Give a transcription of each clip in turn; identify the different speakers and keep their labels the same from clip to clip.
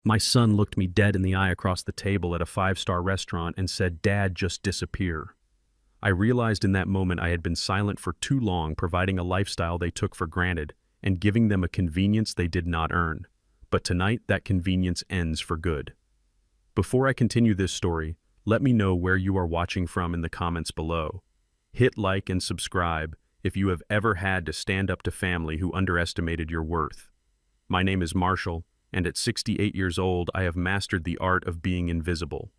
Speaker 1: My son looked me dead in the eye across the table at a five-star restaurant and said, "Dad, just disappear." I realized in that moment I had been silent for too long, providing a lifestyle they took for granted and giving them a convenience they did not earn. But tonight, that convenience ends for good. Before I continue this story, let me know where you are watching from in the comments below. Hit like and subscribe if you have ever had to stand up to family who underestimated your worth. My name is Marshall, and at 68 years old, I have mastered the art of being invisible.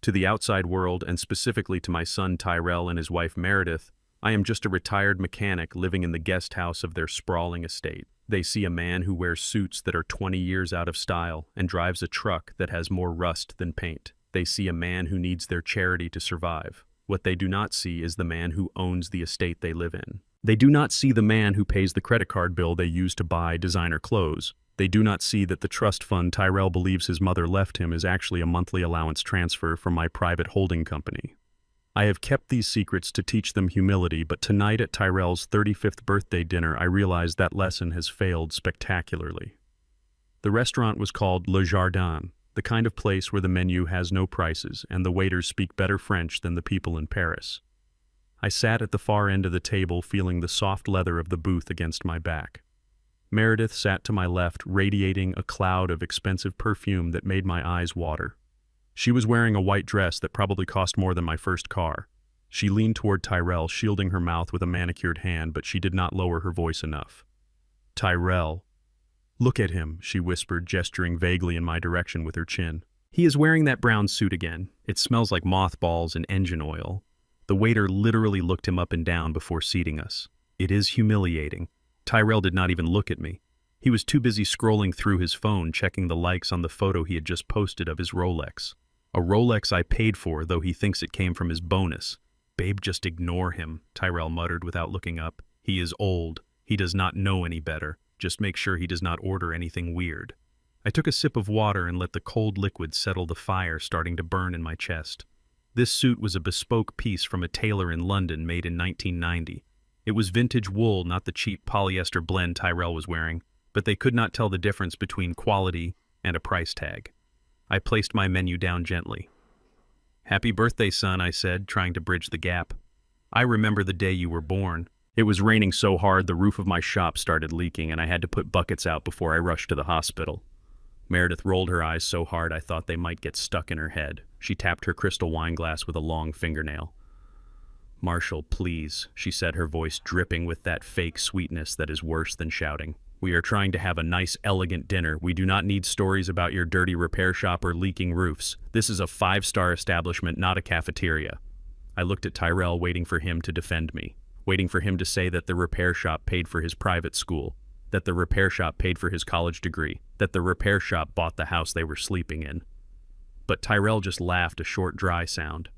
Speaker 1: To the outside world, and specifically to my son Tyrell and his wife Meredith, I am just a retired mechanic living in the guest house of their sprawling estate. They see a man who wears suits that are 20 years out of style and drives a truck that has more rust than paint. They see a man who needs their charity to survive. What they do not see is the man who owns the estate they live in. They do not see the man who pays the credit card bill they use to buy designer clothes. They do not see that the trust fund Tyrell believes his mother left him is actually a monthly allowance transfer from my private holding company. I have kept these secrets to teach them humility, but tonight at Tyrell's 35th birthday dinner, I realized that lesson has failed spectacularly. The restaurant was called Le Jardin, the kind of place where the menu has no prices and the waiters speak better French than the people in Paris. I sat at the far end of the table, feeling the soft leather of the booth against my back. Meredith sat to my left, radiating a cloud of expensive perfume that made my eyes water. She was wearing a white dress that probably cost more than my first car. She leaned toward Tyrell, shielding her mouth with a manicured hand, but she did not lower her voice enough. "Tyrell, look at him," she whispered, gesturing vaguely in my direction with her chin. "He is wearing that brown suit again. It smells like mothballs and engine oil." The waiter literally looked him up and down before seating us. It is humiliating. Tyrell did not even look at me. He was too busy scrolling through his phone, checking the likes on the photo he had just posted of his Rolex. A Rolex I paid for, though he thinks it came from his bonus. "Babe, just ignore him," Tyrell muttered without looking up. "He is old. He does not know any better. Just make sure he does not order anything weird." I took a sip of water and let the cold liquid settle the fire starting to burn in my chest. This suit was a bespoke piece from a tailor in London made in 1990. It was vintage wool, not the cheap polyester blend Tyrell was wearing, but they could not tell the difference between quality and a price tag. I placed my menu down gently. "Happy birthday, son," I said, trying to bridge the gap. "I remember the day you were born. It was raining so hard the roof of my shop started leaking and I had to put buckets out before I rushed to the hospital." Meredith rolled her eyes so hard I thought they might get stuck in her head. She tapped her crystal wine glass with a long fingernail. "Marshall, please," she said, her voice dripping with that fake sweetness that is worse than shouting. "We are trying to have a nice, elegant dinner. We do not need stories about your dirty repair shop or leaking roofs. This is a five-star establishment, not a cafeteria." I looked at Tyrell, waiting for him to defend me, waiting for him to say that the repair shop paid for his private school, that the repair shop paid for his college degree, that the repair shop bought the house they were sleeping in. But Tyrell just laughed, a short, dry sound.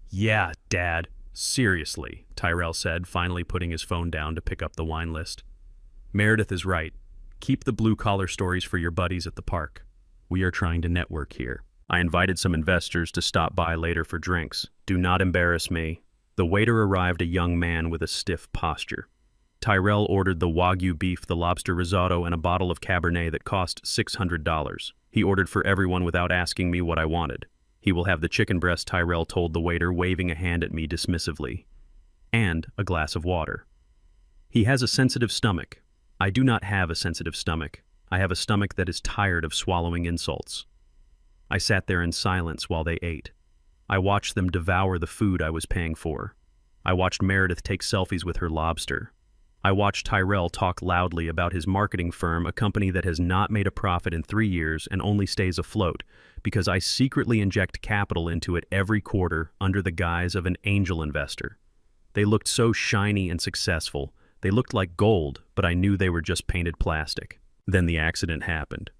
Speaker 1: "Yeah, Dad. Seriously," Tyrell said, finally putting his phone down to pick up the wine list. "Meredith is right. Keep the blue-collar stories for your buddies at the park. We are trying to network here." I invited some investors to stop by later for drinks. "Do not embarrass me." The waiter arrived, a young man with a stiff posture. Tyrell ordered the Wagyu beef, the lobster risotto, and a bottle of Cabernet that cost $600. He ordered for everyone without asking me what I wanted. "He will have the chicken breast," Tyrell told the waiter, waving a hand at me dismissively. "And a glass of water." "He has a sensitive stomach." I do not have a sensitive stomach. I have a stomach that is tired of swallowing insults. I sat there in silence while they ate. I watched them devour the food I was paying for. I watched Meredith take selfies with her lobster. I watched Tyrell talk loudly about his marketing firm, a company that has not made a profit in 3 years and only stays afloat because I secretly inject capital into it every quarter under the guise of an angel investor. They looked so shiny and successful. They looked like gold, but I knew they were just painted plastic. Then the accident happened.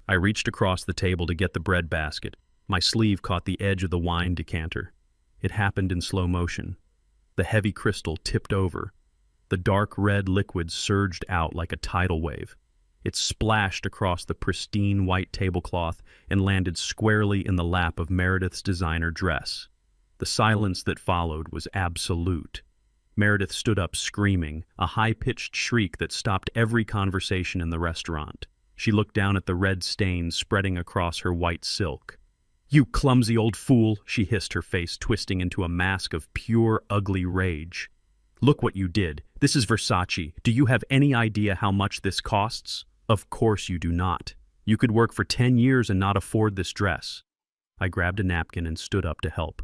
Speaker 1: I reached across the table to get the bread basket. My sleeve caught the edge of the wine decanter. It happened in slow motion. The heavy crystal tipped over. The dark red liquid surged out like a tidal wave. It splashed across the pristine white tablecloth and landed squarely in the lap of Meredith's designer dress. The silence that followed was absolute. Meredith stood up screaming, a high-pitched shriek that stopped every conversation in the restaurant. She looked down at the red stains spreading across her white silk. "You clumsy old fool," she hissed, her face twisting into a mask of pure, ugly rage. "Look what you did. This is Versace. Do you have any idea how much this costs? Of course you do not. You could work for 10 years and not afford this dress." I grabbed a napkin and stood up to help.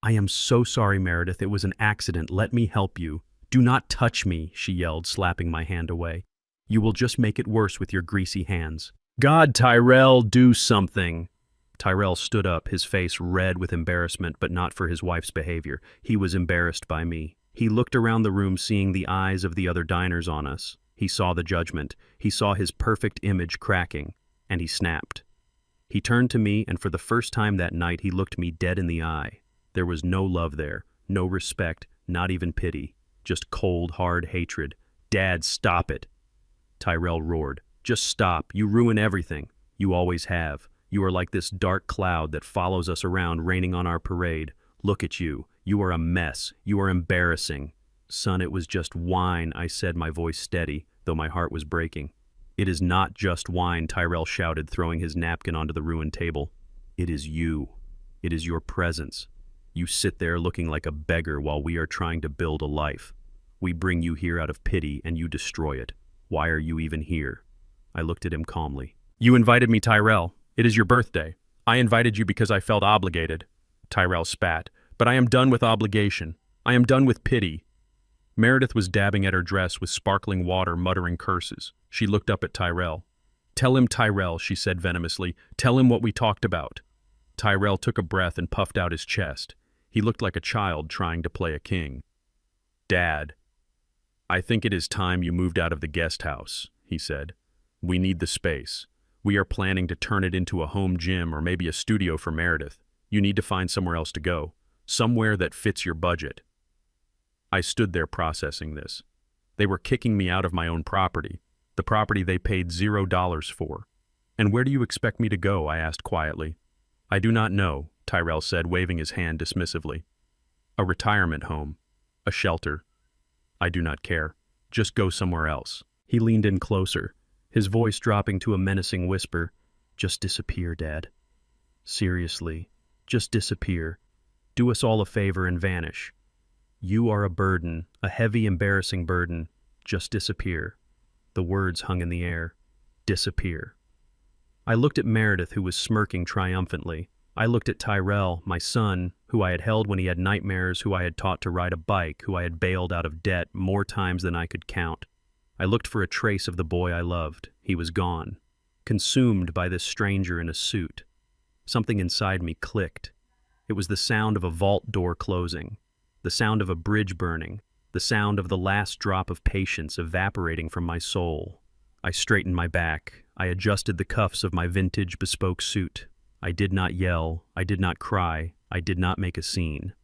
Speaker 1: "I am so sorry, Meredith. It was an accident. Let me help you." "Do not touch me," she yelled, slapping my hand away. "You will just make it worse with your greasy hands." "God, Tyrell, do something." Tyrell stood up, his face red with embarrassment, but not for his wife's behavior. He was embarrassed by me. He looked around the room, seeing the eyes of the other diners on us. He saw the judgment. He saw his perfect image cracking, and he snapped. He turned to me, and for the first time that night, he looked me dead in the eye. There was no love there, no respect, not even pity. Just cold, hard hatred. "Dad, stop it!" Tyrell roared. "Just stop. You ruin everything. You always have. You are like this dark cloud that follows us around, raining on our parade. Look at you. You are a mess. You are embarrassing." "Son, it was just wine," I said, my voice steady, though my heart was breaking. "It is not just wine," Tyrell shouted, throwing his napkin onto the ruined table. "It is you. It is your presence. You sit there looking like a beggar while we are trying to build a life. We bring you here out of pity, and you destroy it. Why are you even here?" I looked at him calmly. "You invited me, Tyrell. It is your birthday. I invited you because I felt obligated." Tyrell spat. "But I am done with obligation. I am done with pity." Meredith was dabbing at her dress with sparkling water, muttering curses. She looked up at Tyrell. "Tell him, Tyrell," she said venomously. "Tell him what we talked about." Tyrell took a breath and puffed out his chest. He looked like a child trying to play a king. "Dad, I think it is time you moved out of the guest house," he said. "We need the space. We are planning to turn it into a home gym or maybe a studio for Meredith. You need to find somewhere else to go, somewhere that fits your budget." I stood there processing this. They were kicking me out of my own property, the property they paid $0 for. "And where do you expect me to go?" I asked quietly. "I do not know," Tyrell said, waving his hand dismissively. "A retirement home, a shelter. I do not care. Just go somewhere else." He leaned in closer, his voice dropping to a menacing whisper. "Just disappear, Dad. Seriously, just disappear. Do us all a favor and vanish. You are a burden, a heavy, embarrassing burden. Just disappear." The words hung in the air. Disappear. I looked at Meredith, who was smirking triumphantly. I looked at Tyrell, my son, who I had held when he had nightmares, who I had taught to ride a bike, who I had bailed out of debt more times than I could count. I looked for a trace of the boy I loved. He was gone, consumed by this stranger in a suit. Something inside me clicked. It was the sound of a vault door closing, the sound of a bridge burning, the sound of the last drop of patience evaporating from my soul. I straightened my back. I adjusted the cuffs of my vintage bespoke suit. I did not yell. I did not cry. I did not make a scene.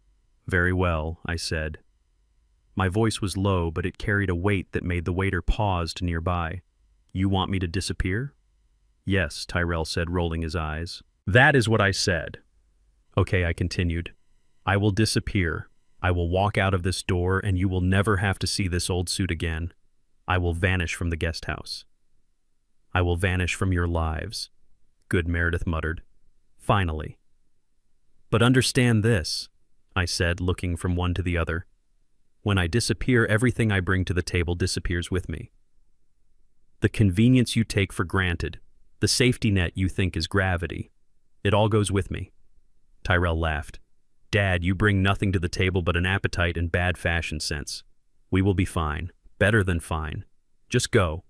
Speaker 1: "Very well," I said. My voice was low, but it carried a weight that made the waiter pause nearby. "You want me to disappear?" "Yes," Tyrell said, rolling his eyes. "That is what I said." "Okay," I continued. "I will disappear. I will walk out of this door, and you will never have to see this old suit again. I will vanish from the guest house. I will vanish from your lives." "Good," Meredith muttered. "Finally." "But understand this," I said, looking from one to the other. "When I disappear, everything I bring to the table disappears with me. The convenience you take for granted, the safety net you think is gravity, it all goes with me." Tyrell laughed. "Dad, you bring nothing to the table but an appetite and bad fashion sense. We will be fine, better than fine. Just go."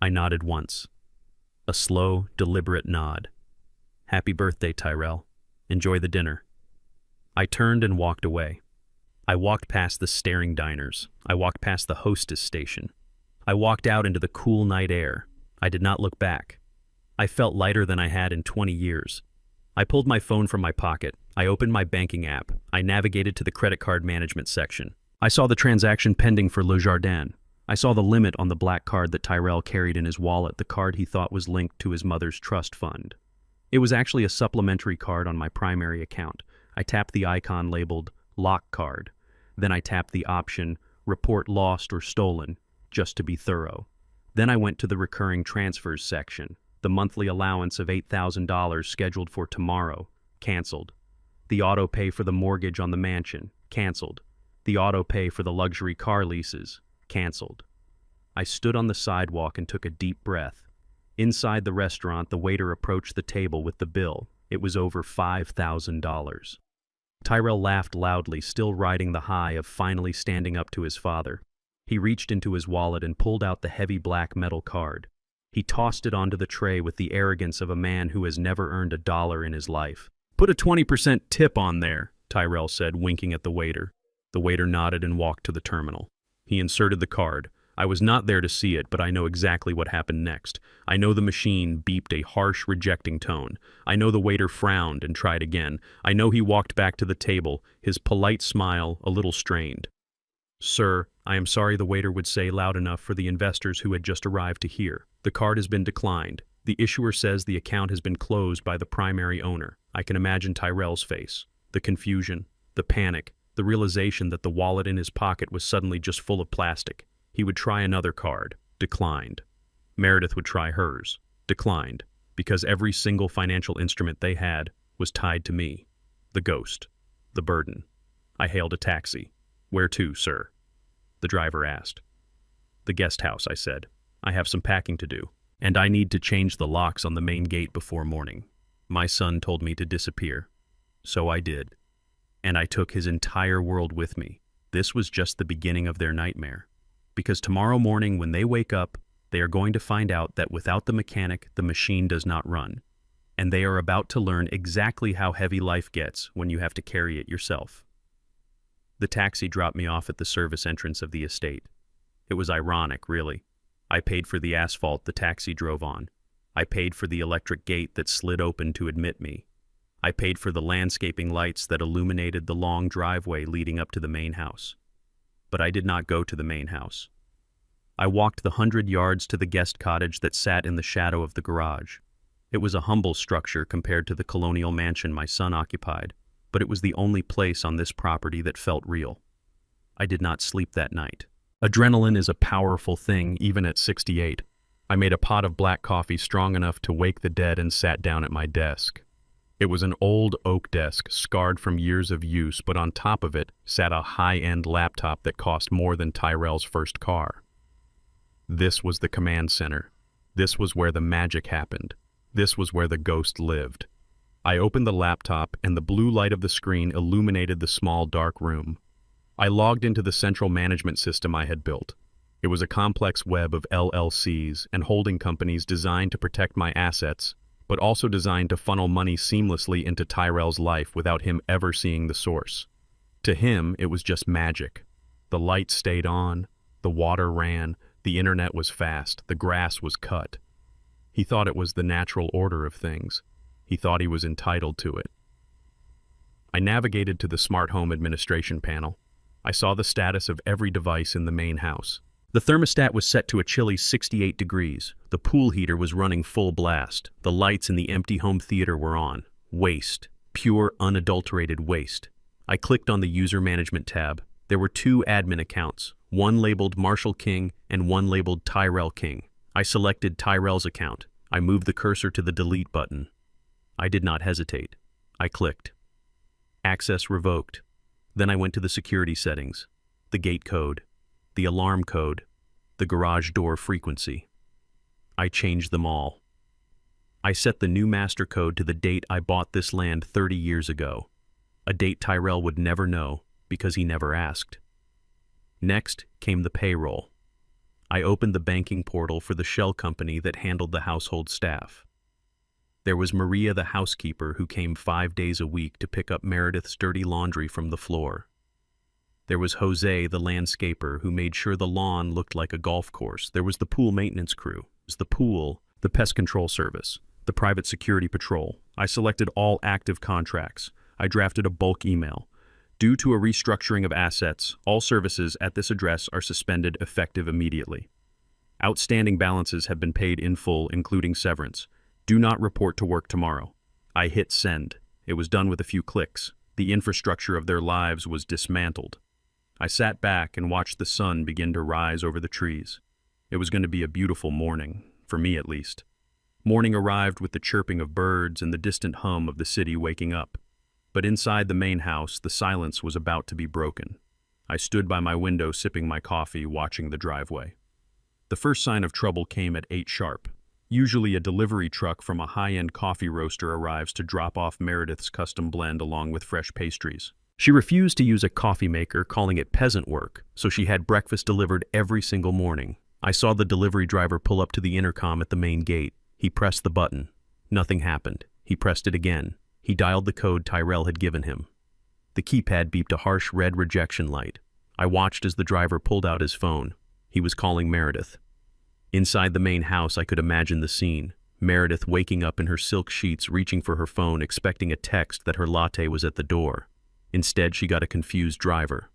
Speaker 1: I nodded once. A slow, deliberate nod. "Happy birthday, Tyrell. Enjoy the dinner." I turned and walked away. I walked past the staring diners. I walked past the hostess station. I walked out into the cool night air. I did not look back. I felt lighter than I had in 20 years. I pulled my phone from my pocket. I opened my banking app. I navigated to the credit card management section. I saw the transaction pending for Le Jardin. I saw the limit on the black card that Tyrell carried in his wallet, the card he thought was linked to his mother's trust fund. It was actually a supplementary card on my primary account. I tapped the icon labeled Lock Card. Then I tapped the option Report Lost or Stolen, just to be thorough. Then I went to the recurring transfers section. The monthly allowance of $8,000 scheduled for tomorrow, canceled. The auto pay for the mortgage on the mansion, canceled. The auto pay for the luxury car leases, canceled. I stood on the sidewalk and took a deep breath. Inside the restaurant, the waiter approached the table with the bill. It was over $5,000. Tyrell laughed loudly, still riding the high of finally standing up to his father. He reached into his wallet and pulled out the heavy black metal card. He tossed it onto the tray with the arrogance of a man who has never earned a dollar in his life. "Put a 20% tip on there," Tyrell said, winking at the waiter. The waiter nodded and walked to the terminal. He inserted the card. I was not there to see it, but I know exactly what happened next. I know the machine beeped a harsh, rejecting tone. I know the waiter frowned and tried again. I know he walked back to the table, his polite smile a little strained. "Sir, I am sorry," the waiter would say loud enough for the investors who had just arrived to hear. "The card has been declined. The issuer says the account has been closed by the primary owner." I can imagine Tyrell's face. The confusion, the panic, the realization that the wallet in his pocket was suddenly just full of plastic. He would try another card. Declined. Meredith would try hers. Declined. Because every single financial instrument they had was tied to me. The ghost. The burden. I hailed a taxi. "Where to, sir?" The driver asked. "The guest house," I said. "I have some packing to do, and I need to change the locks on the main gate before morning. My son told me to disappear. So I did. And I took his entire world with me. This was just the beginning of their nightmare. Because tomorrow morning when they wake up, they are going to find out that without the mechanic, the machine does not run. And they are about to learn exactly how heavy life gets when you have to carry it yourself." The taxi dropped me off at the service entrance of the estate. It was ironic, really. I paid for the asphalt the taxi drove on. I paid for the electric gate that slid open to admit me. I paid for the landscaping lights that illuminated the long driveway leading up to the main house. But I did not go to the main house. I walked the 100 yards to the guest cottage that sat in the shadow of the garage. It was a humble structure compared to the colonial mansion my son occupied, but it was the only place on this property that felt real. I did not sleep that night. Adrenaline is a powerful thing, even at 68. I made a pot of black coffee strong enough to wake the dead and sat down at my desk. It was an old oak desk, scarred from years of use, but on top of it sat a high-end laptop that cost more than Tyrell's first car. This was the command center. This was where the magic happened. This was where the ghost lived. I opened the laptop, and the blue light of the screen illuminated the small, dark room. I logged into the central management system I had built. It was a complex web of LLCs and holding companies designed to protect my assets, but also designed to funnel money seamlessly into Tyrell's life without him ever seeing the source. To him, it was just magic. The lights stayed on, the water ran, the internet was fast, the grass was cut. He thought it was the natural order of things. He thought he was entitled to it. I navigated to the smart home administration panel. I saw the status of every device in the main house. The thermostat was set to a chilly 68 degrees. The pool heater was running full blast. The lights in the empty home theater were on. Waste. Pure, unadulterated waste. I clicked on the user management tab. There were 2 admin accounts, one labeled Marshall King and one labeled Tyrell King. I selected Tyrell's account. I moved the cursor to the delete button. I did not hesitate. I clicked. Access revoked. Then I went to the security settings, the gate code, the alarm code, the garage door frequency. I changed them all. I set the new master code to the date I bought this land 30 years ago, a date Tyrell would never know because he never asked. Next came the payroll. I opened the banking portal for the shell company that handled the household staff. There was Maria the housekeeper who came 5 days a week to pick up Meredith's dirty laundry from the floor. There was Jose the landscaper who made sure the lawn looked like a golf course. There was the pool maintenance crew. There was the pool, the pest control service, the private security patrol. I selected all active contracts. I drafted a bulk email. Due to a restructuring of assets, all services at this address are suspended effective immediately. Outstanding balances have been paid in full, including severance. Do not report to work tomorrow. I hit send. It was done with a few clicks. The infrastructure of their lives was dismantled. I sat back and watched the sun begin to rise over the trees. It was going to be a beautiful morning, for me at least. Morning arrived with the chirping of birds and the distant hum of the city waking up. But inside the main house, the silence was about to be broken. I stood by my window sipping my coffee, watching the driveway. The first sign of trouble came at 8 sharp. Usually a delivery truck from a high-end coffee roaster arrives to drop off Meredith's custom blend along with fresh pastries. She refused to use a coffee maker, calling it peasant work, so she had breakfast delivered every single morning. I saw the delivery driver pull up to the intercom at the main gate. He pressed the button. Nothing happened. He pressed it again. He dialed the code Tyrell had given him. The keypad beeped a harsh red rejection light. I watched as the driver pulled out his phone. He was calling Meredith. Inside the main house, I could imagine the scene. Meredith waking up in her silk sheets, reaching for her phone, expecting a text that her latte was at the door. Instead, she got a confused driver.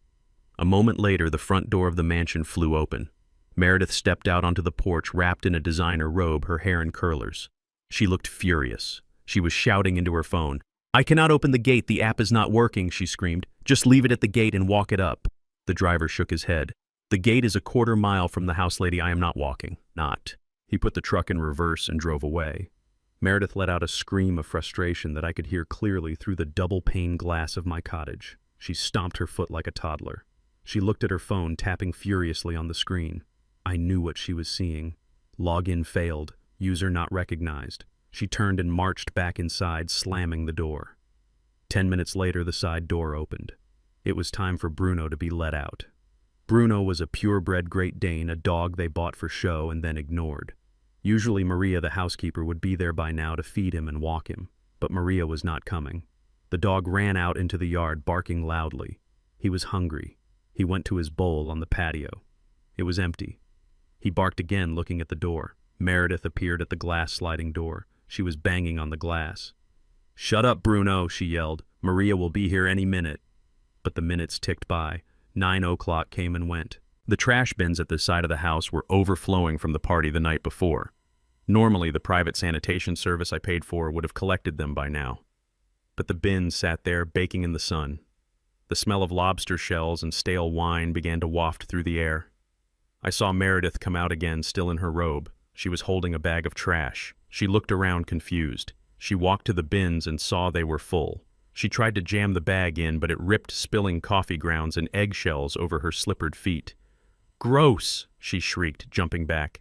Speaker 1: A moment later, the front door of the mansion flew open. Meredith stepped out onto the porch, wrapped in a designer robe, her hair in curlers. She looked furious. She was shouting into her phone. "I cannot open the gate, the app is not working," she screamed. "Just leave it at the gate and walk it up." The driver shook his head. "The gate is a quarter mile from the house, lady. I am not walking." Not. He put the truck in reverse and drove away. Meredith let out a scream of frustration that I could hear clearly through the double-pane glass of my cottage. She stomped her foot like a toddler. She looked at her phone, tapping furiously on the screen. I knew what she was seeing. Login failed. User not recognized. She turned and marched back inside, slamming the door. 10 minutes later, the side door opened. It was time for Bruno to be let out. Bruno was a purebred Great Dane, a dog they bought for show and then ignored. Usually Maria, the housekeeper, would be there by now to feed him and walk him, but Maria was not coming. The dog ran out into the yard, barking loudly. He was hungry. He went to his bowl on the patio. It was empty. He barked again, looking at the door. Meredith appeared at the glass sliding door. She was banging on the glass. "Shut up, Bruno," she yelled. "Maria will be here any minute." But the minutes ticked by. 9 o'clock came and went. The trash bins at the side of the house were overflowing from the party the night before. Normally, the private sanitation service I paid for would have collected them by now. But the bins sat there, baking in the sun. The smell of lobster shells and stale wine began to waft through the air. I saw Meredith come out again, still in her robe. She was holding a bag of trash. She looked around confused. She walked to the bins and saw they were full. She tried to jam the bag in, but it ripped, spilling coffee grounds and eggshells over her slippered feet. "Gross!" she shrieked, jumping back.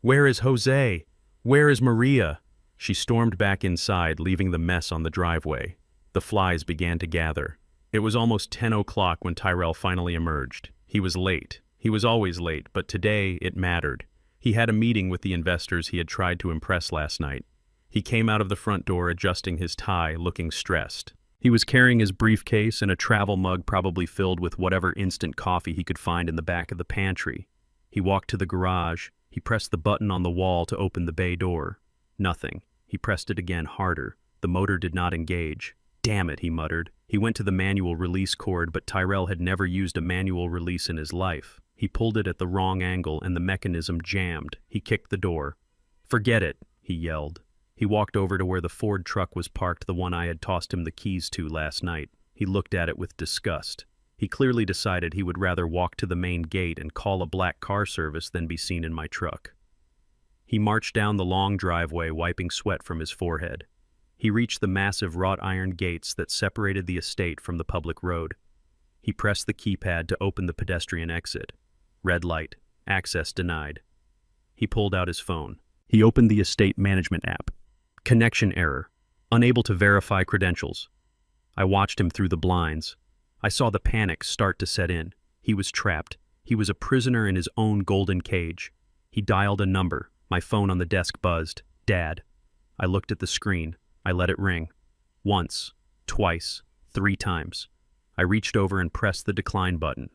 Speaker 1: "Where is Jose? Where is Maria?" She stormed back inside, leaving the mess on the driveway. The flies began to gather. It was almost 10 o'clock when Tyrell finally emerged. He was late. He was always late, but today it mattered. He had a meeting with the investors he had tried to impress last night. He came out of the front door, adjusting his tie, looking stressed. He was carrying his briefcase and a travel mug probably filled with whatever instant coffee he could find in the back of the pantry. He walked to the garage. He pressed the button on the wall to open the bay door. Nothing. He pressed it again, harder. The motor did not engage. "Damn it," he muttered. He went to the manual release cord, but Tyrell had never used a manual release in his life. He pulled it at the wrong angle and the mechanism jammed. He kicked the door. "Forget it," he yelled. He walked over to where the Ford truck was parked, the one I had tossed him the keys to last night. He looked at it with disgust. He clearly decided he would rather walk to the main gate and call a black car service than be seen in my truck. He marched down the long driveway, wiping sweat from his forehead. He reached the massive wrought iron gates that separated the estate from the public road. He pressed the keypad to open the pedestrian exit. Red light. Access denied. He pulled out his phone. He opened the estate management app. Connection error. Unable to verify credentials. I watched him through the blinds. I saw the panic start to set in. He was trapped. He was a prisoner in his own golden cage. He dialed a number. My phone on the desk buzzed. "Dad." I looked at the screen. I let it ring. Once, twice, 3 times. I reached over and pressed the decline button.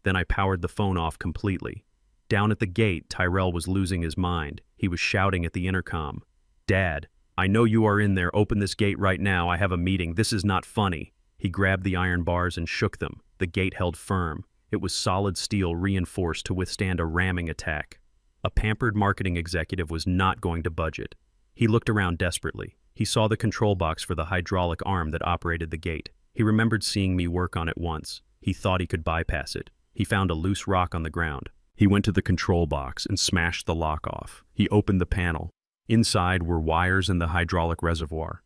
Speaker 1: Then I powered the phone off completely. Down at the gate, Tyrell was losing his mind. He was shouting at the intercom. "Dad, I know you are in there. Open this gate right now. I have a meeting. This is not funny." He grabbed the iron bars and shook them. The gate held firm. It was solid steel reinforced to withstand a ramming attack. A pampered marketing executive was not going to budge it. He looked around desperately. He saw the control box for the hydraulic arm that operated the gate. He remembered seeing me work on it once. He thought he could bypass it. He found a loose rock on the ground. He went to the control box and smashed the lock off. He opened the panel. Inside were wires and the hydraulic reservoir.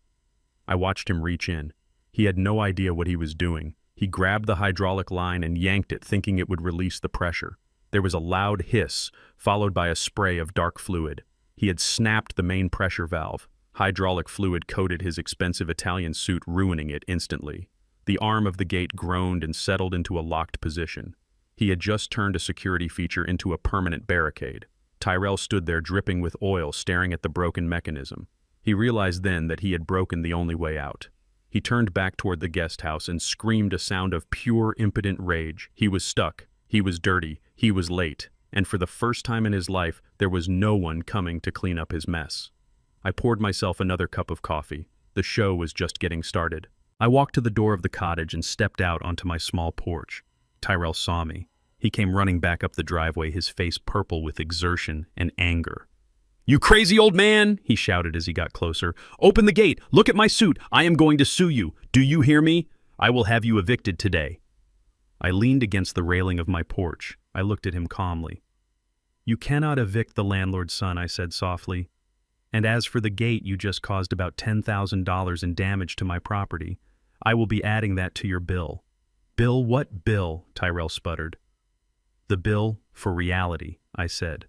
Speaker 1: I watched him reach in. He had no idea what he was doing. He grabbed the hydraulic line and yanked it, thinking it would release the pressure. There was a loud hiss, followed by a spray of dark fluid. He had snapped the main pressure valve. Hydraulic fluid coated his expensive Italian suit, ruining it instantly. The arm of the gate groaned and settled into a locked position. He had just turned a security feature into a permanent barricade. Tyrell stood there dripping with oil, staring at the broken mechanism. He realized then that he had broken the only way out. He turned back toward the guest house and screamed a sound of pure, impotent rage. He was stuck. He was dirty. He was late. And for the first time in his life, there was no one coming to clean up his mess. I poured myself another cup of coffee. The show was just getting started. I walked to the door of the cottage and stepped out onto my small porch. Tyrell saw me. He came running back up the driveway, his face purple with exertion and anger. "You crazy old man!" he shouted as he got closer. "Open the gate! Look at my suit! I am going to sue you! Do you hear me? I will have you evicted today." I leaned against the railing of my porch. I looked at him calmly. "You cannot evict the landlord's son," I said softly. "And as for the gate, you just caused about $10,000 in damage to my property. I will be adding that to your bill." "Bill? What bill?" Tyrell sputtered. "The bill for reality," I said.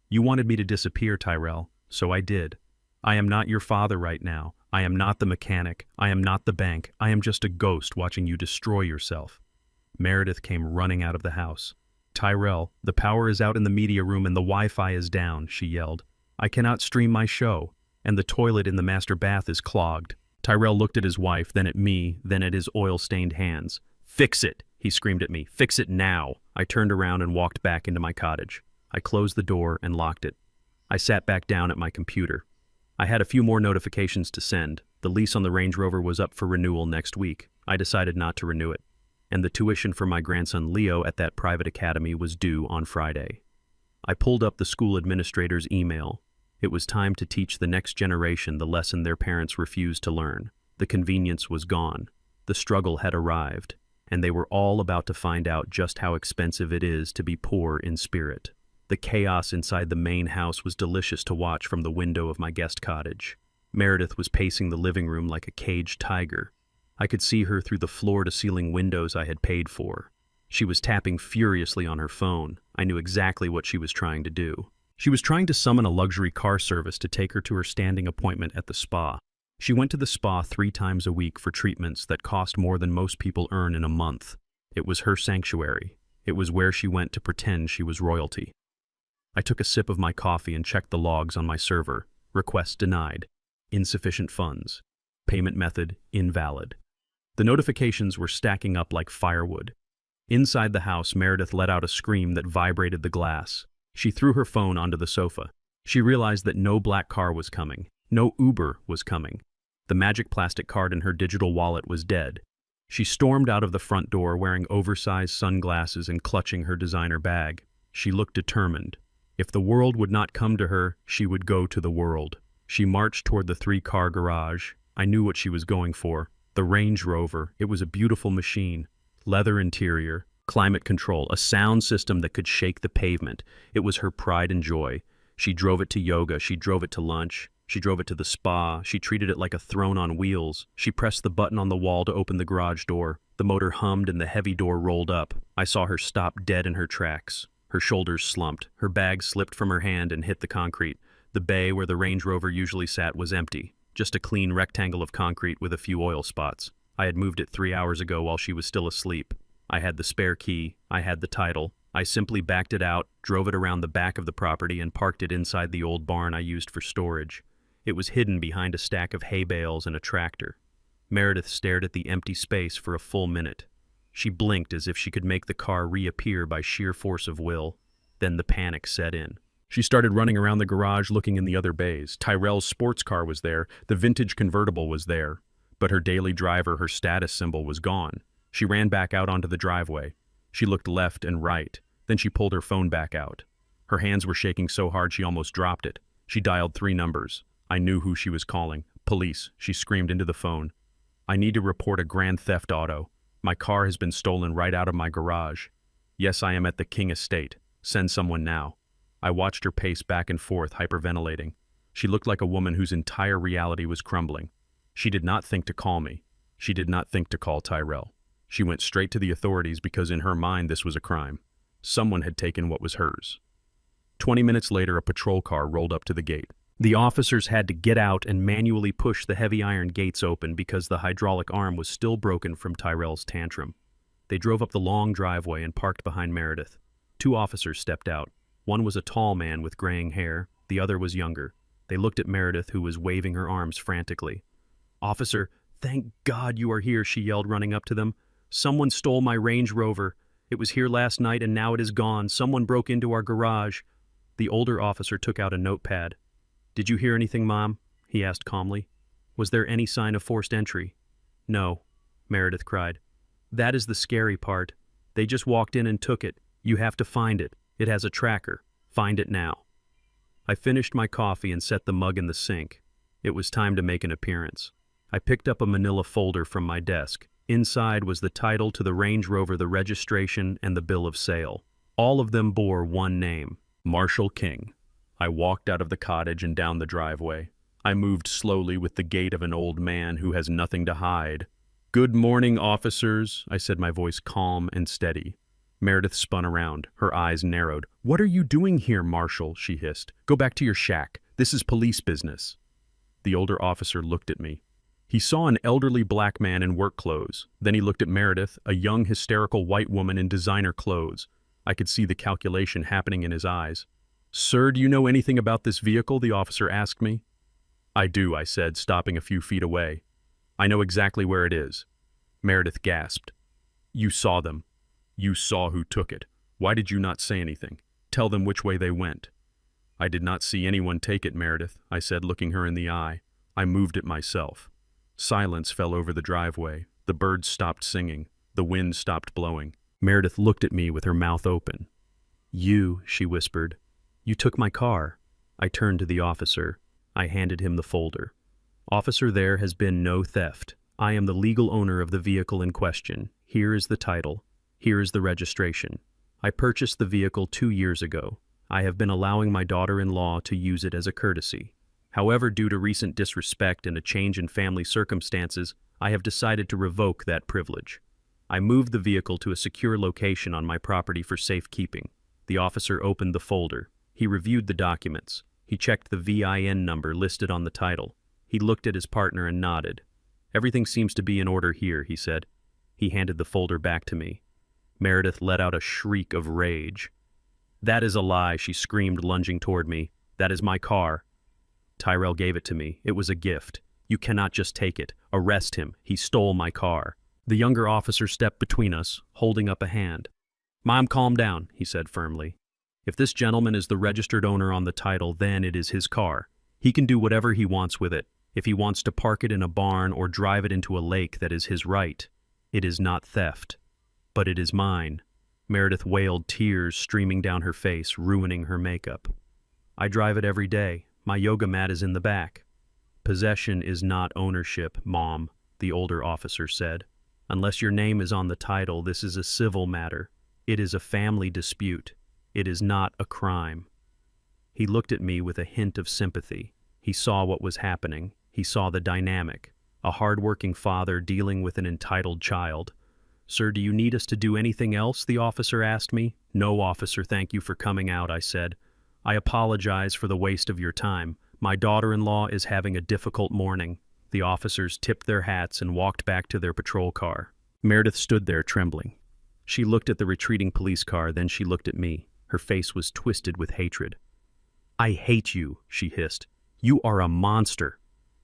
Speaker 1: "You wanted me to disappear, Tyrell, so I did. I am not your father right now. I am not the mechanic. I am not the bank. I am just a ghost watching you destroy yourself." Meredith came running out of the house. "Tyrell, the power is out in the media room and the Wi-Fi is down," she yelled. "I cannot stream my show, and the toilet in the master bath is clogged." Tyrell looked at his wife, then at me, then at his oil-stained hands. "Fix it!" he screamed at me. "Fix it now!" I turned around and walked back into my cottage. I closed the door and locked it. I sat back down at my computer. I had a few more notifications to send. The lease on the Range Rover was up for renewal next week. I decided not to renew it. And the tuition for my grandson Leo at that private academy was due on Friday. I pulled up the school administrator's email. It was time to teach the next generation the lesson their parents refused to learn. The convenience was gone. The struggle had arrived, and they were all about to find out just how expensive it is to be poor in spirit. The chaos inside the main house was delicious to watch from the window of my guest cottage. Meredith was pacing the living room like a caged tiger. I could see her through the floor-to-ceiling windows I had paid for. She was tapping furiously on her phone. I knew exactly what she was trying to do. She was trying to summon a luxury car service to take her to her standing appointment at the spa. She went to the spa 3 times a week for treatments that cost more than most people earn in a month. It was her sanctuary. It was where she went to pretend she was royalty. I took a sip of my coffee and checked the logs on my server. Request denied. Insufficient funds. Payment method invalid. The notifications were stacking up like firewood. Inside the house, Meredith let out a scream that vibrated the glass. She threw her phone onto the sofa. She realized that no black car was coming. No Uber was coming. The magic plastic card in her digital wallet was dead. She stormed out of the front door wearing oversized sunglasses and clutching her designer bag. She looked determined. If the world would not come to her, she would go to the world. She marched toward the 3-car garage. I knew what she was going for. The Range Rover. It was a beautiful machine. Leather interior, climate control, a sound system that could shake the pavement. It was her pride and joy. She drove it to yoga. She drove it to lunch. She drove it to the spa. She treated it like a throne on wheels. She pressed the button on the wall to open the garage door. The motor hummed and the heavy door rolled up. I saw her stop dead in her tracks. Her shoulders slumped. Her bag slipped from her hand and hit the concrete. The bay where the Range Rover usually sat was empty. Just a clean rectangle of concrete with a few oil spots. I had moved it 3 hours ago while she was still asleep. I had the spare key. I had the title. I simply backed it out, drove it around the back of the property, and parked it inside the old barn I used for storage. It was hidden behind a stack of hay bales and a tractor. Meredith stared at the empty space for a full minute. She blinked as if she could make the car reappear by sheer force of will. Then the panic set in. She started running around the garage looking in the other bays. Tyrell's sports car was there. The vintage convertible was there. But her daily driver, her status symbol, was gone. She ran back out onto the driveway. She looked left and right. Then she pulled her phone back out. Her hands were shaking so hard she almost dropped it. She dialed 3 numbers. I knew who she was calling. "Police," she screamed into the phone. "I need to report a grand theft auto. My car has been stolen right out of my garage. Yes, I am at the King Estate. Send someone now." I watched her pace back and forth, hyperventilating. She looked like a woman whose entire reality was crumbling. She did not think to call me. She did not think to call Tyrell. She went straight to the authorities because in her mind this was a crime. Someone had taken what was hers. 20 minutes later, a patrol car rolled up to the gate. The officers had to get out and manually push the heavy iron gates open because the hydraulic arm was still broken from Tyrell's tantrum. They drove up the long driveway and parked behind Meredith. 2 officers stepped out. One was a tall man with graying hair, the other was younger. They looked at Meredith, who was waving her arms frantically. "Officer, thank God you are here," she yelled, running up to them. "Someone stole my Range Rover. It was here last night and now it is gone. Someone broke into our garage." The older officer took out a notepad. "Did you hear anything, Mom?" he asked calmly. "Was there any sign of forced entry?" "No," Meredith cried. "That is the scary part. They just walked in and took it. You have to find it. It has a tracker. Find it now." I finished my coffee and set the mug in the sink. It was time to make an appearance. I picked up a manila folder from my desk. Inside was the title to the Range Rover, the registration, and the bill of sale. All of them bore one name: Marshall King. I walked out of the cottage and down the driveway. I moved slowly with the gait of an old man who has nothing to hide. "Good morning, officers," I said, my voice calm and steady. Meredith spun around, her eyes narrowed. "What are you doing here, Marshall?" she hissed. "Go back to your shack. This is police business." The older officer looked at me. He saw an elderly black man in work clothes. Then he looked at Meredith, a young, hysterical white woman in designer clothes. I could see the calculation happening in his eyes. "Sir, do you know anything about this vehicle?" the officer asked me. "I do," I said, stopping a few feet away. "I know exactly where it is." Meredith gasped. "You saw them. You saw who took it. Why did you not say anything? Tell them which way they went." "I did not see anyone take it, Meredith," I said, looking her in the eye. "I moved it myself." Silence fell over the driveway. The birds stopped singing. The wind stopped blowing. Meredith looked at me with her mouth open. "You," she whispered. "You took my car." I turned to the officer. I handed him the folder. "Officer, there has been no theft. I am the legal owner of the vehicle in question. Here is the title. Here is the registration. I purchased the vehicle 2 years ago. I have been allowing my daughter-in-law to use it as a courtesy. However, due to recent disrespect and a change in family circumstances, I have decided to revoke that privilege. I moved the vehicle to a secure location on my property for safekeeping." The officer opened the folder. He reviewed the documents. He checked the VIN number listed on the title. He looked at his partner and nodded. "Everything seems to be in order here," he said. He handed the folder back to me. Meredith let out a shriek of rage. "That is a lie," she screamed, lunging toward me. "That is my car." "Tyrell gave it to me. It was a gift. You cannot just take it. Arrest him. He stole my car." The younger officer stepped between us, holding up a hand. "Mom, calm down," he said firmly. "If this gentleman is the registered owner on the title, then it is his car. He can do whatever he wants with it. If he wants to park it in a barn or drive it into a lake, that is his right. It is not theft. But it is mine." Meredith wailed, tears streaming down her face, ruining her makeup. "I drive it every day. My yoga mat is in the back." "Possession is not ownership, Mom," the older officer said. "Unless your name is on the title, this is a civil matter. It is a family dispute. It is not a crime." He looked at me with a hint of sympathy. He saw what was happening. He saw the dynamic. A hard-working father dealing with an entitled child. "Sir, do you need us to do anything else?" the officer asked me. "No, officer, thank you for coming out," I said. "I apologize for the waste of your time. My daughter-in-law is having a difficult morning." The officers tipped their hats and walked back to their patrol car. Meredith stood there trembling. She looked at the retreating police car, then she looked at me. Her face was twisted with hatred. "I hate you," she hissed. "You are a monster.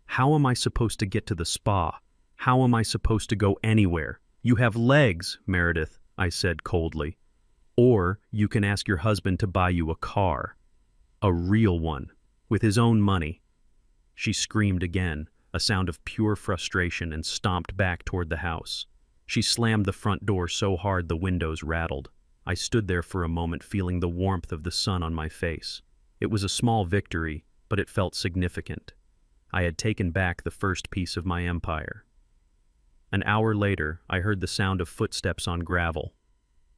Speaker 1: How am I supposed to get to the spa? How am I supposed to go anywhere? You have legs, Meredith," I said coldly. "Or you can ask your husband to buy you a car. A real one, with his own money." She screamed again, a sound of pure frustration, and stomped back toward the house. She slammed the front door so hard the windows rattled. I stood there for a moment, feeling the warmth of the sun on my face. It was a small victory, but it felt significant. I had taken back the first piece of my empire. An hour later, I heard the sound of footsteps on gravel.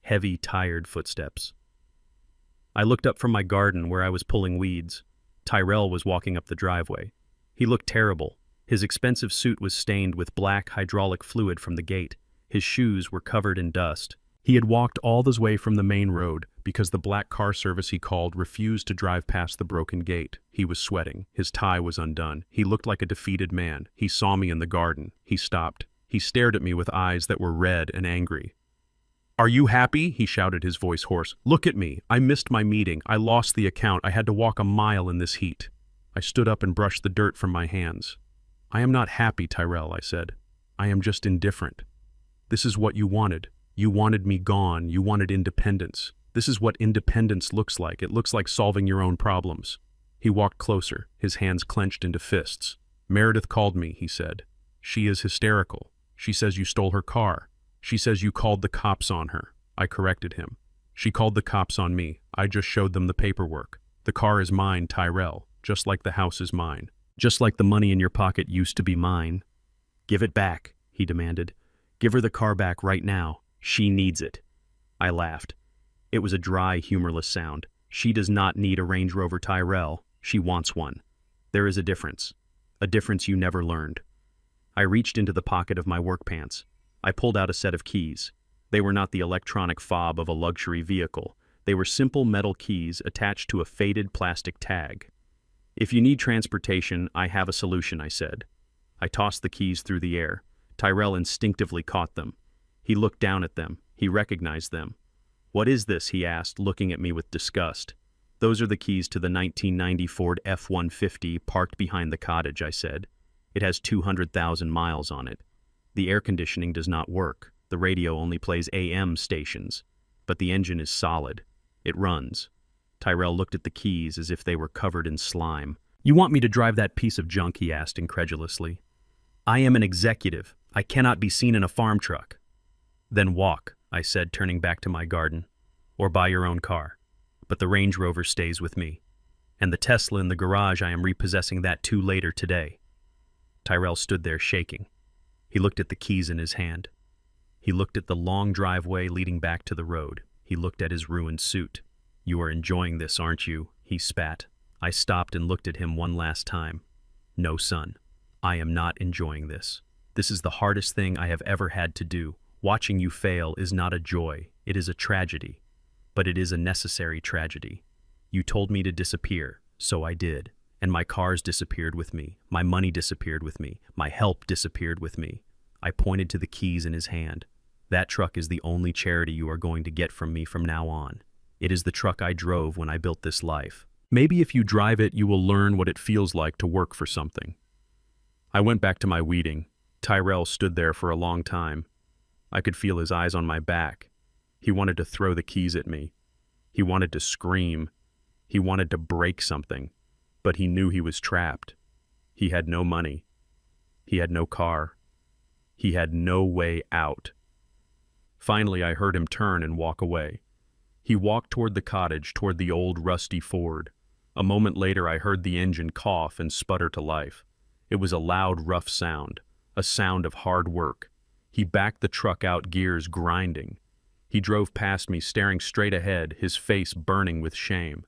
Speaker 1: Heavy, tired footsteps. I looked up from my garden where I was pulling weeds. Tyrell was walking up the driveway. He looked terrible. His expensive suit was stained with black hydraulic fluid from the gate. His shoes were covered in dust. He had walked all the way from the main road because the black car service he called refused to drive past the broken gate. He was sweating. His tie was undone. He looked like a defeated man. He saw me in the garden. He stopped. He stared at me with eyes that were red and angry. "Are you happy?" he shouted, his voice hoarse. "Look at me. I missed my meeting. I lost the account. I had to walk a mile in this heat." I stood up and brushed the dirt from my hands. "I am not happy, Tyrell," I said. "I am just indifferent. This is what you wanted. You wanted me gone. You wanted independence. This is what independence looks like. It looks like solving your own problems." He walked closer, his hands clenched into fists. "Meredith called me," he said. "She is hysterical. She says you stole her car. She says you called the cops on her." I corrected him. "She called the cops on me. I just showed them the paperwork. The car is mine, Tyrell, just like the house is mine. Just like the money in your pocket used to be mine." "Give it back," he demanded. "Give her the car back right now. She needs it." I laughed. It was a dry, humorless sound. "She does not need a Range Rover, Tyrell. She wants one. There is a difference you never learned." I reached into the pocket of my work pants. I pulled out a set of keys. They were not the electronic fob of a luxury vehicle. They were simple metal keys attached to a faded plastic tag. "If you need transportation, I have a solution," I said. I tossed the keys through the air. Tyrell instinctively caught them. He looked down at them. He recognized them. "What is this?" he asked, looking at me with disgust. "Those are the keys to the 1990 Ford F-150 parked behind the cottage," I said. "It has 200,000 miles on it. The air conditioning does not work. The radio only plays AM stations. But the engine is solid. It runs." Tyrell looked at the keys as if they were covered in slime. "You want me to drive that piece of junk?" he asked incredulously. "I am an executive. I cannot be seen in a farm truck." "Then walk," I said, turning back to my garden. "Or buy your own car. But the Range Rover stays with me. And the Tesla in the garage, I am repossessing that too later today." Tyrell stood there shaking. He looked at the keys in his hand. He looked at the long driveway leading back to the road. He looked at his ruined suit. "You are enjoying this, aren't you?" he spat. I stopped and looked at him one last time. "No, son. I am not enjoying this. This is the hardest thing I have ever had to do. Watching you fail is not a joy, it is a tragedy. But it is a necessary tragedy. You told me to disappear, so I did. And my cars disappeared with me. My money disappeared with me. My help disappeared with me." I pointed to the keys in his hand. "That truck is the only charity you are going to get from me from now on. It is the truck I drove when I built this life. Maybe if you drive it, you will learn what it feels like to work for something." I went back to my weeding. Tyrell stood there for a long time. I could feel his eyes on my back. He wanted to throw the keys at me. He wanted to scream. He wanted to break something. But he knew he was trapped. He had no money. He had no car. He had no way out. Finally, I heard him turn and walk away. He walked toward the cottage, toward the old rusty Ford. A moment later, I heard the engine cough and sputter to life. It was a loud, rough sound, a sound of hard work. He backed the truck out, gears grinding. He drove past me, staring straight ahead, his face burning with shame.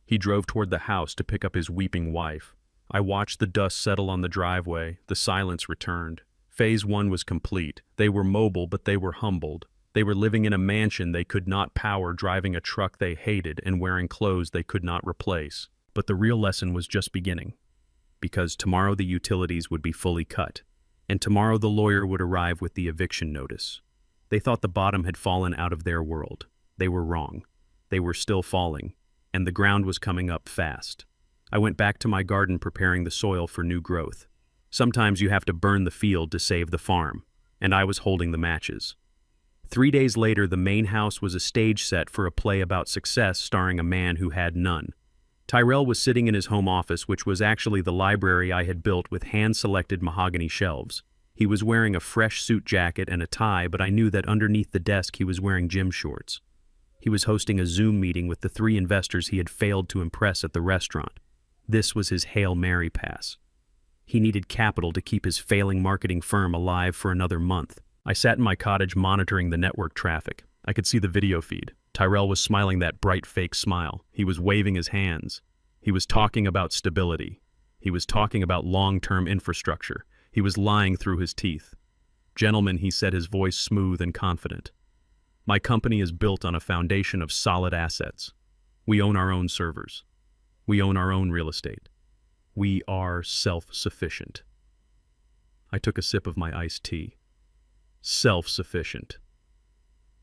Speaker 1: He drove toward the house to pick up his weeping wife. I watched the dust settle on the driveway. The silence returned. Phase 1 was complete. They were mobile, but they were humbled. They were living in a mansion they could not power, driving a truck they hated, and wearing clothes they could not replace. But the real lesson was just beginning. Because tomorrow the utilities would be fully cut. And tomorrow the lawyer would arrive with the eviction notice. They thought the bottom had fallen out of their world. They were wrong. They were still falling, and the ground was coming up fast. I went back to my garden preparing the soil for new growth. Sometimes you have to burn the field to save the farm, and I was holding the matches. 3 days later, the main house was a stage set for a play about success starring a man who had none. Tyrell was sitting in his home office, which was actually the library I had built with hand-selected mahogany shelves. He was wearing a fresh suit jacket and a tie, but I knew that underneath the desk he was wearing gym shorts. He was hosting a Zoom meeting with the 3 investors he had failed to impress at the restaurant. This was his Hail Mary pass. He needed capital to keep his failing marketing firm alive for another month. I sat in my cottage monitoring the network traffic. I could see the video feed. Tyrell was smiling that bright fake smile. He was waving his hands. He was talking about stability. He was talking about long-term infrastructure. He was lying through his teeth. "Gentlemen," he said, his voice smooth and confident, "my company is built on a foundation of solid assets. We own our own servers. We own our own real estate. We are self-sufficient." I took a sip of my iced tea. Self-sufficient.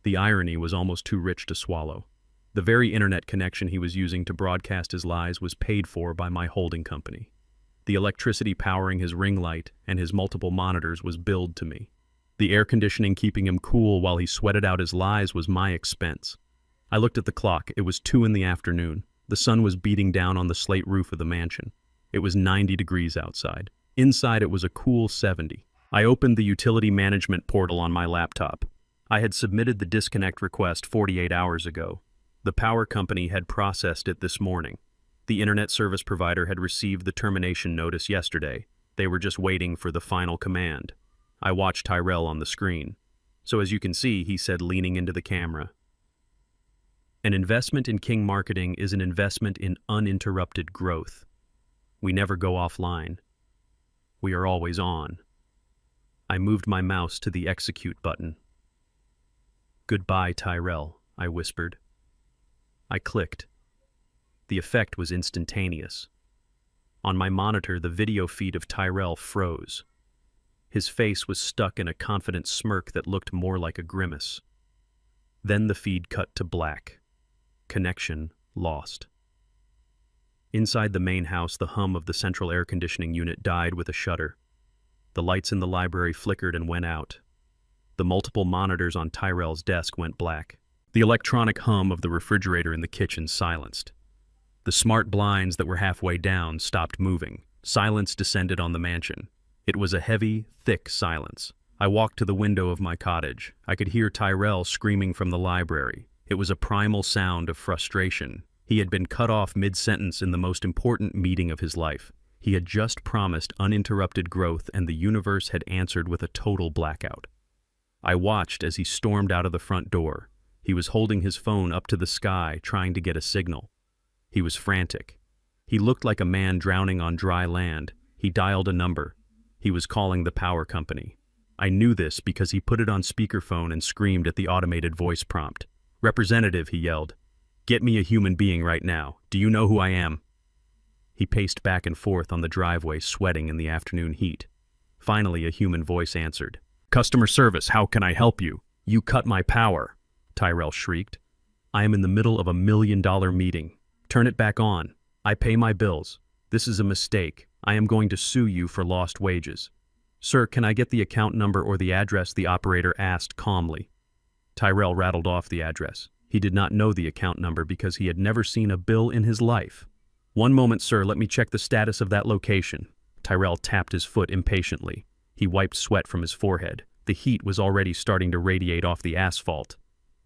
Speaker 1: The irony was almost too rich to swallow. The very internet connection he was using to broadcast his lies was paid for by my holding company. The electricity powering his ring light and his multiple monitors was billed to me. The air conditioning keeping him cool while he sweated out his lies was my expense. I looked at the clock. It was 2 in the afternoon. The sun was beating down on the slate roof of the mansion. It was 90 degrees outside. Inside it was a cool 70. I opened the utility management portal on my laptop. I had submitted the disconnect request 48 hours ago. The power company had processed it this morning. The internet service provider had received the termination notice yesterday. They were just waiting for the final command. I watched Tyrell on the screen. "So as you can see," he said, leaning into the camera, "an investment in King Marketing is an investment in uninterrupted growth. We never go offline. We are always on." I moved my mouse to the execute button. "Goodbye, Tyrell," I whispered. I clicked. The effect was instantaneous. On my monitor, the video feed of Tyrell froze. His face was stuck in a confident smirk that looked more like a grimace. Then the feed cut to black. Connection lost. Inside the main house, the hum of the central air conditioning unit died with a shudder. The lights in the library flickered and went out. The multiple monitors on Tyrell's desk went black. The electronic hum of the refrigerator in the kitchen silenced. The smart blinds that were halfway down stopped moving. Silence descended on the mansion. It was a heavy, thick silence. I walked to the window of my cottage. I could hear Tyrell screaming from the library. It was a primal sound of frustration. He had been cut off mid-sentence in the most important meeting of his life. He had just promised uninterrupted growth, and the universe had answered with a total blackout. I watched as he stormed out of the front door. He was holding his phone up to the sky, trying to get a signal. He was frantic. He looked like a man drowning on dry land. He dialed a number. He was calling the power company. I knew this because he put it on speakerphone and screamed at the automated voice prompt. "Representative," he yelled. "Get me a human being right now. Do you know who I am?" He paced back and forth on the driveway, sweating in the afternoon heat. Finally, a human voice answered. "Customer service, how can I help you?" "You cut my power," Tyrell shrieked. "I am in the middle of $1 million meeting. Turn it back on. I pay my bills. This is a mistake. I am going to sue you for lost wages." "Sir, can I get the account number or the address?" the operator asked calmly. Tyrell rattled off the address. He did not know the account number because he had never seen a bill in his life. "One moment, sir. Let me check the status of that location." Tyrell tapped his foot impatiently. He wiped sweat from his forehead. The heat was already starting to radiate off the asphalt.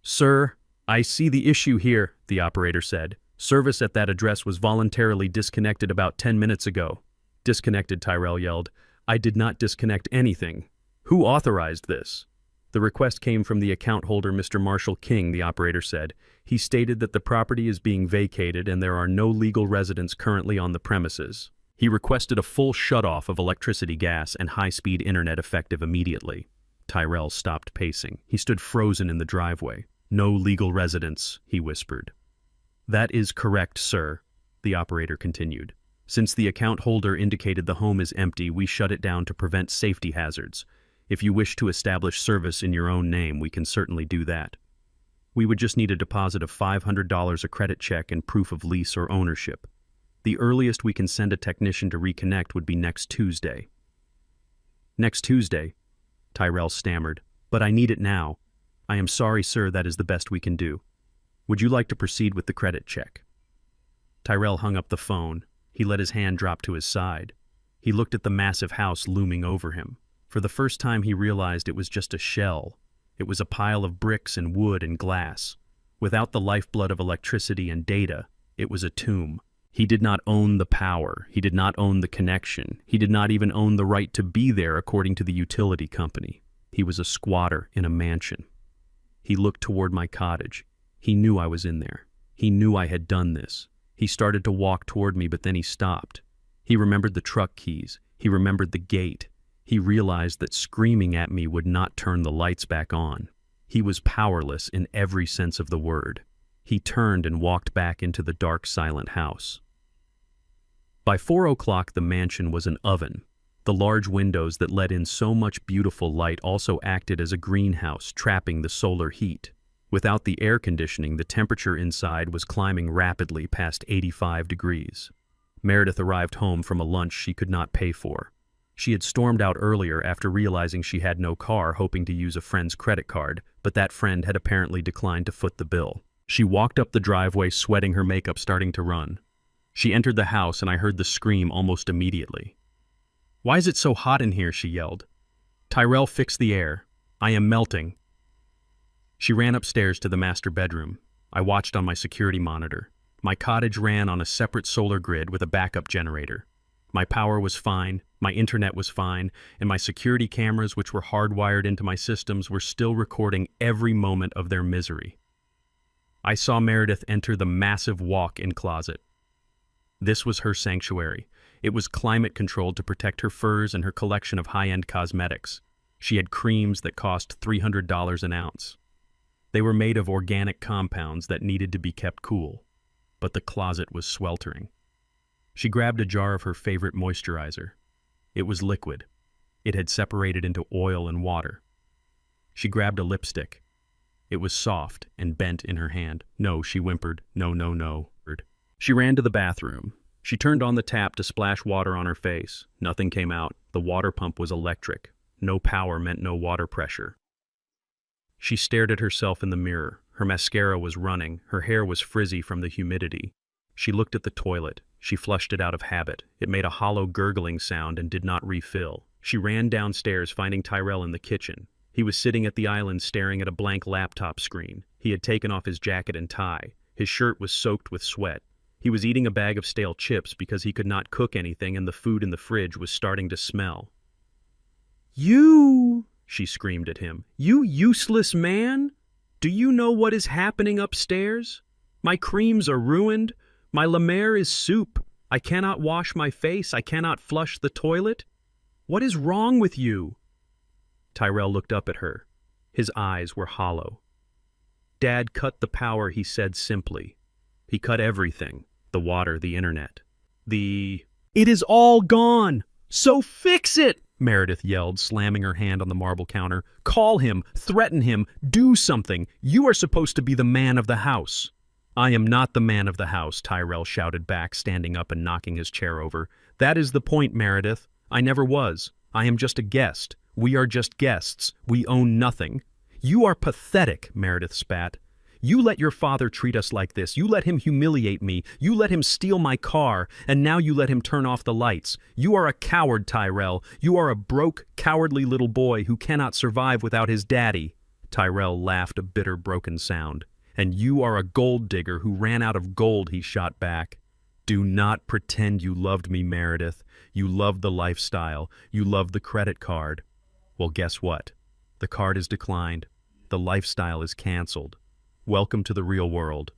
Speaker 1: "Sir, I see the issue here," the operator said. "Service at that address was voluntarily disconnected about 10 minutes ago." "Disconnected," Tyrell yelled. "I did not disconnect anything. Who authorized this?" "The request came from the account holder, Mr. Marshall King," the operator said. "He stated that the property is being vacated and there are no legal residents currently on the premises. He requested a full shutoff of electricity, gas, and high-speed internet effective immediately." Tyrell stopped pacing. He stood frozen in the driveway. "No legal residents," he whispered. "That is correct, sir," the operator continued. "Since the account holder indicated the home is empty, we shut it down to prevent safety hazards. If you wish to establish service in your own name, we can certainly do that. We would just need a deposit of $500, a credit check, and proof of lease or ownership. The earliest we can send a technician to reconnect would be next Tuesday." "Next Tuesday?" Tyrell stammered. "But I need it now." "I am sorry, sir, that is the best we can do. Would you like to proceed with the credit check?" Tyrell hung up the phone. He let his hand drop to his side. He looked at the massive house looming over him. For the first time he realized it was just a shell. It was a pile of bricks and wood and glass. Without the lifeblood of electricity and data, it was a tomb. He did not own the power. He did not own the connection. He did not even own the right to be there according to the utility company. He was a squatter in a mansion. He looked toward my cottage. He knew I was in there. He knew I had done this. He started to walk toward me, but then he stopped. He remembered the truck keys. He remembered the gate. He realized that screaming at me would not turn the lights back on. He was powerless in every sense of the word. He turned and walked back into the dark, silent house. By 4 o'clock, the mansion was an oven. The large windows that let in so much beautiful light also acted as a greenhouse, trapping the solar heat. Without the air conditioning, the temperature inside was climbing rapidly past 85 degrees. Meredith arrived home from a lunch she could not pay for. She had stormed out earlier after realizing she had no car, hoping to use a friend's credit card, but that friend had apparently declined to foot the bill. She walked up the driveway, sweating, her makeup starting to run. She entered the house and I heard the scream almost immediately. "Why is it so hot in here?" she yelled. "Tyrell, fix the air. I am melting." She ran upstairs to the master bedroom. I watched on my security monitor. My cottage ran on a separate solar grid with a backup generator. My power was fine, my internet was fine, and my security cameras, which were hardwired into my systems, were still recording every moment of their misery. I saw Meredith enter the massive walk-in closet. This was her sanctuary. It was climate-controlled to protect her furs and her collection of high-end cosmetics. She had creams that cost $300 an ounce. They were made of organic compounds that needed to be kept cool, but the closet was sweltering. She grabbed a jar of her favorite moisturizer. It was liquid. It had separated into oil and water. She grabbed a lipstick. It was soft and bent in her hand. "No," she whimpered. "No, no, no." She ran to the bathroom. She turned on the tap to splash water on her face. Nothing came out. The water pump was electric. No power meant no water pressure. She stared at herself in the mirror. Her mascara was running. Her hair was frizzy from the humidity. She looked at the toilet. She flushed it out of habit. It made a hollow gurgling sound and did not refill. She ran downstairs, finding Tyrell in the kitchen. He was sitting at the island staring at a blank laptop screen. He had taken off his jacket and tie. His shirt was soaked with sweat. He was eating a bag of stale chips because he could not cook anything and the food in the fridge was starting to smell. "You!" she screamed at him. "You useless man! Do you know what is happening upstairs? My creams are ruined. My La Mer is soup. I cannot wash my face. I cannot flush the toilet. What is wrong with you?" Tyrell looked up at her. His eyes were hollow. "Dad cut the power," he said simply. He cut everything. The water, the internet. It is all gone! So fix it!" Meredith yelled, slamming her hand on the marble counter. "Call him, threaten him, do something. You are supposed to be the man of the house." "I am not the man of the house," Tyrell shouted back, standing up and knocking his chair over. "That is the point, Meredith. I never was. I am just a guest. We are just guests. We own nothing." "You are pathetic," Meredith spat. "You let your father treat us like this. You let him humiliate me. You let him steal my car. And now you let him turn off the lights. You are a coward, Tyrell. You are a broke, cowardly little boy who cannot survive without his daddy." Tyrell laughed a bitter, broken sound. "And you are a gold digger who ran out of gold," he shot back. "Do not pretend you loved me, Meredith. You loved the lifestyle. You loved the credit card. Well, guess what? The card is declined. The lifestyle is canceled. Welcome to the real world."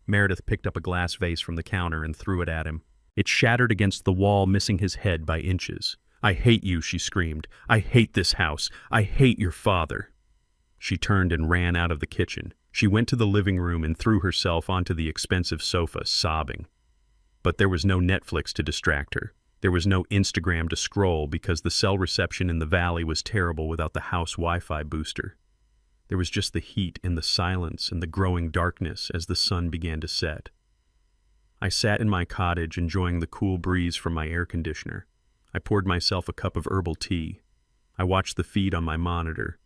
Speaker 1: Meredith picked up a glass vase from the counter and threw it at him. It shattered against the wall, missing his head by inches. "I hate you," she screamed. "I hate this house. I hate your father." She turned and ran out of the kitchen. She went to the living room and threw herself onto the expensive sofa, sobbing. But there was no Netflix to distract her. There was no Instagram to scroll because the cell reception in the valley was terrible without the house Wi-Fi booster. There was just the heat and the silence and the growing darkness as the sun began to set. I sat in my cottage enjoying the cool breeze from my air conditioner. I poured myself a cup of herbal tea. I watched the feed on my monitor.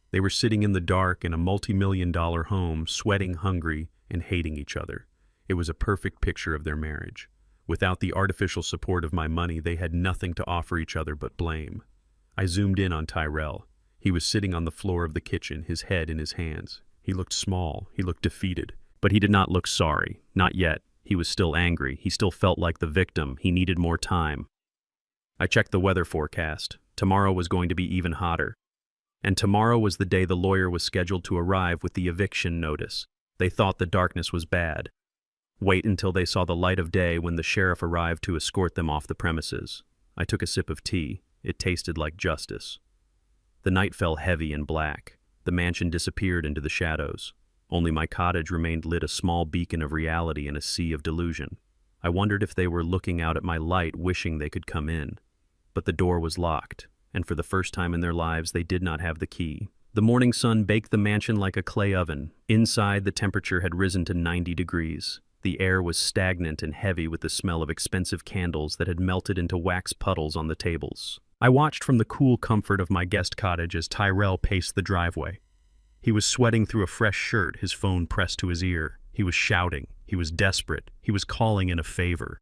Speaker 1: They were sitting in the dark in a multi-million-dollar home, sweating, hungry, and hating each other. It was a perfect picture of their marriage. Without the artificial support of my money, they had nothing to offer each other but blame. I zoomed in on Tyrell. He was sitting on the floor of the kitchen, his head in his hands. He looked small. He looked defeated. But he did not look sorry. Not yet. He was still angry. He still felt like the victim. He needed more time. I checked the weather forecast. Tomorrow was going to be even hotter. And tomorrow was the day the lawyer was scheduled to arrive with the eviction notice. They thought the darkness was bad. Wait until they saw the light of day when the sheriff arrived to escort them off the premises. I took a sip of tea. It tasted like justice. The night fell heavy and black. The mansion disappeared into the shadows. Only my cottage remained lit, a small beacon of reality in a sea of delusion. I wondered if they were looking out at my light, wishing they could come in. But the door was locked, and for the first time in their lives they did not have the key. The morning sun baked the mansion like a clay oven. Inside, the temperature had risen to 90 degrees. The air was stagnant and heavy with the smell of expensive candles that had melted into wax puddles on the tables. I watched from the cool comfort of my guest cottage as Tyrell paced the driveway. He was sweating through a fresh shirt, his phone pressed to his ear. He was shouting. He was desperate. He was calling in a favor.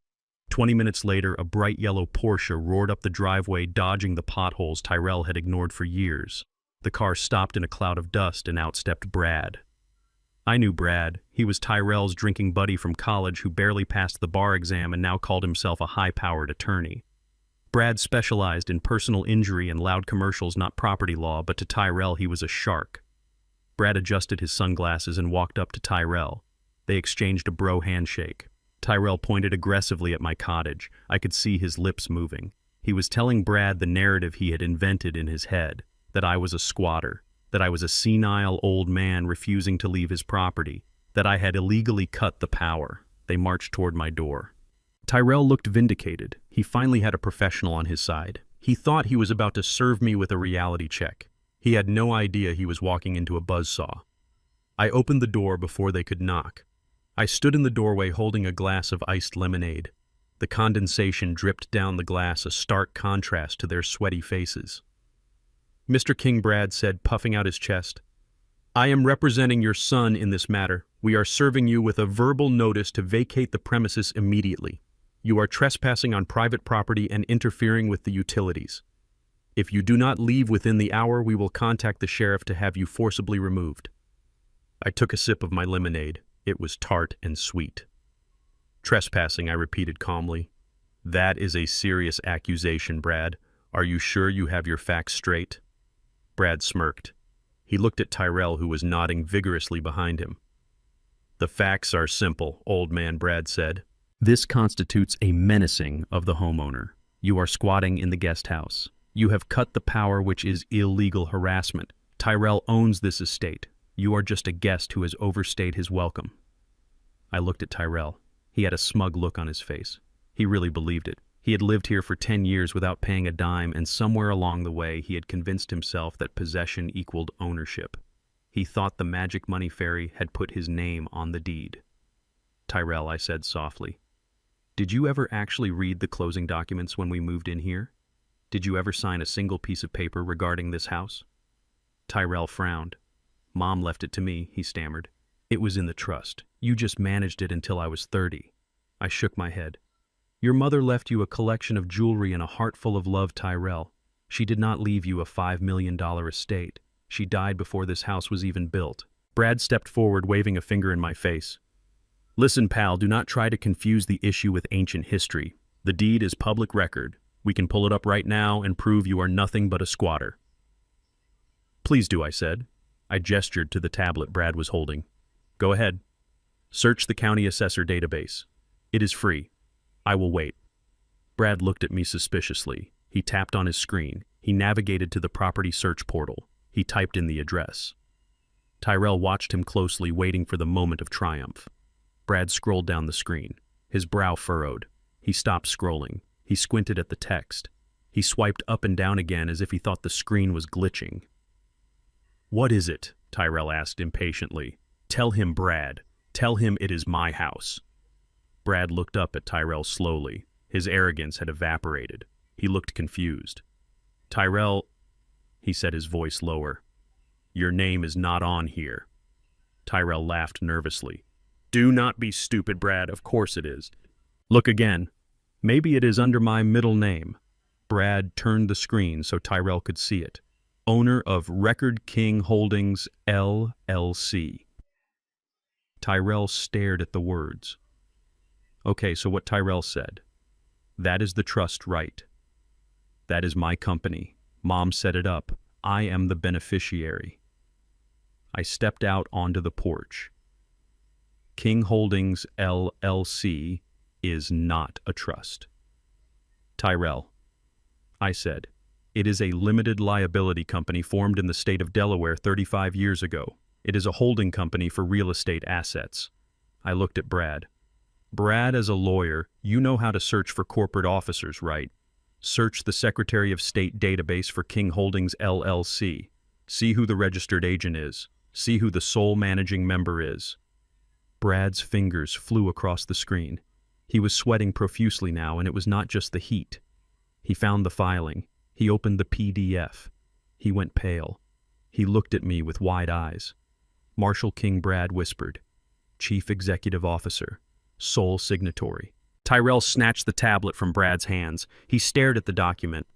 Speaker 1: 20 minutes later, a bright yellow Porsche roared up the driveway, dodging the potholes Tyrell had ignored for years. The car stopped in a cloud of dust, and out stepped Brad. I knew Brad. He was Tyrell's drinking buddy from college who barely passed the bar exam and now called himself a high-powered attorney. Brad specialized in personal injury and loud commercials, not property law, but to Tyrell he was a shark. Brad adjusted his sunglasses and walked up to Tyrell. They exchanged a bro handshake. Tyrell pointed aggressively at my cottage. I could see his lips moving. He was telling Brad the narrative he had invented in his head, that I was a squatter, that I was a senile old man refusing to leave his property, that I had illegally cut the power. They marched toward my door. Tyrell looked vindicated. He finally had a professional on his side. He thought he was about to serve me with a reality check. He had no idea he was walking into a buzzsaw. I opened the door before they could knock. I stood in the doorway holding a glass of iced lemonade. The condensation dripped down the glass, a stark contrast to their sweaty faces. Mr. King, Brad said, puffing out his chest, I am representing your son in this matter. We are serving you with a verbal notice to vacate the premises immediately. You are trespassing on private property and interfering with the utilities. If you do not leave within the hour, we will contact the sheriff to have you forcibly removed. I took a sip of my lemonade. It was tart and sweet. Trespassing, I repeated calmly. That is a serious accusation, Brad. Are you sure you have your facts straight? Brad smirked. He looked at Tyrell, who was nodding vigorously behind him. The facts are simple, old man, Brad said. This constitutes a menacing of the homeowner. You are squatting in the guest house. You have cut the power, which is illegal harassment. Tyrell owns this estate. You are just a guest who has overstayed his welcome. I looked at Tyrell. He had a smug look on his face. He really believed it. He had lived here for 10 years without paying a dime, and somewhere along the way he had convinced himself that possession equaled ownership. He thought the magic money fairy had put his name on the deed. Tyrell, I said softly, did you ever actually read the closing documents when we moved in here? Did you ever sign a single piece of paper regarding this house? Tyrell frowned. Mom left it to me, he stammered. It was in the trust. You just managed it until I was 30. I shook my head. Your mother left you a collection of jewelry and a heart full of love, Tyrell. She did not leave you a $5 million estate. She died before this house was even built. Brad stepped forward, waving a finger in my face. Listen, pal, do not try to confuse the issue with ancient history. The deed is public record. We can pull it up right now and prove you are nothing but a squatter. Please do, I said. I gestured to the tablet Brad was holding. Go ahead. Search the county assessor database. It is free. I will wait. Brad looked at me suspiciously. He tapped on his screen. He navigated to the property search portal. He typed in the address. Tyrell watched him closely, waiting for the moment of triumph. Brad scrolled down the screen. His brow furrowed. He stopped scrolling. He squinted at the text. He swiped up and down again as if he thought the screen was glitching. What is it? Tyrell asked impatiently. Tell him, Brad. Tell him it is my house. Brad looked up at Tyrell slowly. His arrogance had evaporated. He looked confused. Tyrell, he said, his voice lower. Your name is not on here. Tyrell laughed nervously. Do not be stupid, Brad. Of course it is. Look again. Maybe it is under my middle name. Brad turned the screen so Tyrell could see it. Owner of Record King Holdings, LLC. Tyrell stared at the words. Okay, so what Tyrell said. That is the trust, right? That is my company. Mom set it up. I am the beneficiary. I stepped out onto the porch. King Holdings LLC is not a trust. Tyrell, I said. It is a limited liability company formed in the state of Delaware 35 years ago. It is a holding company for real estate assets. I looked at Brad. Brad, as a lawyer, you know how to search for corporate officers, right? Search the Secretary of State database for King Holdings LLC. See who the registered agent is. See who the sole managing member is. Brad's fingers flew across the screen. He was sweating profusely now, and it was not just the heat. He found the filing. He opened the PDF. He went pale. He looked at me with wide eyes. Marshall King Brad whispered, Chief Executive Officer, sole signatory. Tyrell snatched the tablet from Brad's hands. He stared at the document.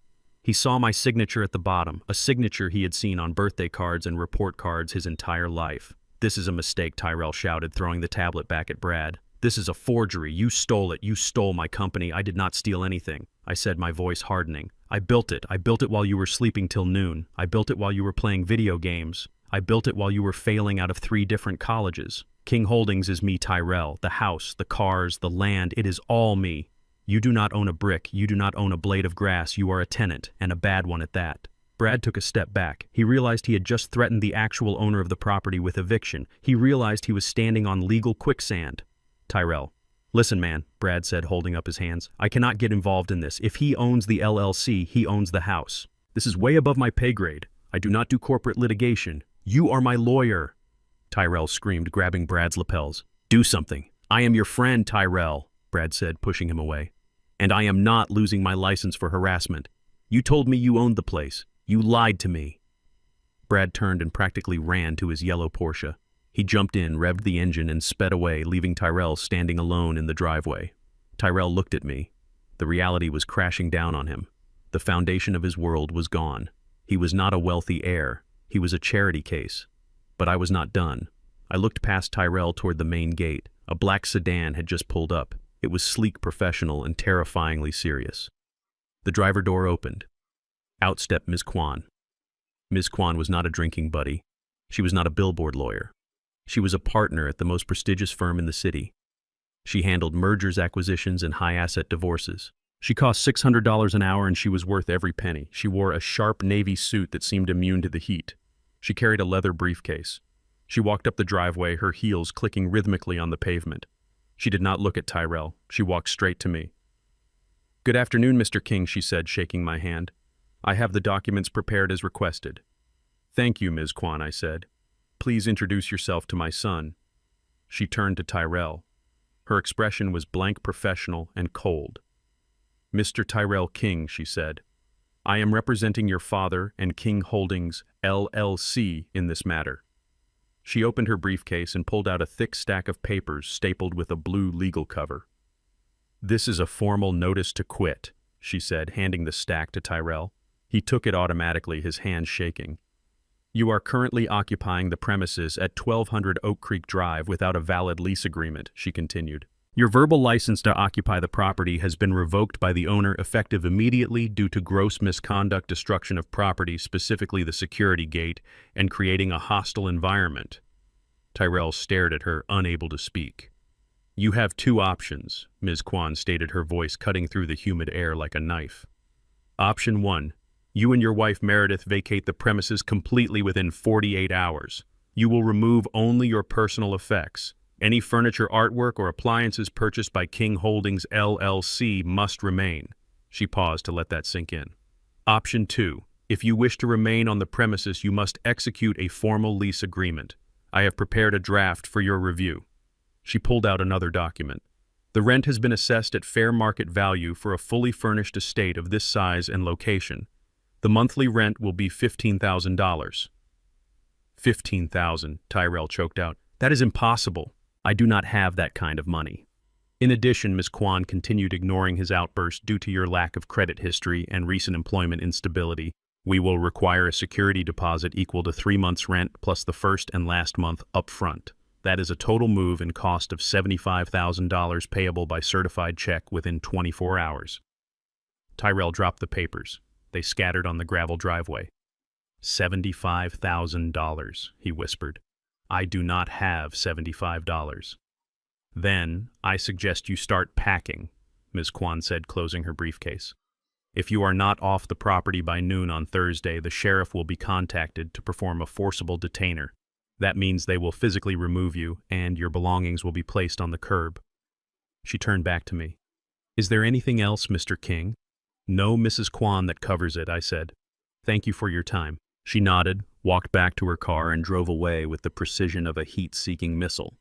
Speaker 1: He saw my signature at the bottom, a signature he had seen on birthday cards and report cards his entire life. This is a mistake, Tyrell shouted, throwing the tablet back at Brad. This is a forgery. You stole it. You stole my company. I did not steal anything, I said, my voice hardening. I built it. I built it while you were sleeping till noon. I built it while you were playing video games. I built it while you were failing out of 3 different colleges. King Holdings is me, Tyrell. The house, the cars, the land, it is all me. You do not own a brick. You do not own a blade of grass. You are a tenant, and a bad one at that. Brad took a step back. He realized he had just threatened the actual owner of the property with eviction. He realized he was standing on legal quicksand. Tyrell. Listen, man, Brad said, holding up his hands. I cannot get involved in this. If he owns the LLC, he owns the house. This is way above my pay grade. I do not do corporate litigation. You are my lawyer. Tyrell screamed, grabbing Brad's lapels. Do something. I am your friend, Tyrell, Brad said, pushing him away. And I am not losing my license for harassment. You told me you owned the place. You lied to me. Brad turned and practically ran to his yellow Porsche. He jumped in, revved the engine, and sped away, leaving Tyrell standing alone in the driveway. Tyrell looked at me. The reality was crashing down on him. The foundation of his world was gone. He was not a wealthy heir. He was a charity case. But I was not done. I looked past Tyrell toward the main gate. A black sedan had just pulled up. It was sleek, professional, and terrifyingly serious. The driver door opened. Out stepped Ms. Kwan. Ms. Kwan was not a drinking buddy. She was not a billboard lawyer. She was a partner at the most prestigious firm in the city. She handled mergers, acquisitions, and high-asset divorces. She cost $600 an hour, and she was worth every penny. She wore a sharp navy suit that seemed immune to the heat. She carried a leather briefcase. She walked up the driveway, her heels clicking rhythmically on the pavement. She did not look at Tyrell. She walked straight to me. Good afternoon, Mr. King, she said, shaking my hand. I have the documents prepared as requested. Thank you, Ms. Kwan, I said. Please introduce yourself to my son. She turned to Tyrell. Her expression was blank, professional, and cold. Mr. Tyrell King, she said. I am representing your father and King Holdings, LLC, in this matter. She opened her briefcase and pulled out a thick stack of papers stapled with a blue legal cover. This is a formal notice to quit, she said, handing the stack to Tyrell. He took it automatically, his hand shaking. You are currently occupying the premises at 1200 Oak Creek Drive without a valid lease agreement, she continued. Your verbal license to occupy the property has been revoked by the owner effective immediately due to gross misconduct, destruction of property, specifically the security gate, and creating a hostile environment. Tyrell stared at her, unable to speak. You have 2 options, Ms. Kwan stated, her voice cutting through the humid air like a knife. Option 1. You and your wife Meredith vacate the premises completely within 48 hours. You will remove only your personal effects. Any furniture, artwork, or appliances purchased by King Holdings LLC must remain. She paused to let that sink in. Option 2. If you wish to remain on the premises, you must execute a formal lease agreement. I have prepared a draft for your review. She pulled out another document. The rent has been assessed at fair market value for a fully furnished estate of this size and location. The monthly rent will be $15,000. $15,000, Tyrell choked out. That is impossible. I do not have that kind of money. In addition, Ms. Kwan continued, ignoring his outburst, due to your lack of credit history and recent employment instability, we will require a security deposit equal to 3 months' rent plus the first and last month up front. That is a total move and cost of $75,000 payable by certified check within 24 hours. Tyrell dropped the papers. They scattered on the gravel driveway. $75,000, he whispered. I do not have $75. Then, I suggest you start packing, Ms. Kwan said, closing her briefcase. If you are not off the property by noon on Thursday, the sheriff will be contacted to perform a forcible detainer. That means they will physically remove you, and your belongings will be placed on the curb. She turned back to me. Is there anything else, Mr. King? No, Mrs. Kwan, that covers it, I said. Thank you for your time. She nodded, walked back to her car, and drove away with the precision of a heat-seeking missile.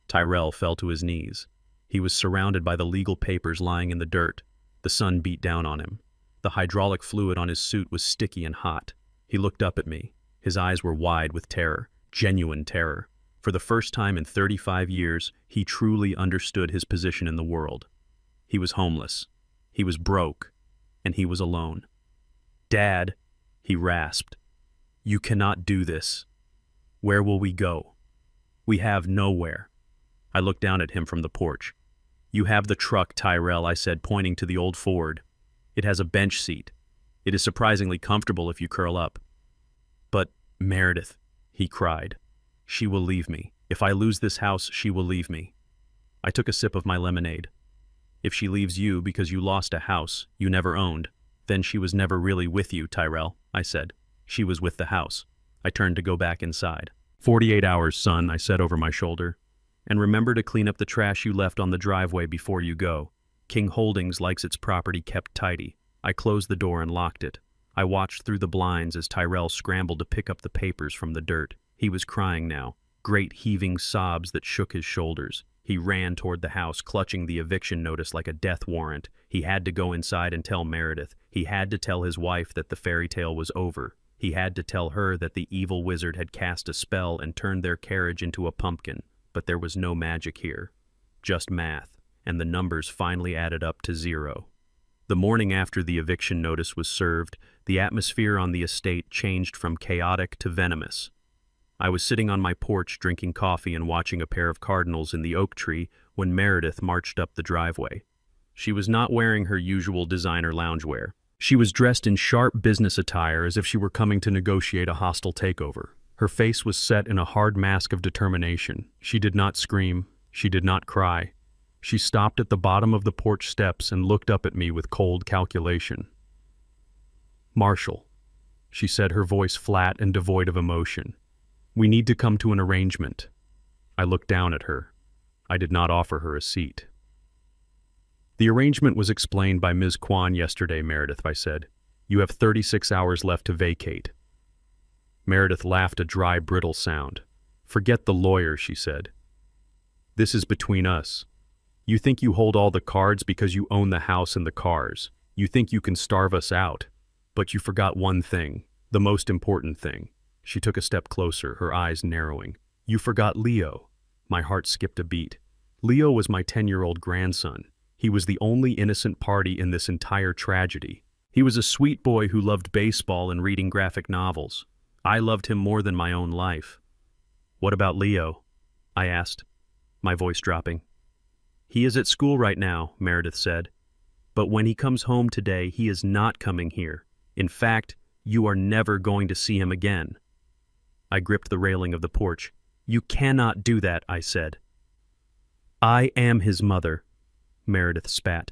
Speaker 1: Tyrell fell to his knees. He was surrounded by the legal papers lying in the dirt. The sun beat down on him. The hydraulic fluid on his suit was sticky and hot. He looked up at me. His eyes were wide with terror, genuine terror. For the first time in 35 years, he truly understood his position in the world. He was homeless. He was broke. And he was alone. Dad, he rasped. You cannot do this. Where will we go? We have nowhere. I looked down at him from the porch. You have the truck, Tyrell, I said, pointing to the old Ford. It has a bench seat. It is surprisingly comfortable if you curl up. But, Meredith, he cried, she will leave me. If I lose this house, she will leave me. I took a sip of my lemonade. If she leaves you because you lost a house you never owned, then she was never really with you, Tyrell, I said. She was with the house. I turned to go back inside. 48 hours, son, I said over my shoulder. And remember to clean up the trash you left on the driveway before you go. King Holdings likes its property kept tidy. I closed the door and locked it. I watched through the blinds as Tyrell scrambled to pick up the papers from the dirt. He was crying now, great heaving sobs that shook his shoulders. He ran toward the house, clutching the eviction notice like a death warrant. He had to go inside and tell Meredith. He had to tell his wife that the fairy tale was over. He had to tell her that the evil wizard had cast a spell and turned their carriage into a pumpkin. But there was no magic here. Just math, and the numbers finally added up to 0. The morning after the eviction notice was served, the atmosphere on the estate changed from chaotic to venomous. I was sitting on my porch drinking coffee and watching a pair of cardinals in the oak tree when Meredith marched up the driveway. She was not wearing her usual designer loungewear. She was dressed in sharp business attire as if she were coming to negotiate a hostile takeover. Her face was set in a hard mask of determination. She did not scream. She did not cry. She stopped at the bottom of the porch steps and looked up at me with cold calculation. Marshall, she said, her voice flat and devoid of emotion. We need to come to an arrangement. I looked down at her. I did not offer her a seat. The arrangement was explained by Ms. Kwan yesterday, Meredith, I said. You have 36 hours left to vacate. Meredith laughed a dry, brittle sound. Forget the lawyer, she said. This is between us. You think you hold all the cards because you own the house and the cars. You think you can starve us out. But you forgot one thing, the most important thing. She took a step closer, her eyes narrowing. You forgot Leo. My heart skipped a beat. Leo was my 10-year-old grandson. He was the only innocent party in this entire tragedy. He was a sweet boy who loved baseball and reading graphic novels. I loved him more than my own life. What about Leo? I asked, my voice dropping. He is at school right now, Meredith said. But when he comes home today, he is not coming here. In fact, you are never going to see him again. I gripped the railing of the porch. You cannot do that, I said. I am his mother, Meredith spat.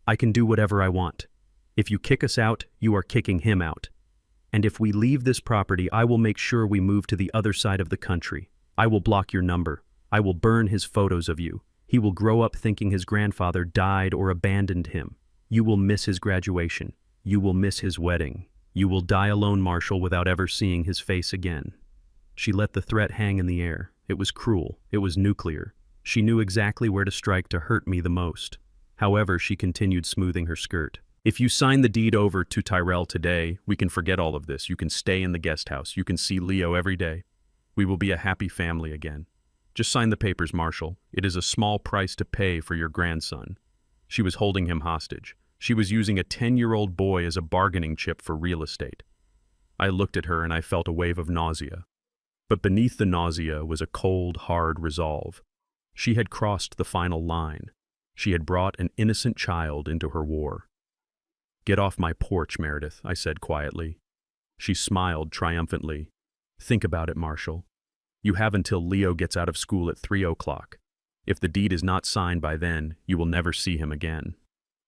Speaker 1: I can do whatever I want. If you kick us out, you are kicking him out. And if we leave this property, I will make sure we move to the other side of the country. I will block your number. I will burn his photos of you. He will grow up thinking his grandfather died or abandoned him. You will miss his graduation. You will miss his wedding. You will die alone, Marshall, without ever seeing his face again. She let the threat hang in the air. It was cruel. It was nuclear. She knew exactly where to strike to hurt me the most. However, she continued, smoothing her skirt. If you sign the deed over to Tyrell today, we can forget all of this. You can stay in the guest house. You can see Leo every day. We will be a happy family again. Just sign the papers, Marshall. It is a small price to pay for your grandson. She was holding him hostage. She was using a 10-year-old boy as a bargaining chip for real estate. I looked at her and I felt a wave of nausea. But beneath the nausea was a cold, hard resolve. She had crossed the final line. She had brought an innocent child into her war. Get off my porch, Meredith, I said quietly. She smiled triumphantly. Think about it, Marshall. You have until Leo gets out of school at 3 o'clock. If the deed is not signed by then, you will never see him again."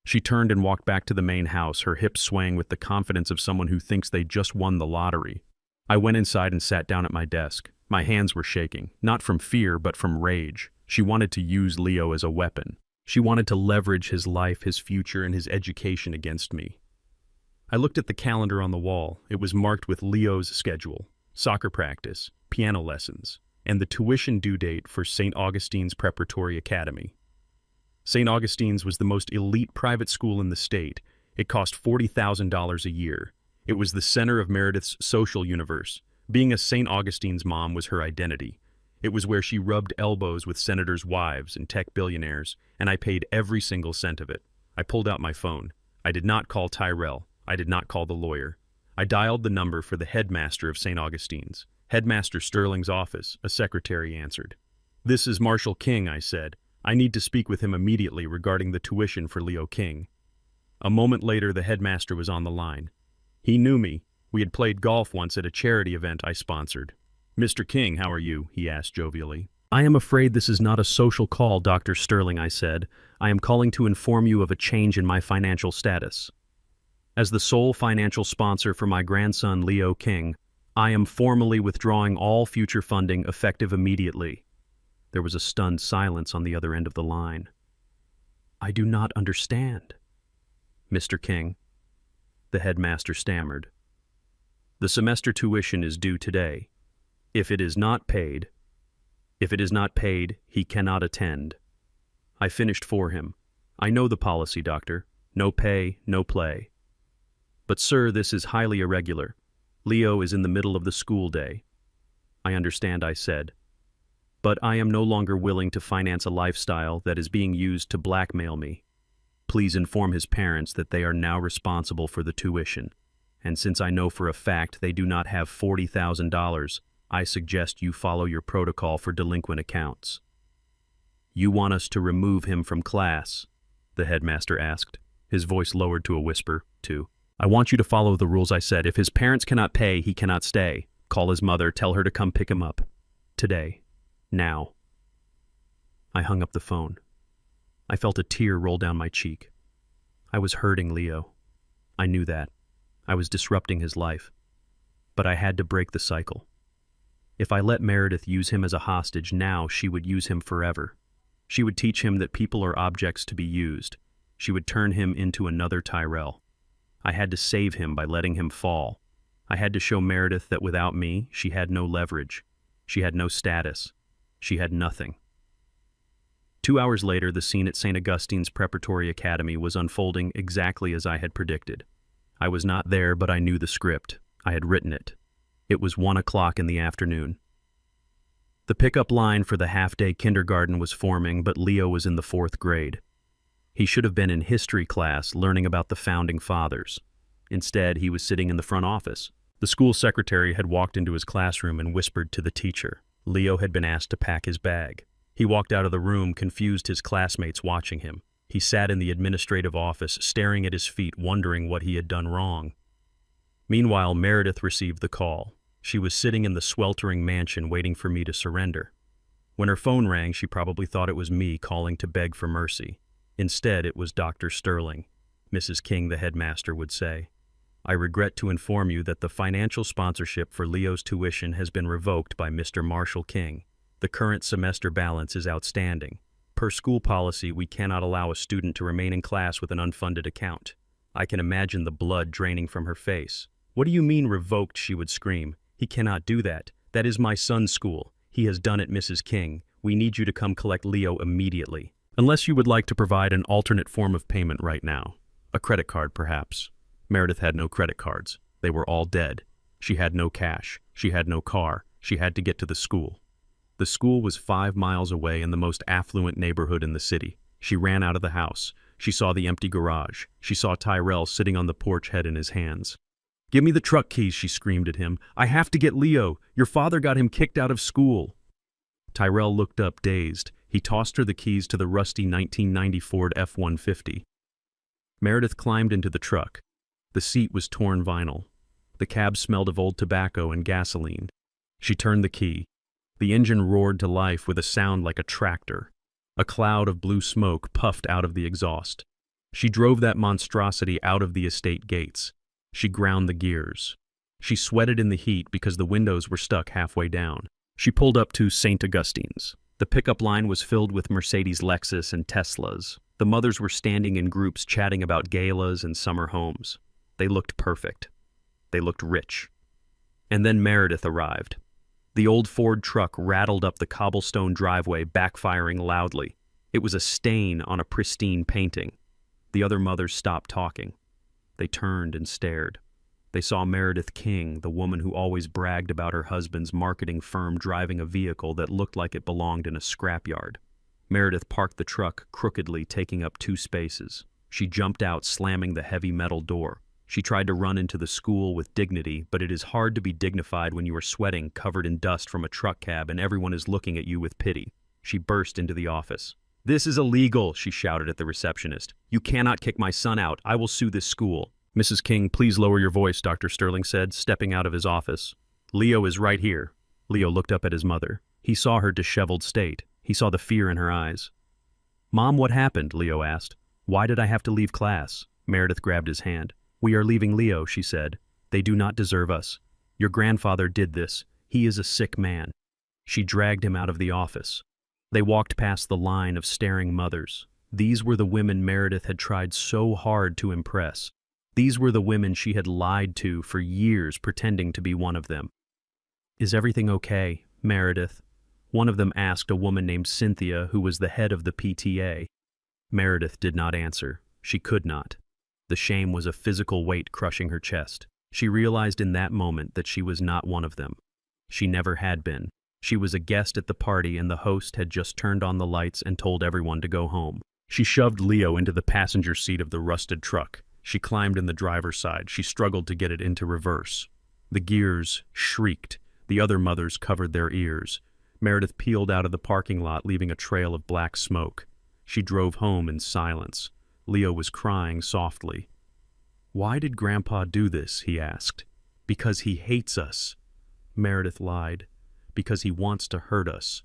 Speaker 1: She turned and walked back to the main house, her hips swaying with the confidence of someone who thinks they just won the lottery. I went inside and sat down at my desk. My hands were shaking, not from fear but from rage. She wanted to use Leo as a weapon. She wanted to leverage his life, his future, and his education against me. I looked at the calendar on the wall. It was marked with Leo's schedule, soccer practice, piano lessons, and the tuition due date for St. Augustine's Preparatory Academy. St. Augustine's was the most elite private school in the state. It cost $40,000 a year. It was the center of Meredith's social universe. Being a St. Augustine's mom was her identity. It was where she rubbed elbows with senators' wives and tech billionaires, and I paid every single cent of it. I pulled out my phone. I did not call Tyrell. I did not call the lawyer. I dialed the number for the headmaster of St. Augustine's. Headmaster Sterling's office, a secretary answered. "This is Marshall King," I said. "I need to speak with him immediately regarding the tuition for Leo King." A moment later, the headmaster was on the line. He knew me. We had played golf once at a charity event I sponsored. "Mr. King, how are you?" he asked jovially. "I am afraid this is not a social call, Dr. Sterling," I said. "I am calling to inform you of a change in my financial status. As the sole financial sponsor for my grandson, Leo King, I am formally withdrawing all future funding effective immediately." There was a stunned silence on the other end of the line. "I do not understand, Mr. King," the headmaster stammered. "The semester tuition is due today. If it is not paid, he cannot attend. I finished for him. I know the policy, doctor. No pay, no play. But sir, this is highly irregular. Leo is in the middle of the school day." "I understand," I said. "But I am no longer willing to finance a lifestyle that is being used to blackmail me. Please inform his parents that they are now responsible for the tuition. And since I know for a fact they do not have $40,000, I suggest you follow your protocol for delinquent accounts." "You want us to remove him from class?" the headmaster asked, his voice lowered to a whisper, too. "I want you to follow the rules," I said. "If his parents cannot pay, he cannot stay. Call his mother, tell her to come pick him up. Today. Now." I hung up the phone. I felt a tear roll down my cheek. I was hurting Leo. I knew that. I was disrupting his life. But I had to break the cycle. If I let Meredith use him as a hostage now, she would use him forever. She would teach him that people are objects to be used. She would turn him into another Tyrell. I had to save him by letting him fall. I had to show Meredith that without me, she had no leverage. She had no status. She had nothing. 2 hours later, the scene at St. Augustine's Preparatory Academy was unfolding exactly as I had predicted. I was not there, but I knew the script. I had written it. It was 1 o'clock in the afternoon. The pickup line for the half-day kindergarten was forming, but Leo was in the 4th grade. He should have been in history class learning about the founding fathers. Instead, he was sitting in the front office. The school secretary had walked into his classroom and whispered to the teacher. Leo had been asked to pack his bag. He walked out of the room, confused, his classmates watching him. He sat in the administrative office, staring at his feet, wondering what he had done wrong. Meanwhile, Meredith received the call. She was sitting in the sweltering mansion waiting for me to surrender. When her phone rang, she probably thought it was me calling to beg for mercy. Instead, it was Dr. Sterling. Mrs. King, the headmaster, would say, "I regret to inform you that the financial sponsorship for Leo's tuition has been revoked by Mr. Marshall King. The current semester balance is outstanding. Per school policy, we cannot allow a student to remain in class with an unfunded account." I can imagine the blood draining from her face. "What do you mean revoked?" she would scream. "He cannot do that. That is my son's school. He has done it, Mrs. King. We need you to come collect Leo immediately. Unless you would like to provide an alternate form of payment right now. A credit card, perhaps." Meredith had no credit cards. They were all dead. She had no cash. She had no car. She had to get to the school. The school was 5 miles away in the most affluent neighborhood in the city. She ran out of the house. She saw the empty garage. She saw Tyrell sitting on the porch, head in his hands. "Give me the truck keys," she screamed at him. "I have to get Leo. Your father got him kicked out of school." Tyrell looked up, dazed. He tossed her the keys to the rusty 1990 Ford F-150. Meredith climbed into the truck. The seat was torn vinyl. The cab smelled of old tobacco and gasoline. She turned the key. The engine roared to life with a sound like a tractor. A cloud of blue smoke puffed out of the exhaust. She drove that monstrosity out of the estate gates. She ground the gears. She sweated in the heat because the windows were stuck halfway down. She pulled up to St. Augustine's. The pickup line was filled with Mercedes, Lexus, and Teslas. The mothers were standing in groups chatting about galas and summer homes. They looked perfect. They looked rich. And then Meredith arrived. The old Ford truck rattled up the cobblestone driveway, backfiring loudly. It was a stain on a pristine painting. The other mothers stopped talking. They turned and stared. They saw Meredith King, the woman who always bragged about her husband's marketing firm, driving a vehicle that looked like it belonged in a scrapyard. Meredith parked the truck crookedly, taking up 2 spaces. She jumped out, slamming the heavy metal door. She tried to run into the school with dignity, but it is hard to be dignified when you are sweating, covered in dust from a truck cab, and everyone is looking at you with pity. She burst into the office. "This is illegal," she shouted at the receptionist. "You cannot kick my son out. I will sue this school." "Mrs. King, please lower your voice," Dr. Sterling said, stepping out of his office. "Leo is right here." Leo looked up at his mother. He saw her disheveled state. He saw the fear in her eyes. "Mom, what happened?" Leo asked. "Why did I have to leave class?" Meredith grabbed his hand. "We are leaving Leo," she said. "They do not deserve us. Your grandfather did this. He is a sick man." She dragged him out of the office. They walked past the line of staring mothers. These were the women Meredith had tried so hard to impress. These were the women she had lied to for years, pretending to be one of them. "Is everything okay, Meredith?" One of them asked a woman named Cynthia, who was the head of the PTA. Meredith did not answer. She could not. The shame was a physical weight crushing her chest. She realized in that moment that she was not one of them. She never had been. She was a guest at the party, and the host had just turned on the lights and told everyone to go home. She shoved Leo into the passenger seat of the rusted truck. She climbed in the driver's side. She struggled to get it into reverse. The gears shrieked. The other mothers covered their ears. Meredith peeled out of the parking lot, leaving a trail of black smoke. She drove home in silence. Leo was crying softly. "Why did Grandpa do this?" he asked. "Because he hates us." Meredith lied. "Because he wants to hurt us."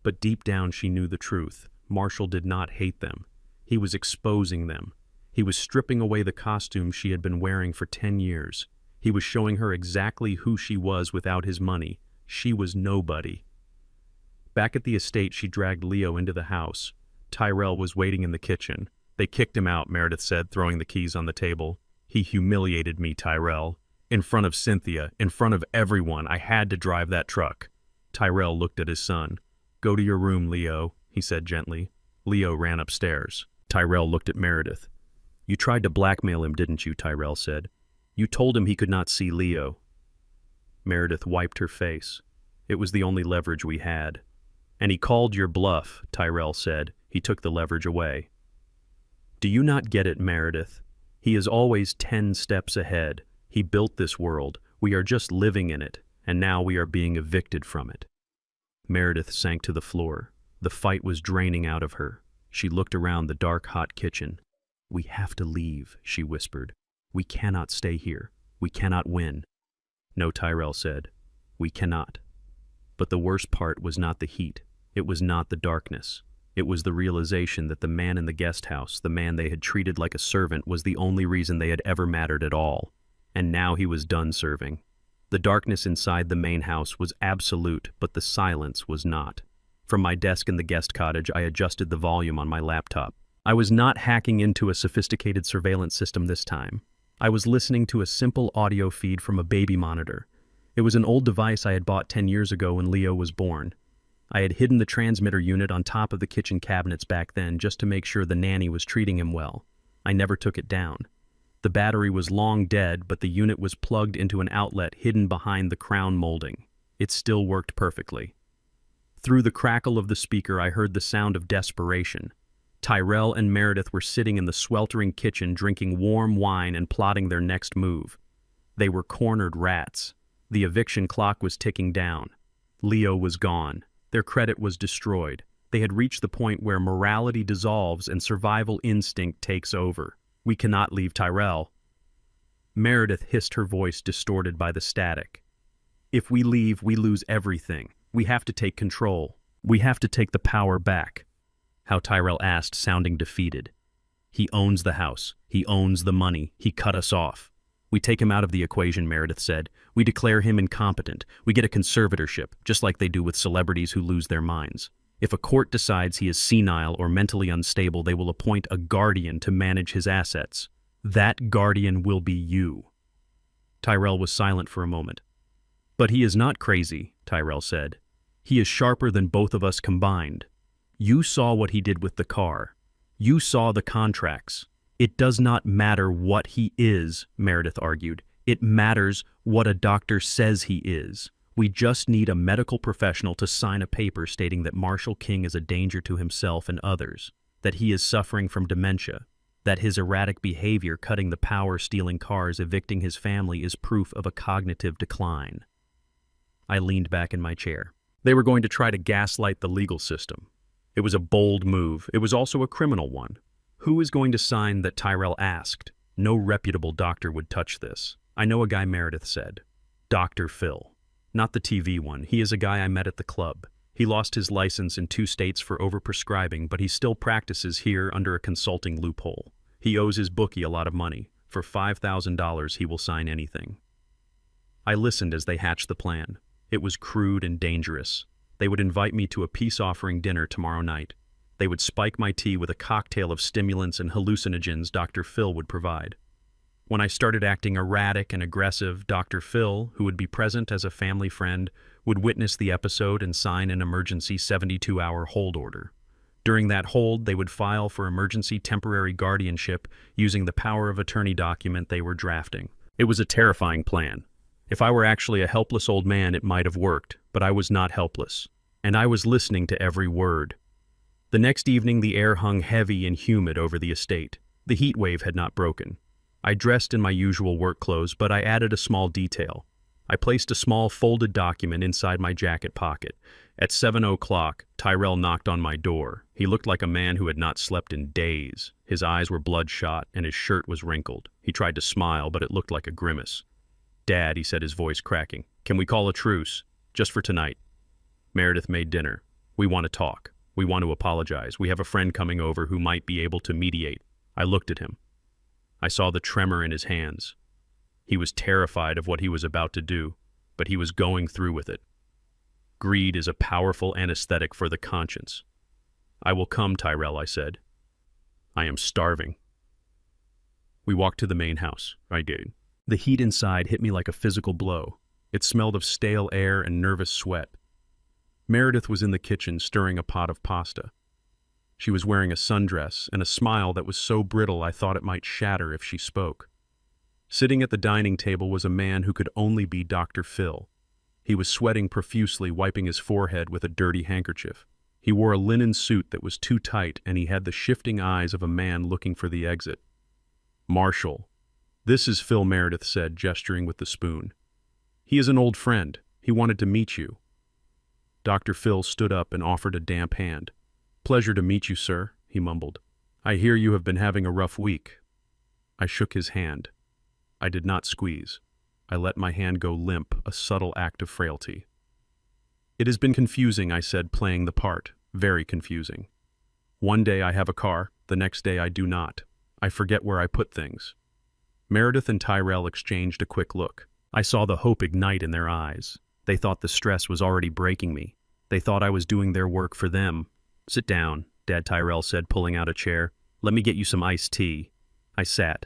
Speaker 1: But deep down she knew the truth. Marshall did not hate them. He was exposing them. He was stripping away the costume she had been wearing for 10 years. He was showing her exactly who she was without his money. She was nobody. Back at the estate, she dragged Leo into the house. Tyrell was waiting in the kitchen. "They kicked him out," Meredith said, throwing the keys on the table. "He humiliated me, Tyrell. In front of Cynthia, in front of everyone, I had to drive that truck." Tyrell looked at his son. "Go to your room, Leo," he said gently. Leo ran upstairs. Tyrell looked at Meredith. "You tried to blackmail him, didn't you?" Tyrell said. "You told him he could not see Leo." Meredith wiped her face. "It was the only leverage we had." "And he called your bluff," Tyrell said. He took the leverage away. "Do you not get it, Meredith? He is always 10 steps ahead. He built this world. We are just living in it, and now we are being evicted from it." Meredith sank to the floor. The fight was draining out of her. She looked around the dark, hot kitchen. "We have to leave," she whispered. "We cannot stay here. We cannot win." "No," Tyrell said. "We cannot." But the worst part was not the heat. It was not the darkness. It was the realization that the man in the guest house, the man they had treated like a servant, was the only reason they had ever mattered at all. And now he was done serving. The darkness inside the main house was absolute, but the silence was not. From my desk in the guest cottage, I adjusted the volume on my laptop. I was not hacking into a sophisticated surveillance system this time. I was listening to a simple audio feed from a baby monitor. It was an old device I had bought 10 years ago when Leo was born. I had hidden the transmitter unit on top of the kitchen cabinets back then just to make sure the nanny was treating him well. I never took it down. The battery was long dead, but the unit was plugged into an outlet hidden behind the crown molding. It still worked perfectly. Through the crackle of the speaker, I heard the sound of desperation. Tyrell and Meredith were sitting in the sweltering kitchen drinking warm wine and plotting their next move. They were cornered rats. The eviction clock was ticking down. Leo was gone. Their credit was destroyed. They had reached the point where morality dissolves and survival instinct takes over. "We cannot leave Tyrell." Meredith hissed, her voice distorted by the static. "If we leave, we lose everything. We have to take control. We have to take the power back." How Tyrell asked, sounding defeated. He owns the house. He owns the money. He cut us off. We take him out of the equation, Meredith said. We declare him incompetent. We get a conservatorship, just like they do with celebrities who lose their minds. If a court decides he is senile or mentally unstable, they will appoint a guardian to manage his assets. That guardian will be you. Tyrell was silent for a moment. But he is not crazy, Tyrell said. He is sharper than both of us combined. You saw what he did with the car. You saw the contracts. It does not matter what he is, Meredith argued. It matters what a doctor says he is. We just need a medical professional to sign a paper stating that Marshall King is a danger to himself and others, that he is suffering from dementia, that his erratic behavior cutting the power, stealing cars, evicting his family is proof of a cognitive decline. I leaned back in my chair. They were going to try to gaslight the legal system. It was a bold move. It was also a criminal one. Who is going to sign that, Tyrell asked. No reputable doctor would touch this. I know a guy, Meredith said. Dr. Phil. Not the TV one. He is a guy I met at the club. He lost his license in 2 states for overprescribing, but he still practices here under a consulting loophole. He owes his bookie a lot of money. For $5,000, he will sign anything. I listened as they hatched the plan. It was crude and dangerous. They would invite me to a peace-offering dinner tomorrow night. They would spike my tea with a cocktail of stimulants and hallucinogens Dr. Phil would provide. When I started acting erratic and aggressive, Dr. Phil, who would be present as a family friend, would witness the episode and sign an emergency 72-hour hold order. During that hold, they would file for emergency temporary guardianship using the power of attorney document they were drafting. It was a terrifying plan. If I were actually a helpless old man, it might have worked, but I was not helpless. And I was listening to every word. The next evening, the air hung heavy and humid over the estate. The heat wave had not broken. I dressed in my usual work clothes, but I added a small detail. I placed a small folded document inside my jacket pocket. At 7 o'clock, Tyrell knocked on my door. He looked like a man who had not slept in days. His eyes were bloodshot, and his shirt was wrinkled. He tried to smile, but it looked like a grimace. Dad, he said, his voice cracking, can we call a truce? Just for tonight. Meredith made dinner. We want to talk. We want to apologize. We have a friend coming over who might be able to mediate. I looked at him. I saw the tremor in his hands. He was terrified of what he was about to do, but he was going through with it. Greed is a powerful anesthetic for the conscience. I will come, Tyrell, I said. I am starving. We walked to the main house. I did. The heat inside hit me like a physical blow. It smelled of stale air and nervous sweat. Meredith was in the kitchen stirring a pot of pasta. She was wearing a sundress and a smile that was so brittle I thought it might shatter if she spoke. Sitting at the dining table was a man who could only be Dr. Phil. He was sweating profusely, wiping his forehead with a dirty handkerchief. He wore a linen suit that was too tight, and he had the shifting eyes of a man looking for the exit. Marshall. This is Phil, Meredith said, gesturing with the spoon. He is an old friend. He wanted to meet you. Dr. Phil stood up and offered a damp hand. Pleasure to meet you, sir, he mumbled. I hear you have been having a rough week. I shook his hand. I did not squeeze. I let my hand go limp, a subtle act of frailty. It has been confusing, I said, playing the part. Very confusing. One day I have a car, the next day I do not. I forget where I put things. Meredith and Tyrell exchanged a quick look. I saw the hope ignite in their eyes. They thought the stress was already breaking me. They thought I was doing their work for them. Sit down, Dad, Tyrell said, pulling out a chair. Let me get you some iced tea. I sat.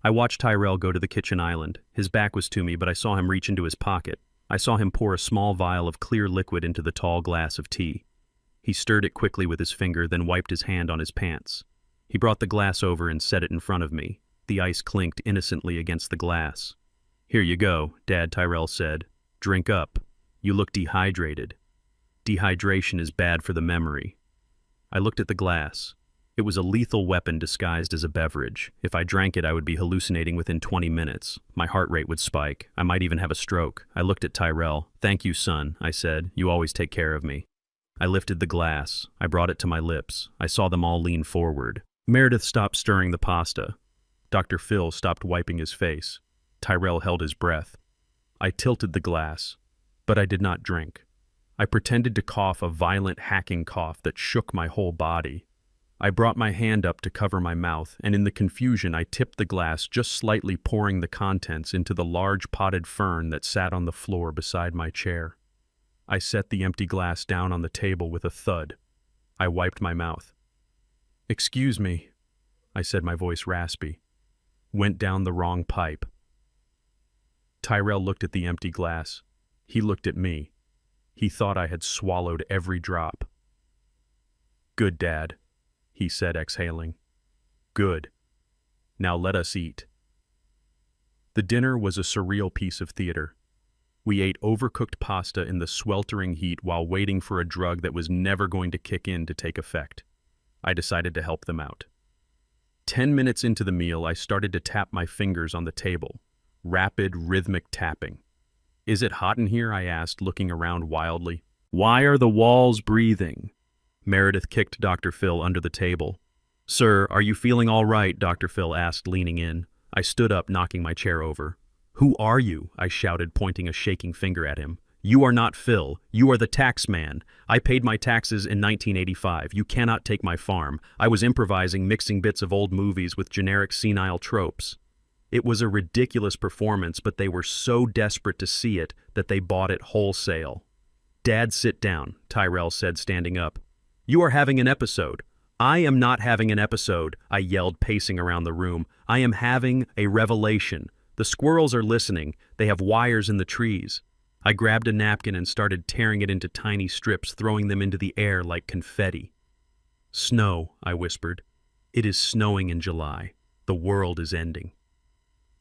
Speaker 1: I watched Tyrell go to the kitchen island. His back was to me, but I saw him reach into his pocket. I saw him pour a small vial of clear liquid into the tall glass of tea. He stirred it quickly with his finger, then wiped his hand on his pants. He brought the glass over and set it in front of me. The ice clinked innocently against the glass. Here you go, Dad, Tyrell said. Drink up. You look dehydrated. Dehydration is bad for the memory. I looked at the glass. It was a lethal weapon disguised as a beverage. If I drank it, I would be hallucinating within 20 minutes. My heart rate would spike. I might even have a stroke. I looked at Tyrell. Thank you, son, I said. You always take care of me. I lifted the glass. I brought it to my lips. I saw them all lean forward. Meredith stopped stirring the pasta. Dr. Phil stopped wiping his face. Tyrell held his breath. I tilted the glass, but I did not drink. I pretended to cough a violent hacking cough that shook my whole body. I brought my hand up to cover my mouth, and in the confusion I tipped the glass, just slightly pouring the contents into the large potted fern that sat on the floor beside my chair. I set the empty glass down on the table with a thud. I wiped my mouth. "Excuse me," I said, my voice raspy. "Went down the wrong pipe." Tyrell looked at the empty glass. He looked at me. He thought I had swallowed every drop. "Good, Dad," he said, exhaling. "Good. Now let us eat." The dinner was a surreal piece of theater. We ate overcooked pasta in the sweltering heat while waiting for a drug that was never going to kick in to take effect. I decided to help them out. 10 minutes into the meal, I started to tap my fingers on the table. Rapid, rhythmic tapping. "Is it hot in here?" I asked, looking around wildly. "Why are the walls breathing?" Meredith kicked Dr. Phil under the table. "Sir, are you feeling all right?" Dr. Phil asked, leaning in. I stood up, knocking my chair over. "Who are you?" I shouted, pointing a shaking finger at him. "You are not Phil. You are the tax man. I paid my taxes in 1985. You cannot take my farm. I was improvising, mixing bits of old movies with generic senile tropes." It was a ridiculous performance, but they were so desperate to see it that they bought it wholesale. "Dad, sit down," Tyrell said, standing up. "You are having an episode." "I am not having an episode," I yelled, pacing around the room. "I am having a revelation. The squirrels are listening. They have wires in the trees." I grabbed a napkin and started tearing it into tiny strips, throwing them into the air like confetti. "Snow," I whispered. "It is snowing in July. The world is ending."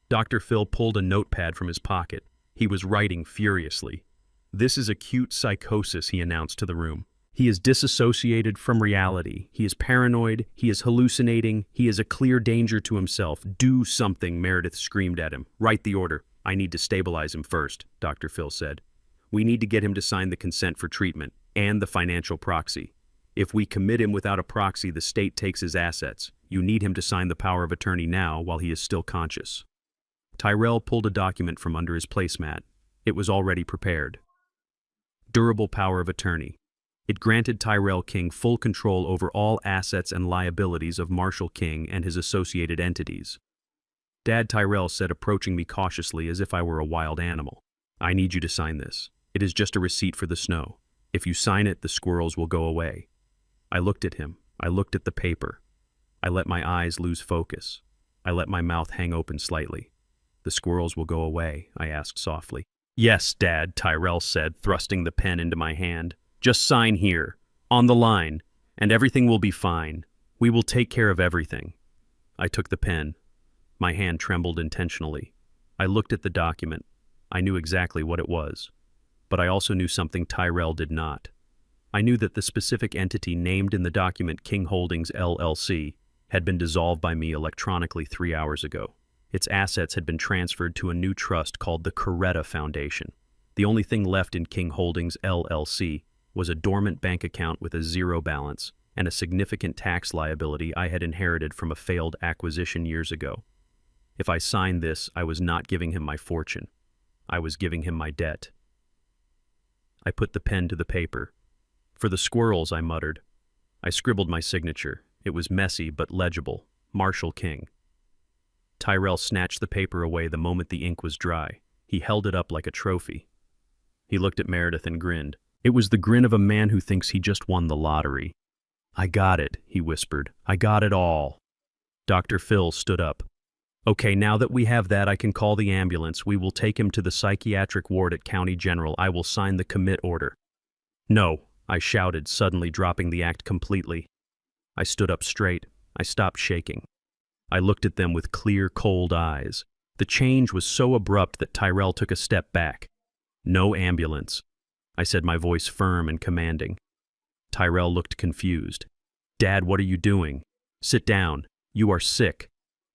Speaker 1: Dr. Phil pulled a notepad from his pocket. He was writing furiously. "This is acute psychosis," he announced to the room. "He is disassociated from reality. He is paranoid. He is hallucinating. He is a clear danger to himself. Do something," Meredith screamed at him. "Write the order." "I need to stabilize him first," Dr. Phil said. "We need to get him to sign the consent for treatment and the financial proxy. If we commit him without a proxy, the state takes his assets. You need him to sign the power of attorney now while he is still conscious." Tyrell pulled a document from under his placemat. It was already prepared. Durable power of attorney. It granted Tyrell King full control over all assets and liabilities of Marshall King and his associated entities. "Dad," Tyrell said, approaching me cautiously as if I were a wild animal. "I need you to sign this. It is just a receipt for the snow. If you sign it, the squirrels will go away." I looked at him. I looked at the paper. I let my eyes lose focus. I let my mouth hang open slightly. "The squirrels will go away?" I asked softly. "Yes, Dad," Tyrell said, thrusting the pen into my hand. "Just sign here, on the line, and everything will be fine. We will take care of everything." I took the pen. My hand trembled intentionally. I looked at the document. I knew exactly what it was. But I also knew something Tyrell did not. I knew that the specific entity named in the document, King Holdings LLC, had been dissolved by me electronically 3 hours ago. Its assets had been transferred to a new trust called the Coretta Foundation. The only thing left in King Holdings LLC was a dormant bank account with a zero balance and a significant tax liability I had inherited from a failed acquisition years ago. If I signed this, I was not giving him my fortune. I was giving him my debt. I put the pen to the paper. "For the squirrels," I muttered. I scribbled my signature. It was messy but legible. Marshall King. Tyrell snatched the paper away the moment the ink was dry. He held it up like a trophy. He looked at Meredith and grinned. It was the grin of a man who thinks he just won the lottery. "I got it," he whispered. "I got it all." Dr. Phil stood up. "Okay, now that we have that, I can call the ambulance. We will take him to the psychiatric ward at County General. I will sign the commit order." "No," I shouted, suddenly dropping the act completely. I stood up straight. I stopped shaking. I looked at them with clear, cold eyes. The change was so abrupt that Tyrell took a step back. "No ambulance," I said, my voice firm and commanding. Tyrell looked confused. "Dad, what are you doing? Sit down. You are sick."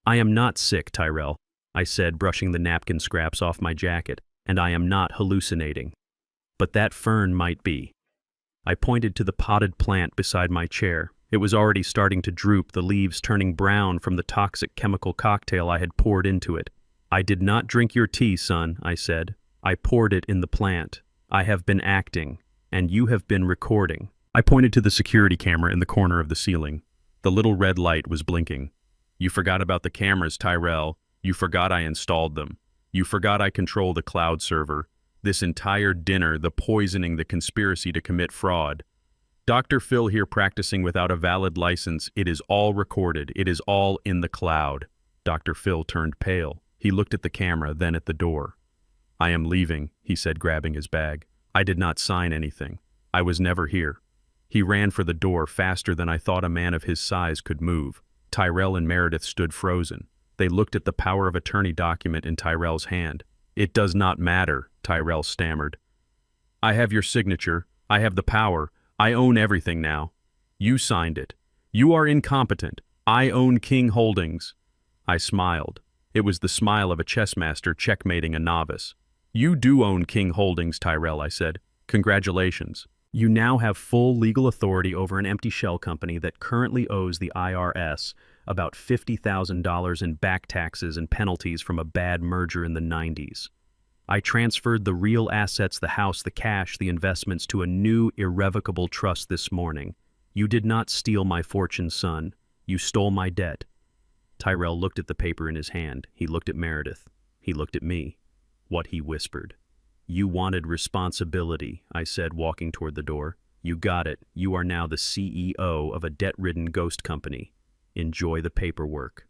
Speaker 1: "I am not sick, Tyrell," I said, brushing the napkin scraps off my jacket, "and I am not hallucinating. But that fern might be." I pointed to the potted plant beside my chair. It was already starting to droop, the leaves turning brown from the toxic chemical cocktail I had poured into it. "I did not drink your tea, son," I said. "I poured it in the plant. I have been acting, and you have been recording." I pointed to the security camera in the corner of the ceiling. The little red light was blinking. You forgot about the cameras, Tyrell. You forgot I installed them. You forgot I control the cloud server. This entire dinner, the poisoning, the conspiracy to commit fraud. Dr. Phil here practicing without a valid license. It is all recorded. It is all in the cloud. Dr. Phil turned pale. He looked at the camera, then at the door. I am leaving, he said, grabbing his bag. I did not sign anything. I was never here. He ran for the door faster than I thought a man of his size could move. Tyrell and Meredith stood frozen. They looked at the power of attorney document in Tyrell's hand. It does not matter, Tyrell stammered. I have your signature. I have the power. I own everything now. You signed it. You are incompetent. I own King Holdings. I smiled. It was the smile of a chess master checkmating a novice. You do own King Holdings, Tyrell, I said. Congratulations. You now have full legal authority over an empty shell company that currently owes the IRS about $50,000 in back taxes and penalties from a bad merger in the 90s. I transferred the real assets, the house, the cash, the investments to a new irrevocable trust this morning. You did not steal my fortune, son. You stole my debt. Tyrell looked at the paper in his hand. He looked at Meredith. He looked at me. What he whispered. You wanted responsibility, I said, walking toward the door. You got it. You are now the CEO of a debt-ridden ghost company. Enjoy the paperwork.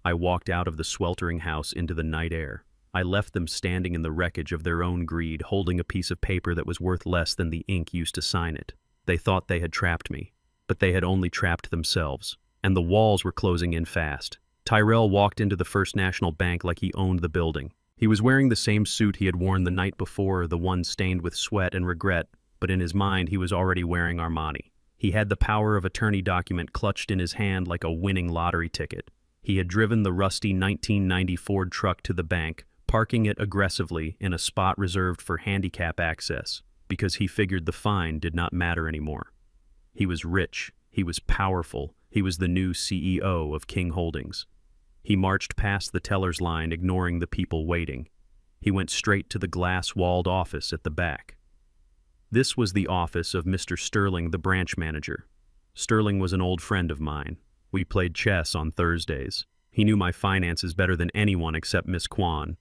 Speaker 1: I walked out of the sweltering house into the night air. I left them standing in the wreckage of their own greed, holding a piece of paper that was worth less than the ink used to sign it. They thought they had trapped me, but they had only trapped themselves, and the walls were closing in fast. Tyrell walked into the First National Bank like he owned the building. He was wearing the same suit he had worn the night before, the one stained with sweat and regret, but in his mind he was already wearing Armani. He had the power of attorney document clutched in his hand like a winning lottery ticket. He had driven the rusty 1990 Ford truck to the bank, parking it aggressively in a spot reserved for handicap access, because he figured the fine did not matter anymore. He was rich, he was powerful, he was the new CEO of King Holdings. He marched past the teller's line, ignoring the people waiting. He went straight to the glass-walled office at the back. This was the office of Mr. Sterling, the branch manager. Sterling was an old friend of mine. We played chess on Thursdays. He knew my finances better than anyone except Miss Kwan.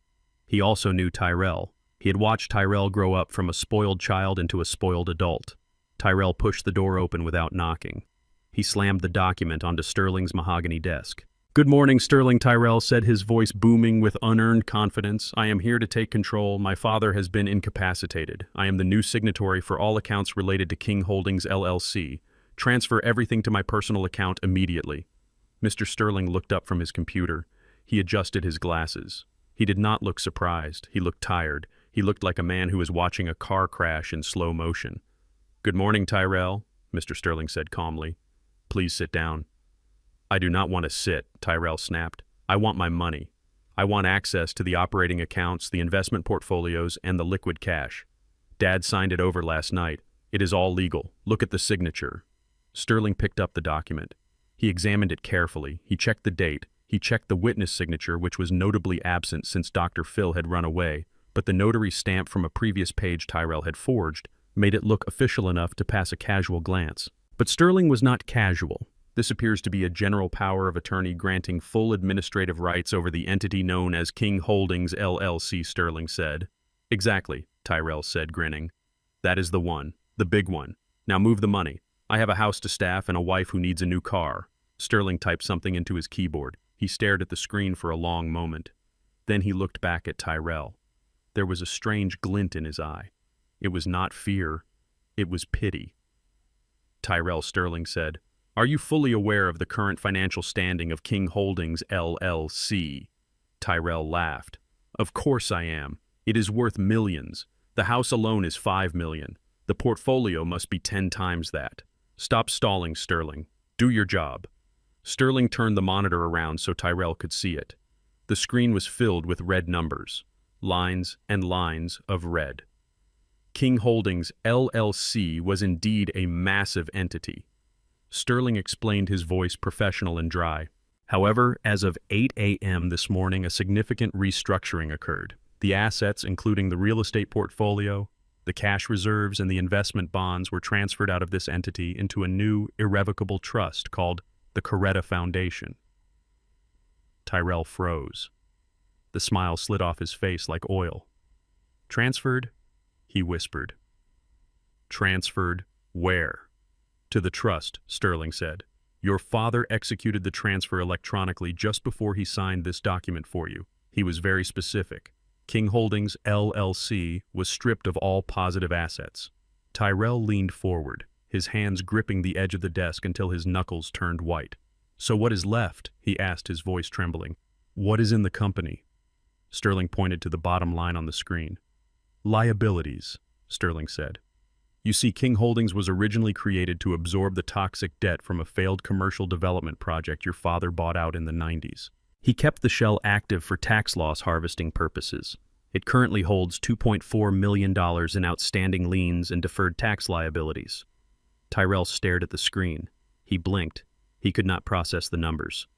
Speaker 1: He also knew Tyrell. He had watched Tyrell grow up from a spoiled child into a spoiled adult. Tyrell pushed the door open without knocking. He slammed the document onto Sterling's mahogany desk. Good morning, Sterling, Tyrell said, his voice booming with unearned confidence. I am here to take control. My father has been incapacitated. I am the new signatory for all accounts related to King Holdings, LLC. Transfer everything to my personal account immediately. Mr. Sterling looked up from his computer. He adjusted his glasses. He did not look surprised. He looked tired. He looked like a man who was watching a car crash in slow motion. Good morning, Tyrell, Mr. Sterling said calmly. Please sit down. I do not want to sit, Tyrell snapped. I want my money. I want access to the operating accounts, the investment portfolios, and the liquid cash. Dad signed it over last night. It is all legal. Look at the signature. Sterling picked up the document. He examined it carefully. He checked the date. He checked the witness signature, which was notably absent since Dr. Phil had run away, but the notary stamp from a previous page Tyrell had forged made it look official enough to pass a casual glance. But Sterling was not casual. This appears to be a general power of attorney granting full administrative rights over the entity known as King Holdings, LLC, Sterling said. Exactly, Tyrell said, grinning. That is the one, the big one. Now move the money. I have a house to staff and a wife who needs a new car. Sterling typed something into his keyboard. He stared at the screen for a long moment. Then he looked back at Tyrell. There was a strange glint in his eye. It was not fear. It was pity. Tyrell, Sterling said, Are you fully aware of the current financial standing of King Holdings, LLC? Tyrell laughed. Of course I am. It is worth millions. The house alone is $5 million. The portfolio must be 10 times that. Stop stalling, Sterling. Do your job. Sterling turned the monitor around so Tyrell could see it. The screen was filled with red numbers. Lines and lines of red. King Holdings, LLC was indeed a massive entity. Sterling explained, his voice professional and dry. However, as of 8 a.m. this morning, a significant restructuring occurred. The assets, including the real estate portfolio, the cash reserves, and the investment bonds, were transferred out of this entity into a new, irrevocable trust called The Coretta Foundation. Tyrell froze. The smile slid off his face like oil. Transferred? He whispered. Transferred where? To the trust, Sterling said. Your father executed the transfer electronically just before he signed this document for you. He was very specific. King Holdings, LLC, was stripped of all positive assets. Tyrell leaned forward, his hands gripping the edge of the desk until his knuckles turned white. So what is left? He asked, his voice trembling. What is in the company? Sterling pointed to the bottom line on the screen. Liabilities, Sterling said. You see, King Holdings was originally created to absorb the toxic debt from a failed commercial development project your father bought out in the 90s. He kept the shell active for tax loss harvesting purposes. It currently holds $2.4 million in outstanding liens and deferred tax liabilities. Tyrell stared at the screen. He blinked. He could not process the numbers.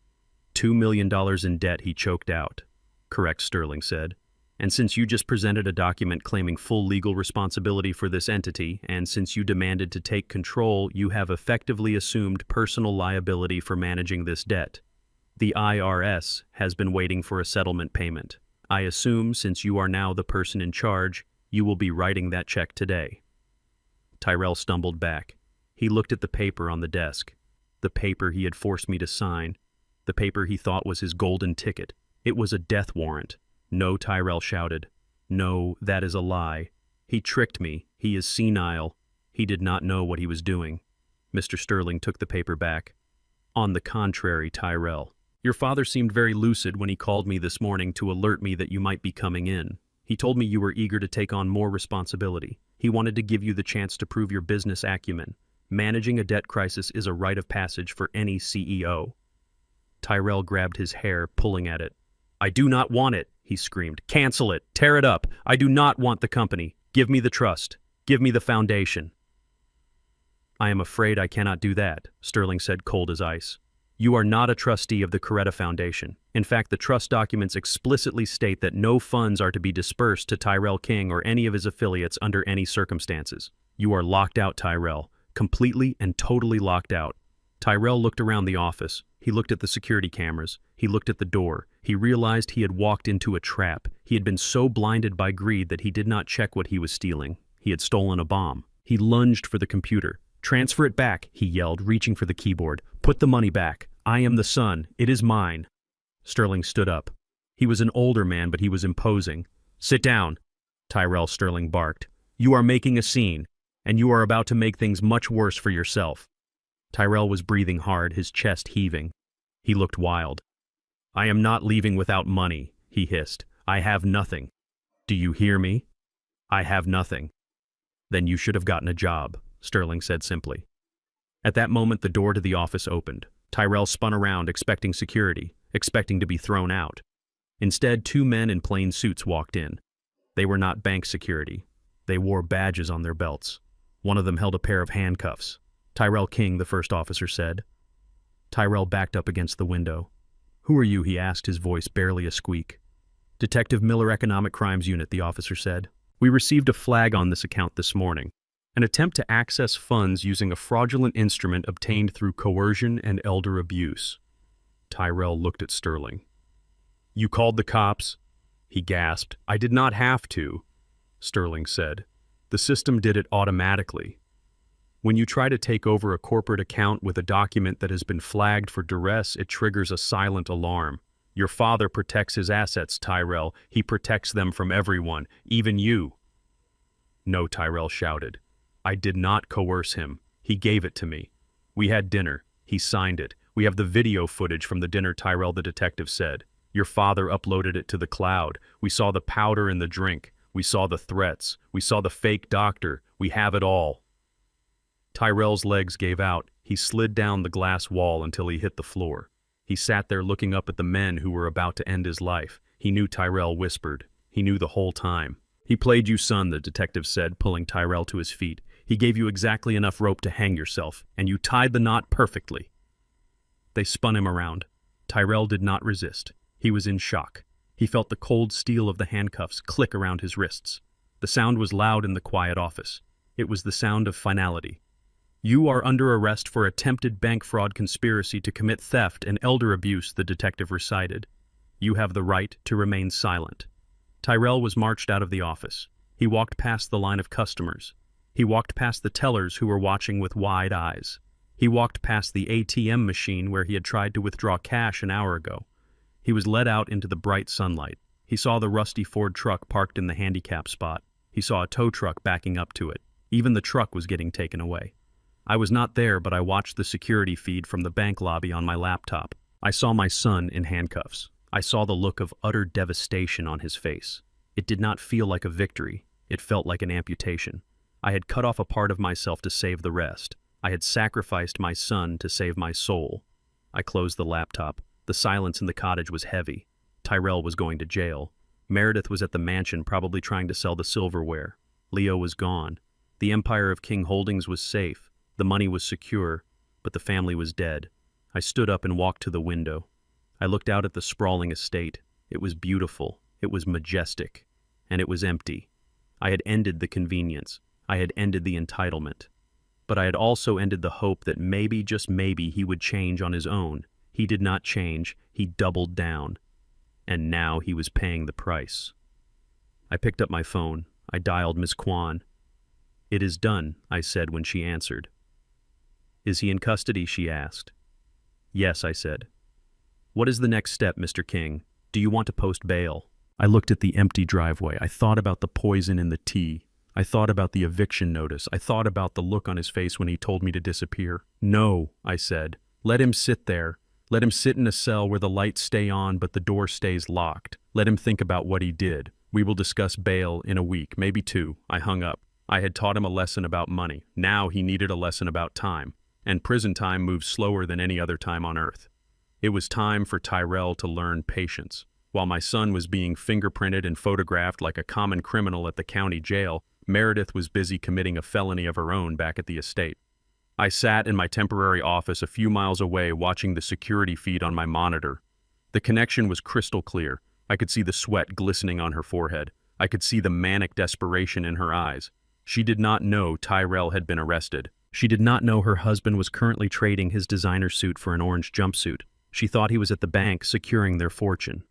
Speaker 1: $2 million in debt, he choked out. Correct, Sterling said. And since you just presented a document claiming full legal responsibility for this entity, and since you demanded to take control, you have effectively assumed personal liability for managing this debt. The IRS has been waiting for a settlement payment. I assume, since you are now the person in charge, you will be writing that check today. Tyrell stumbled back. He looked at the paper on the desk. The paper he had forced me to sign. The paper he thought was his golden ticket. It was a death warrant. No, Tyrell shouted. No, that is a lie. He tricked me. He is senile. He did not know what he was doing. Mr. Sterling took the paper back. On the contrary, Tyrell. Your father seemed very lucid when he called me this morning to alert me that you might be coming in. He told me you were eager to take on more responsibility. He wanted to give you the chance to prove your business acumen. Managing a debt crisis is a rite of passage for any CEO. Tyrell grabbed his hair, pulling at it. I do not want it, he screamed. Cancel it. Tear it up. I do not want the company. Give me the trust. Give me the foundation. I am afraid I cannot do that, Sterling said, cold as ice. You are not a trustee of the Coretta Foundation. In fact, the trust documents explicitly state that no funds are to be dispersed to Tyrell King or any of his affiliates under any circumstances. You are locked out, Tyrell. Completely and totally locked out. Tyrell looked around the office. He looked at the security cameras. He looked at the door. He realized he had walked into a trap. He had been so blinded by greed that he did not check what he was stealing. He had stolen a bomb. He lunged for the computer. Transfer it back, he yelled, reaching for the keyboard. Put the money back. I am the son. It is mine. Sterling stood up. He was an older man, but he was imposing. Sit down, Tyrell Sterling barked. You are making a scene, and you are about to make things much worse for yourself. Tyrell was breathing hard, his chest heaving. He looked wild. I am not leaving without money, he hissed. I have nothing. Do you hear me? I have nothing. Then you should have gotten a job, Sterling said simply. At that moment, the door to the office opened. Tyrell spun around, expecting security, expecting to be thrown out. Instead, two men in plain suits walked in. They were not bank security. They wore badges on their belts. One of them held a pair of handcuffs. Tyrell King, the first officer said. Tyrell backed up against the window. Who are you? He asked, his voice barely a squeak. Detective Miller, Economic Crimes Unit, the officer said. We received a flag on this account this morning. An attempt to access funds using a fraudulent instrument obtained through coercion and elder abuse. Tyrell looked at Sterling. You called the cops? He gasped. I did not have to, Sterling said. The system did it automatically. When you try to take over a corporate account with a document that has been flagged for duress, it triggers a silent alarm. Your father protects his assets, Tyrell. He protects them from everyone, even you. No, Tyrell shouted. I did not coerce him. He gave it to me. We had dinner. He signed it. We have the video footage from the dinner, Tyrell, the detective said. Your father uploaded it to the cloud. We saw the powder in the drink. We saw the threats. We saw the fake doctor. We have it all. Tyrell's legs gave out. He slid down the glass wall until he hit the floor. He sat there looking up at the men who were about to end his life. He knew Tyrell whispered. He knew the whole time. He played you, son, the detective said, pulling Tyrell to his feet. He gave you exactly enough rope to hang yourself, and you tied the knot perfectly. They spun him around. Tyrell did not resist. He was in shock. He felt the cold steel of the handcuffs click around his wrists. The sound was loud in the quiet office. It was the sound of finality. "You are under arrest for attempted bank fraud conspiracy to commit theft and elder abuse," the detective recited. "You have the right to remain silent." Tyrell was marched out of the office. He walked past the line of customers. He walked past the tellers who were watching with wide eyes. He walked past the ATM machine where he had tried to withdraw cash an hour ago. He was led out into the bright sunlight. He saw the rusty Ford truck parked in the handicap spot. He saw a tow truck backing up to it. Even the truck was getting taken away. I was not there, but I watched the security feed from the bank lobby on my laptop. I saw my son in handcuffs. I saw the look of utter devastation on his face. It did not feel like a victory. It felt like an amputation. I had cut off a part of myself to save the rest. I had sacrificed my son to save my soul. I closed the laptop. The silence in the cottage was heavy. Tyrell was going to jail. Meredith was at the mansion, probably trying to sell the silverware. Leo was gone. The empire of King Holdings was safe. The money was secure, but the family was dead. I stood up and walked to the window. I looked out at the sprawling estate. It was beautiful. It was majestic. And it was empty. I had ended the convenience. I had ended the entitlement. But I had also ended the hope that maybe, just maybe, he would change on his own. He did not change. He doubled down. And now he was paying the price. I picked up my phone. I dialed Miss Kwan. "It is done," I said when she answered. "Is he in custody?" she asked. "Yes," I said. "What is the next step, Mr. King? Do you want to post bail?" I looked at the empty driveway. I thought about the poison in the tea. I thought about the eviction notice. I thought about the look on his face when he told me to disappear. "No," I said. "Let him sit there. Let him sit in a cell where the lights stay on but the door stays locked. Let him think about what he did. We will discuss bail in a week, maybe 2. I hung up. I had taught him a lesson about money. Now he needed a lesson about time. And prison time moves slower than any other time on earth. It was time for Tyrell to learn patience. While my son was being fingerprinted and photographed like a common criminal at the county jail, Meredith was busy committing a felony of her own back at the estate. I sat in my temporary office a few miles away watching the security feed on my monitor. The connection was crystal clear. I could see the sweat glistening on her forehead. I could see the manic desperation in her eyes. She did not know Tyrell had been arrested. She did not know her husband was currently trading his designer suit for an orange jumpsuit. She thought he was at the bank securing their fortune.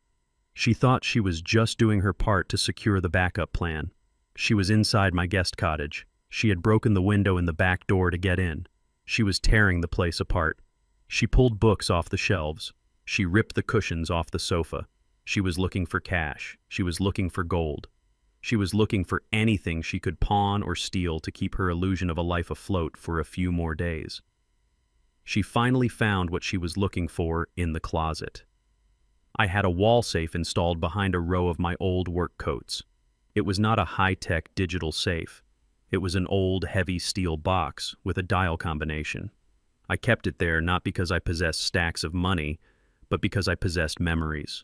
Speaker 1: She thought she was just doing her part to secure the backup plan. She was inside my guest cottage. She had broken the window in the back door to get in. She was tearing the place apart. She pulled books off the shelves. She ripped the cushions off the sofa. She was looking for cash. She was looking for gold. She was looking for anything she could pawn or steal to keep her illusion of a life afloat for a few more days. She finally found what she was looking for in the closet. I had a wall safe installed behind a row of my old work coats. It was not a high-tech digital safe. It was an old, heavy steel box with a dial combination. I kept it there not because I possessed stacks of money, but because I possessed memories.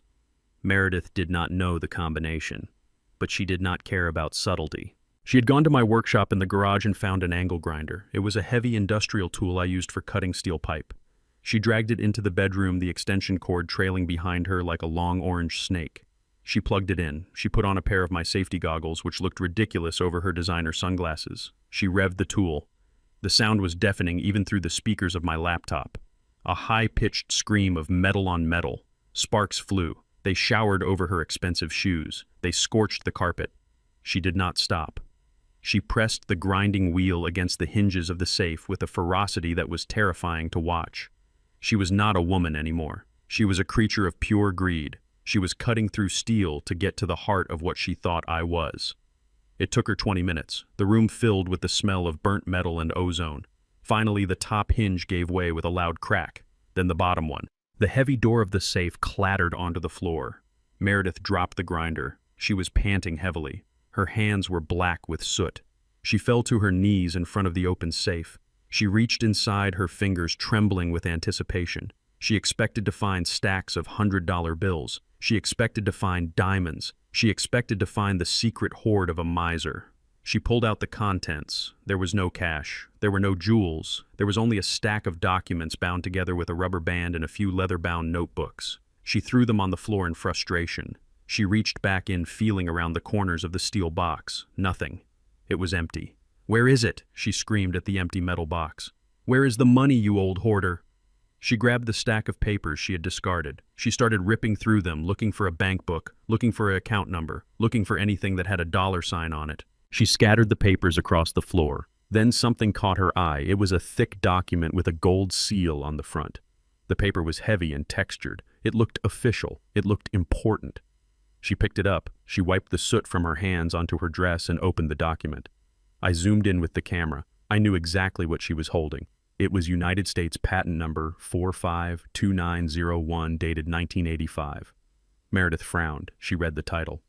Speaker 1: Meredith did not know the combination, but she did not care about subtlety. She had gone to my workshop in the garage and found an angle grinder. It was a heavy industrial tool I used for cutting steel pipe. She dragged it into the bedroom, the extension cord trailing behind her like a long orange snake. She plugged it in. She put on a pair of my safety goggles, which looked ridiculous over her designer sunglasses. She revved the tool. The sound was deafening even through the speakers of my laptop. A high-pitched scream of metal on metal. Sparks flew. They showered over her expensive shoes. They scorched the carpet. She did not stop. She pressed the grinding wheel against the hinges of the safe with a ferocity that was terrifying to watch. She was not a woman anymore. She was a creature of pure greed. She was cutting through steel to get to the heart of what she thought I was. It took her 20 minutes, the room filled with the smell of burnt metal and ozone. Finally, the top hinge gave way with a loud crack, then the bottom one. The heavy door of the safe clattered onto the floor. Meredith dropped the grinder. She was panting heavily. Her hands were black with soot. She fell to her knees in front of the open safe. She reached inside, her fingers trembling with anticipation. She expected to find stacks of $100 bills. She expected to find diamonds. She expected to find the secret hoard of a miser. She pulled out the contents. There was no cash. There were no jewels. There was only a stack of documents bound together with a rubber band and a few leather-bound notebooks. She threw them on the floor in frustration. She reached back in, feeling around the corners of the steel box. Nothing. It was empty. "Where is it?" she screamed at the empty metal box. Where is the money, you old hoarder? She grabbed the stack of papers she had discarded. She started ripping through them, looking for a bank book, looking for an account number, looking for anything that had a dollar sign on it. She scattered the papers across the floor. Then something caught her eye. It was a thick document with a gold seal on the front. The paper was heavy and textured. It looked official. It looked important. She picked it up. She wiped the soot from her hands onto her dress and opened the document. I zoomed in with the camera. I knew exactly what she was holding. It was United States Patent Number 452901, dated 1985. Meredith frowned. She read the title.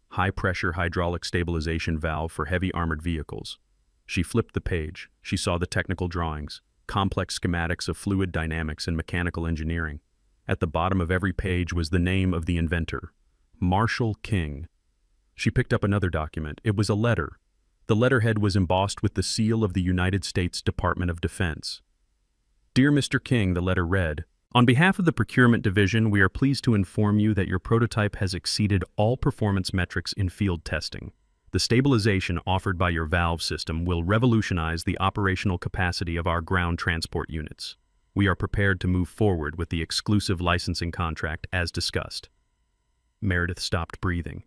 Speaker 1: High-pressure hydraulic stabilization valve for heavy armored vehicles. She flipped the page. She saw the technical drawings, complex schematics of fluid dynamics and mechanical engineering. At the bottom of every page was the name of the inventor, Marshall King. She picked up another document. It was a letter. The letterhead was embossed with the seal of the United States Department of Defense. Dear Mr. King, the letter read, on behalf of the Procurement Division, we are pleased to inform you that your prototype has exceeded all performance metrics in field testing. The stabilization offered by your valve system will revolutionize the operational capacity of our ground transport units. We are prepared to move forward with the exclusive licensing contract as discussed. Meredith stopped breathing.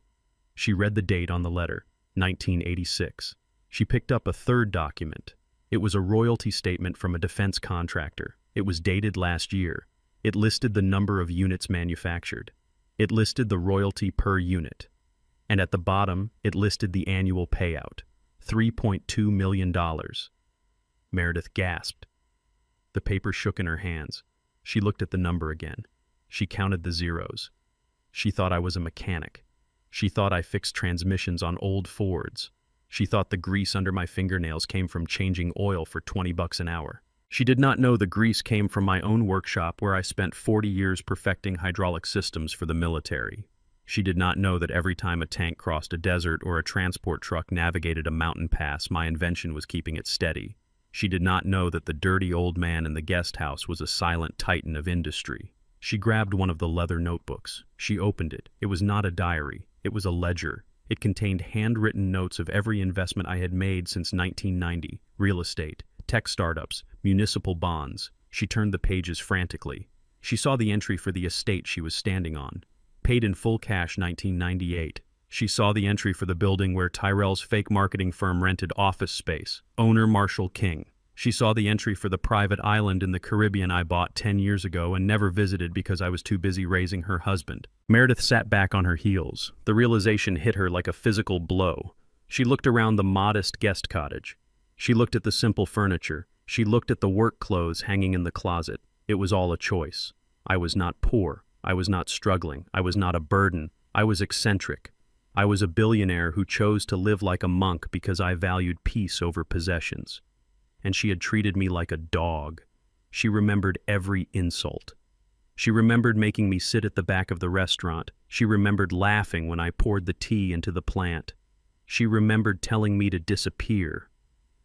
Speaker 1: She read the date on the letter, 1986. She picked up a third document. It was a royalty statement from a defense contractor. It was dated last year. It listed the number of units manufactured. It listed the royalty per unit. And at the bottom, it listed the annual payout, $3.2 million. Meredith gasped. The paper shook in her hands. She looked at the number again. She counted the zeros. She thought I was a mechanic. She thought I fixed transmissions on old Fords. She thought the grease under my fingernails came from changing oil for $20 an hour. She did not know the grease came from my own workshop where I spent 40 years perfecting hydraulic systems for the military. She did not know that every time a tank crossed a desert or a transport truck navigated a mountain pass, my invention was keeping it steady. She did not know that the dirty old man in the guest house was a silent titan of industry. She grabbed one of the leather notebooks. She opened it. It was not a diary. It was a ledger. It contained handwritten notes of every investment I had made since 1990, real estate, tech startups, municipal bonds. She turned the pages frantically. She saw the entry for the estate she was standing on. Paid in full cash 1998. She saw the entry for the building where Tyrell's fake marketing firm rented office space. Owner Marshall King. She saw the entry for the private island in the Caribbean I bought 10 years ago and never visited because I was too busy raising her husband. Meredith sat back on her heels. The realization hit her like a physical blow. She looked around the modest guest cottage. She looked at the simple furniture. She looked at the work clothes hanging in the closet. It was all a choice. I was not poor. I was not struggling. I was not a burden. I was eccentric. I was a billionaire who chose to live like a monk because I valued peace over possessions. And she had treated me like a dog. She remembered every insult. She remembered making me sit at the back of the restaurant. She remembered laughing when I poured the tea into the plant. She remembered telling me to disappear.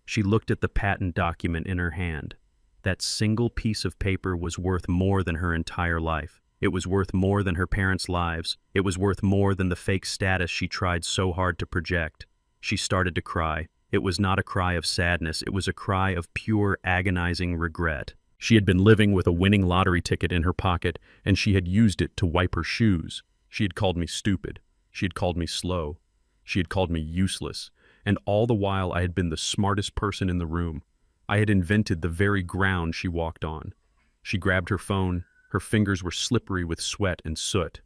Speaker 1: She looked at the patent document in her hand. That single piece of paper was worth more than her entire life. It was worth more than her parents' lives. It was worth more than the fake status she tried so hard to project. She started to cry. It was not a cry of sadness. It was a cry of pure, agonizing regret. She had been living with a winning lottery ticket in her pocket, and she had used it to wipe her shoes. She had called me stupid. She had called me slow. She had called me useless. And all the while I had been the smartest person in the room. I had invented the very ground she walked on. She grabbed her phone. Her fingers were slippery with sweat and soot.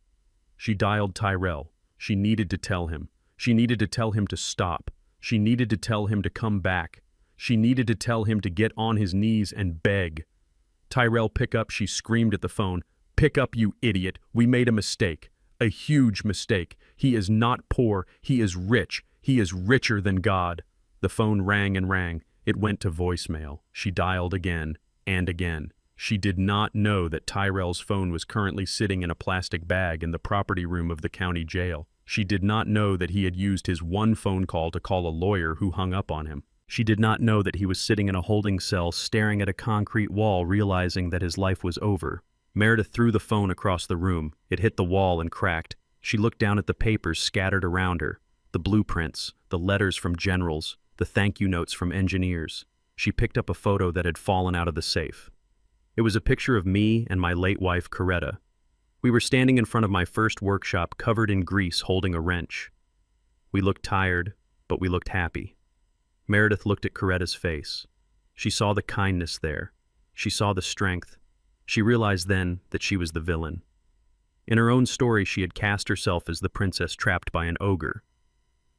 Speaker 1: She dialed Tyrell. She needed to tell him. She needed to tell him to stop. She needed to tell him to come back. She needed to tell him to get on his knees and beg. Tyrell, pick up, she screamed at the phone. Pick up, you idiot. We made a mistake. A huge mistake. He is not poor. He is rich. He is richer than God. The phone rang and rang. It went to voicemail. She dialed again and again. She did not know that Tyrell's phone was currently sitting in a plastic bag in the property room of the county jail. She did not know that he had used his one phone call to call a lawyer who hung up on him. She did not know that he was sitting in a holding cell staring at a concrete wall, realizing that his life was over. Meredith threw the phone across the room. It hit the wall and cracked. She looked down at the papers scattered around her, the blueprints, the letters from generals, the thank you notes from engineers. She picked up a photo that had fallen out of the safe. It was a picture of me and my late wife, Coretta. We were standing in front of my first workshop covered in grease holding a wrench. We looked tired, but we looked happy. Meredith looked at Coretta's face. She saw the kindness there. She saw the strength. She realized then that she was the villain. In her own story, she had cast herself as the princess trapped by an ogre.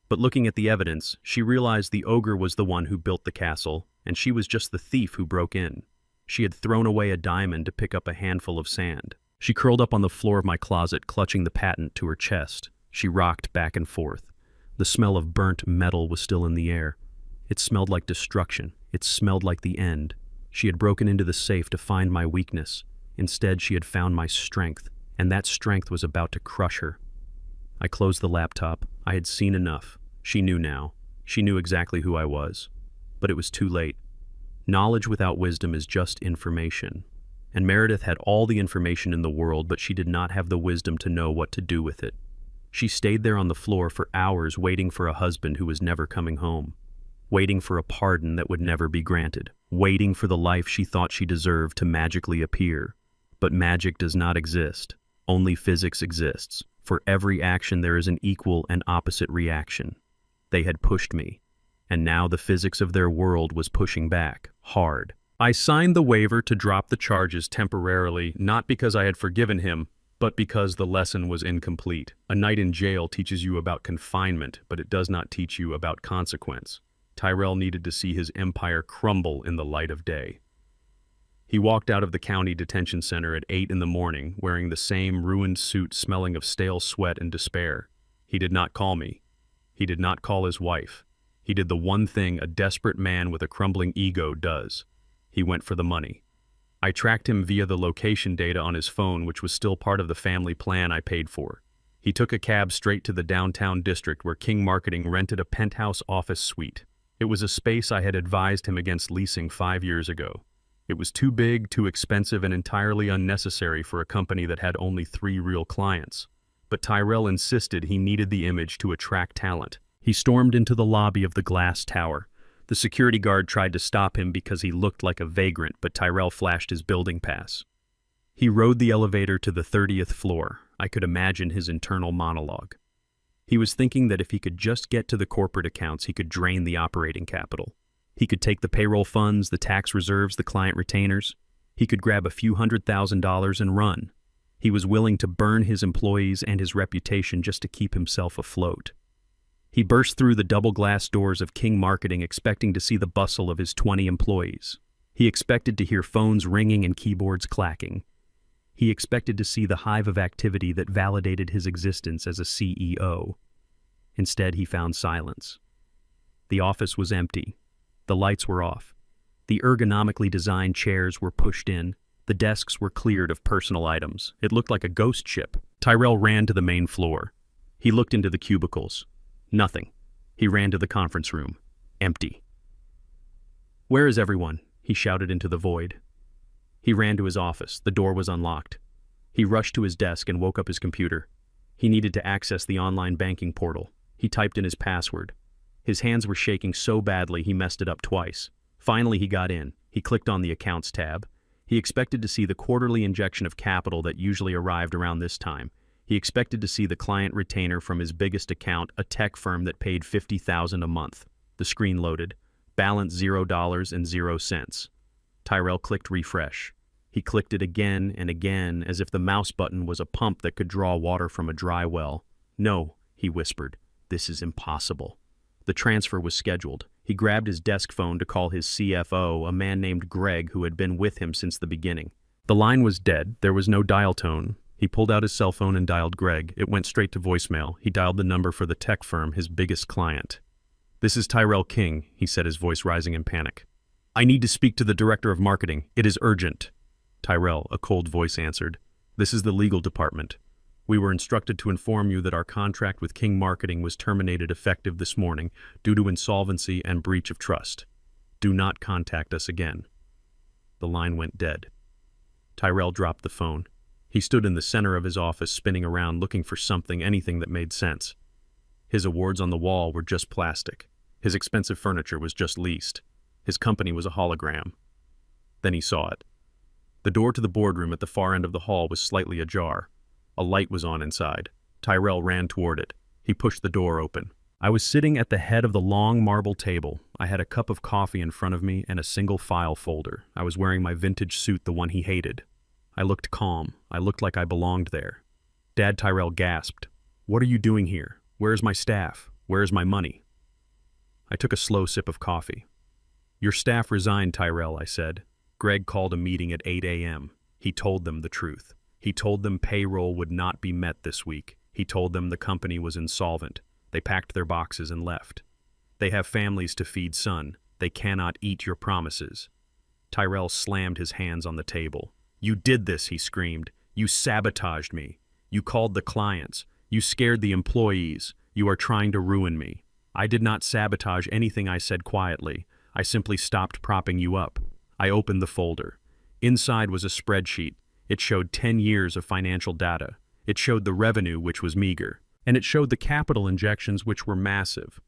Speaker 1: But looking at the evidence, she realized the ogre was the one who built the castle, and she was just the thief who broke in. She had thrown away a diamond to pick up a handful of sand. She curled up on the floor of my closet, clutching the patent to her chest. She rocked back and forth. The smell of burnt metal was still in the air. It smelled like destruction. It smelled like the end. She had broken into the safe to find my weakness. Instead, she had found my strength, and that strength was about to crush her. I closed the laptop. I had seen enough. She knew now. She knew exactly who I was. But it was too late. Knowledge without wisdom is just information. And Meredith had all the information in the world, but she did not have the wisdom to know what to do with it. She stayed there on the floor for hours waiting for a husband who was never coming home. Waiting for a pardon that would never be granted. Waiting for the life she thought she deserved to magically appear. But magic does not exist. Only physics exists. For every action there is an equal and opposite reaction. They had pushed me, and now the physics of their world was pushing back, hard. I signed the waiver to drop the charges temporarily, not because I had forgiven him, but because the lesson was incomplete. A night in jail teaches you about confinement, but it does not teach you about consequence. Tyrell needed to see his empire crumble in the light of day. He walked out of the county detention center at 8 in the morning, wearing the same ruined suit smelling of stale sweat and despair. He did not call me. He did not call his wife. He did the one thing a desperate man with a crumbling ego does. He went for the money. I tracked him via the location data on his phone, which was still part of the family plan I paid for. He took a cab straight to the downtown district where King Marketing rented a penthouse office suite. It was a space I had advised him against leasing 5 years ago. It was too big, too expensive, and entirely unnecessary for a company that had only 3 real clients. But Tyrell insisted he needed the image to attract talent. He stormed into the lobby of the glass tower. The security guard tried to stop him because he looked like a vagrant, but Tyrell flashed his building pass. He rode the elevator to the 30th floor. I could imagine his internal monologue. He was thinking that if he could just get to the corporate accounts, he could drain the operating capital. He could take the payroll funds, the tax reserves, the client retainers. He could grab a few $100,000 and run. He was willing to burn his employees and his reputation just to keep himself afloat. He burst through the double glass doors of King Marketing expecting to see the bustle of his 20 employees. He expected to hear phones ringing and keyboards clacking. He expected to see the hive of activity that validated his existence as a CEO. Instead, he found silence. The office was empty. The lights were off. The ergonomically designed chairs were pushed in. The desks were cleared of personal items. It looked like a ghost ship. Tyrell ran to the main floor. He looked into the cubicles. Nothing. He ran to the conference room. Empty. "Where is everyone?" he shouted into the void. He ran to his office. The door was unlocked. He rushed to his desk and woke up his computer. He needed to access the online banking portal. He typed in his password. His hands were shaking so badly he messed it up twice. Finally, he got in. He clicked on the Accounts tab. He expected to see the quarterly injection of capital that usually arrived around this time. He expected to see the client retainer from his biggest account, a tech firm that paid $50,000 a month. The screen loaded. Balance $0.00. Tyrell clicked refresh. He clicked it again and again, as if the mouse button was a pump that could draw water from a dry well. "No," he whispered. "This is impossible." The transfer was scheduled. He grabbed his desk phone to call his CFO, a man named Greg who had been with him since the beginning. The line was dead. There was no dial tone. He pulled out his cell phone and dialed Greg. It went straight to voicemail. He dialed the number for the tech firm, his biggest client. "This is Tyrell King," he said, his voice rising in panic. "I need to speak to the director of marketing. It is urgent." "Tyrell," a cold voice answered. "This is the legal department. We were instructed to inform you that our contract with King Marketing was terminated effective this morning due to insolvency and breach of trust. Do not contact us again." The line went dead. Tyrell dropped the phone. He stood in the center of his office, spinning around, looking for something, anything that made sense. His awards on the wall were just plastic. His expensive furniture was just leased. His company was a hologram. Then he saw it. The door to the boardroom at the far end of the hall was slightly ajar. A light was on inside. Tyrell ran toward it. He pushed the door open. I was sitting at the head of the long marble table. I had a cup of coffee in front of me and a single file folder. I was wearing my vintage suit, the one he hated. I looked calm. I looked like I belonged there. Dad Tyrell gasped. "What are you doing here? Where's my staff? Where's my money?" I took a slow sip of coffee. "Your staff resigned, Tyrell," I said. "Greg called a meeting at 8 a.m. He told them the truth. He told them payroll would not be met this week. He told them the company was insolvent. They packed their boxes and left. They have families to feed, son. They cannot eat your promises." Tyrell slammed his hands on the table. "You did this," he screamed. "You sabotaged me. You called the clients. You scared the employees. You are trying to ruin me." "I did not sabotage anything," I said quietly. "I simply stopped propping you up." I opened the folder. Inside was a spreadsheet. It showed 10 years of financial data. It showed the revenue, which was meager. And it showed the capital injections, which were massive.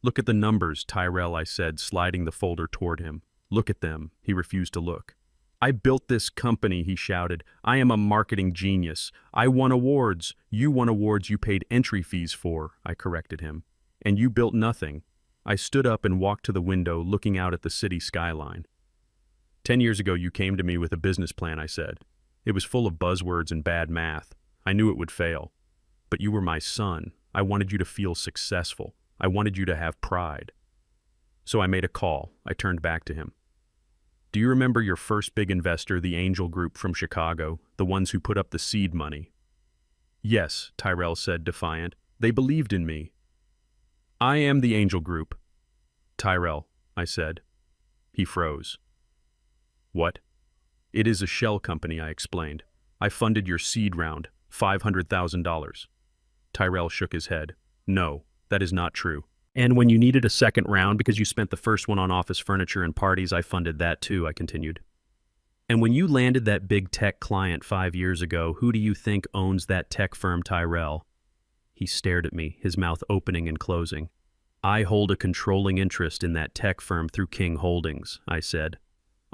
Speaker 1: "Look at the numbers, Tyrell," I said, sliding the folder toward him. "Look at them." He refused to look. "I built this company," he shouted. "I am a marketing genius. I won awards. You won awards you paid entry fees for," I corrected him. "And you built nothing." I stood up and walked to the window, looking out at the city skyline. 10 years ago, you came to me with a business plan," I said. "It was full of buzzwords and bad math. I knew it would fail. But you were my son. I wanted you to feel successful. I wanted you to have pride." So I made a call. I turned back to him. "Do you remember your first big investor, the Angel Group from Chicago, the ones who put up the seed money?" "Yes," Tyrell said, defiant. "They believed in me." "I am the Angel Group." "Tyrell," I said. He froze. "What?" "It is a shell company," I explained. "I funded your seed round, $500,000. Tyrell shook his head. "No, that is not true. And when you needed a second round because you spent the first one on office furniture and parties, I funded that too," I continued. "And when you landed that big tech client 5 years ago, who do you think owns that tech firm, Tyrell?" He stared at me, his mouth opening and closing. "I hold a controlling interest in that tech firm through King Holdings," I said.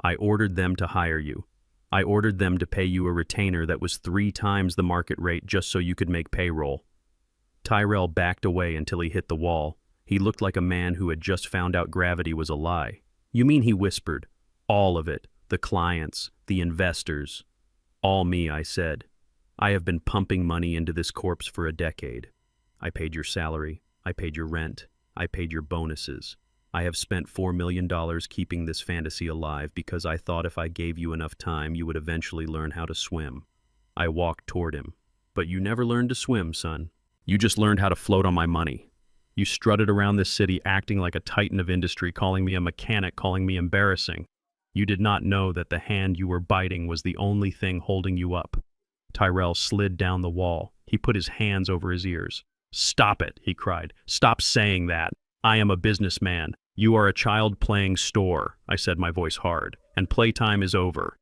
Speaker 1: "I ordered them to hire you. I ordered them to pay you a retainer that was 3 times the market rate just so you could make payroll." Tyrell backed away until he hit the wall. He looked like a man who had just found out gravity was a lie. "You mean," he whispered, "all of it, the clients, the investors?" "All me," I said. "I have been pumping money into this corpse for a decade. I paid your salary, I paid your rent, I paid your bonuses. I have spent $4 million keeping this fantasy alive because I thought if I gave you enough time, you would eventually learn how to swim." I walked toward him. "But you never learned to swim, son. You just learned how to float on my money. You strutted around this city acting like a titan of industry, calling me a mechanic, calling me embarrassing. You did not know that the hand you were biting was the only thing holding you up." Tyrell slid down the wall. He put his hands over his ears. "Stop it," he cried. "Stop saying that. I am a businessman. You are a child playing store," I said, my voice hard, "and playtime is over."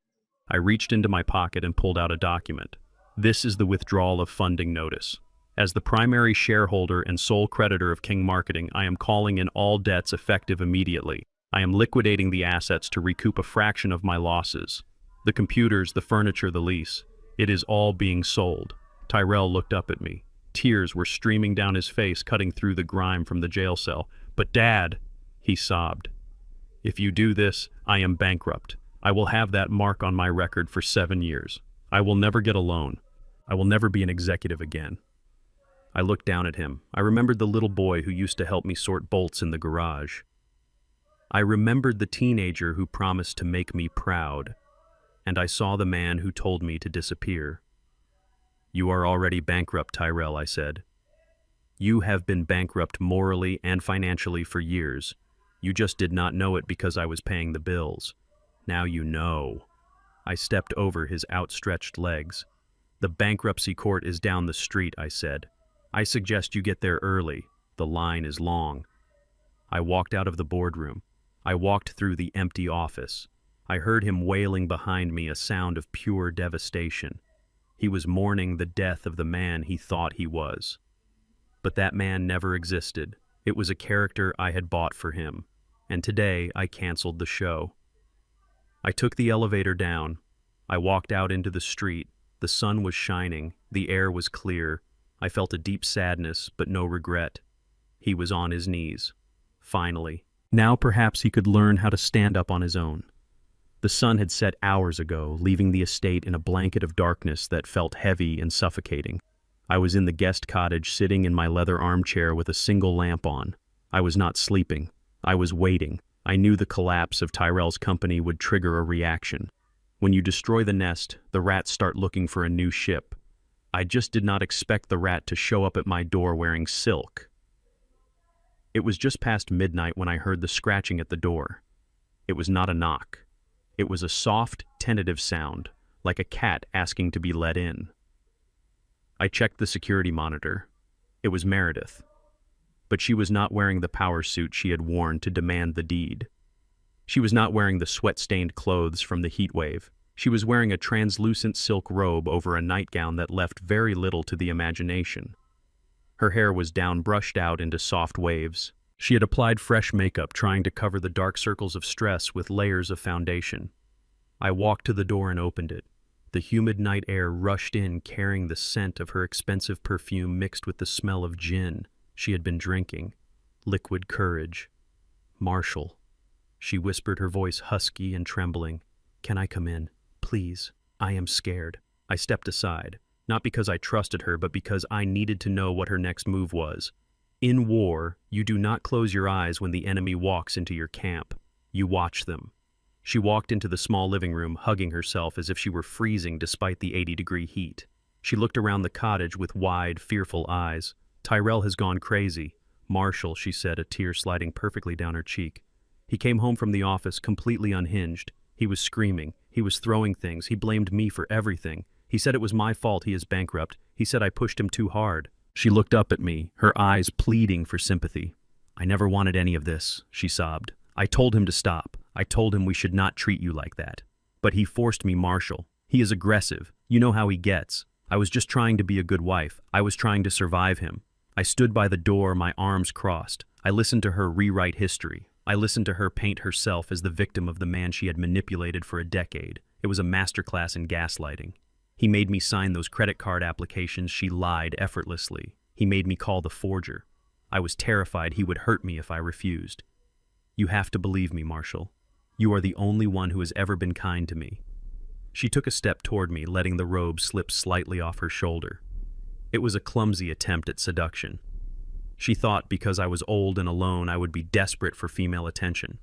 Speaker 1: I reached into my pocket and pulled out a document. "This is the withdrawal of funding notice. As the primary shareholder and sole creditor of King Marketing, I am calling in all debts effective immediately. I am liquidating the assets to recoup a fraction of my losses. The computers, the furniture, the lease. It is all being sold." Tyrell looked up at me. Tears were streaming down his face, cutting through the grime from the jail cell. "But Dad," he sobbed. "If you do this, I am bankrupt. I will have that mark on my record for 7 years. I will never get a loan. I will never be an executive again." I looked down at him. I remembered the little boy who used to help me sort bolts in the garage. I remembered the teenager who promised to make me proud. And I saw the man who told me to disappear. "You are already bankrupt, Tyrell," I said. "You have been bankrupt morally and financially for years. You just did not know it because I was paying the bills. Now you know." I stepped over his outstretched legs. "The bankruptcy court is down the street," I said. "I suggest you get there early. The line is long." I walked out of the boardroom. I walked through the empty office. I heard him wailing behind me, a sound of pure devastation. He was mourning the death of the man he thought he was. But that man never existed. It was a character I had bought for him. and today I canceled the show. I took the elevator down. I walked out into the street. The sun was shining. The air was clear. I felt a deep sadness, but no regret. He was on his knees. Finally. Now perhaps he could learn how to stand up on his own. The sun had set hours ago, leaving the estate in a blanket of darkness that felt heavy and suffocating. I was in the guest cottage, sitting in my leather armchair with a single lamp on. I was not sleeping. I was waiting. I knew the collapse of Tyrell's company would trigger a reaction. When you destroy the nest, the rats start looking for a new ship. I just did not expect the rat to show up at my door wearing silk. It was just past midnight when I heard the scratching at the door. It was not a knock. It was a soft, tentative sound, like a cat asking to be let in. I checked the security monitor. It was Meredith. But she was not wearing the power suit she had worn to demand the deed. She was not wearing the sweat-stained clothes from the heat wave. She was wearing a translucent silk robe over a nightgown that left very little to the imagination. Her hair was down, brushed out into soft waves. She had applied fresh makeup, trying to cover the dark circles of stress with layers of foundation. I walked to the door and opened it. The humid night air rushed in, carrying the scent of her expensive perfume mixed with the smell of gin she had been drinking. Liquid courage. Marshall. She whispered, her voice husky and trembling. "Can I come in? Please. I am scared." I stepped aside, not because I trusted her, but because I needed to know what her next move was. In war, you do not close your eyes when the enemy walks into your camp. You watch them. She walked into the small living room, hugging herself as if she were freezing despite the 80-degree heat. She looked around the cottage with wide, fearful eyes. "Tyrell has gone crazy." "Marshall," she said, a tear sliding perfectly down her cheek. "He came home from the office completely unhinged. He was screaming. He was throwing things. He blamed me for everything. He said it was my fault he is bankrupt. He said I pushed him too hard." She looked up at me, her eyes pleading for sympathy. "I never wanted any of this," she sobbed. "I told him to stop. I told him we should not treat you like that. But he forced me, Marshall. He is aggressive. You know how he gets. I was just trying to be a good wife. I was trying to survive him. I stood by the door, my arms crossed. I listened to her rewrite history. I listened to her paint herself as the victim of the man she had manipulated for a decade. It was a masterclass in gaslighting. He made me sign those credit card applications. She lied effortlessly. He made me call the forger. I was terrified he would hurt me if I refused. You have to believe me, Marshall. You are the only one who has ever been kind to me." She took a step toward me, letting the robe slip slightly off her shoulder. It was a clumsy attempt at seduction. She thought because I was old and alone, I would be desperate for female attention.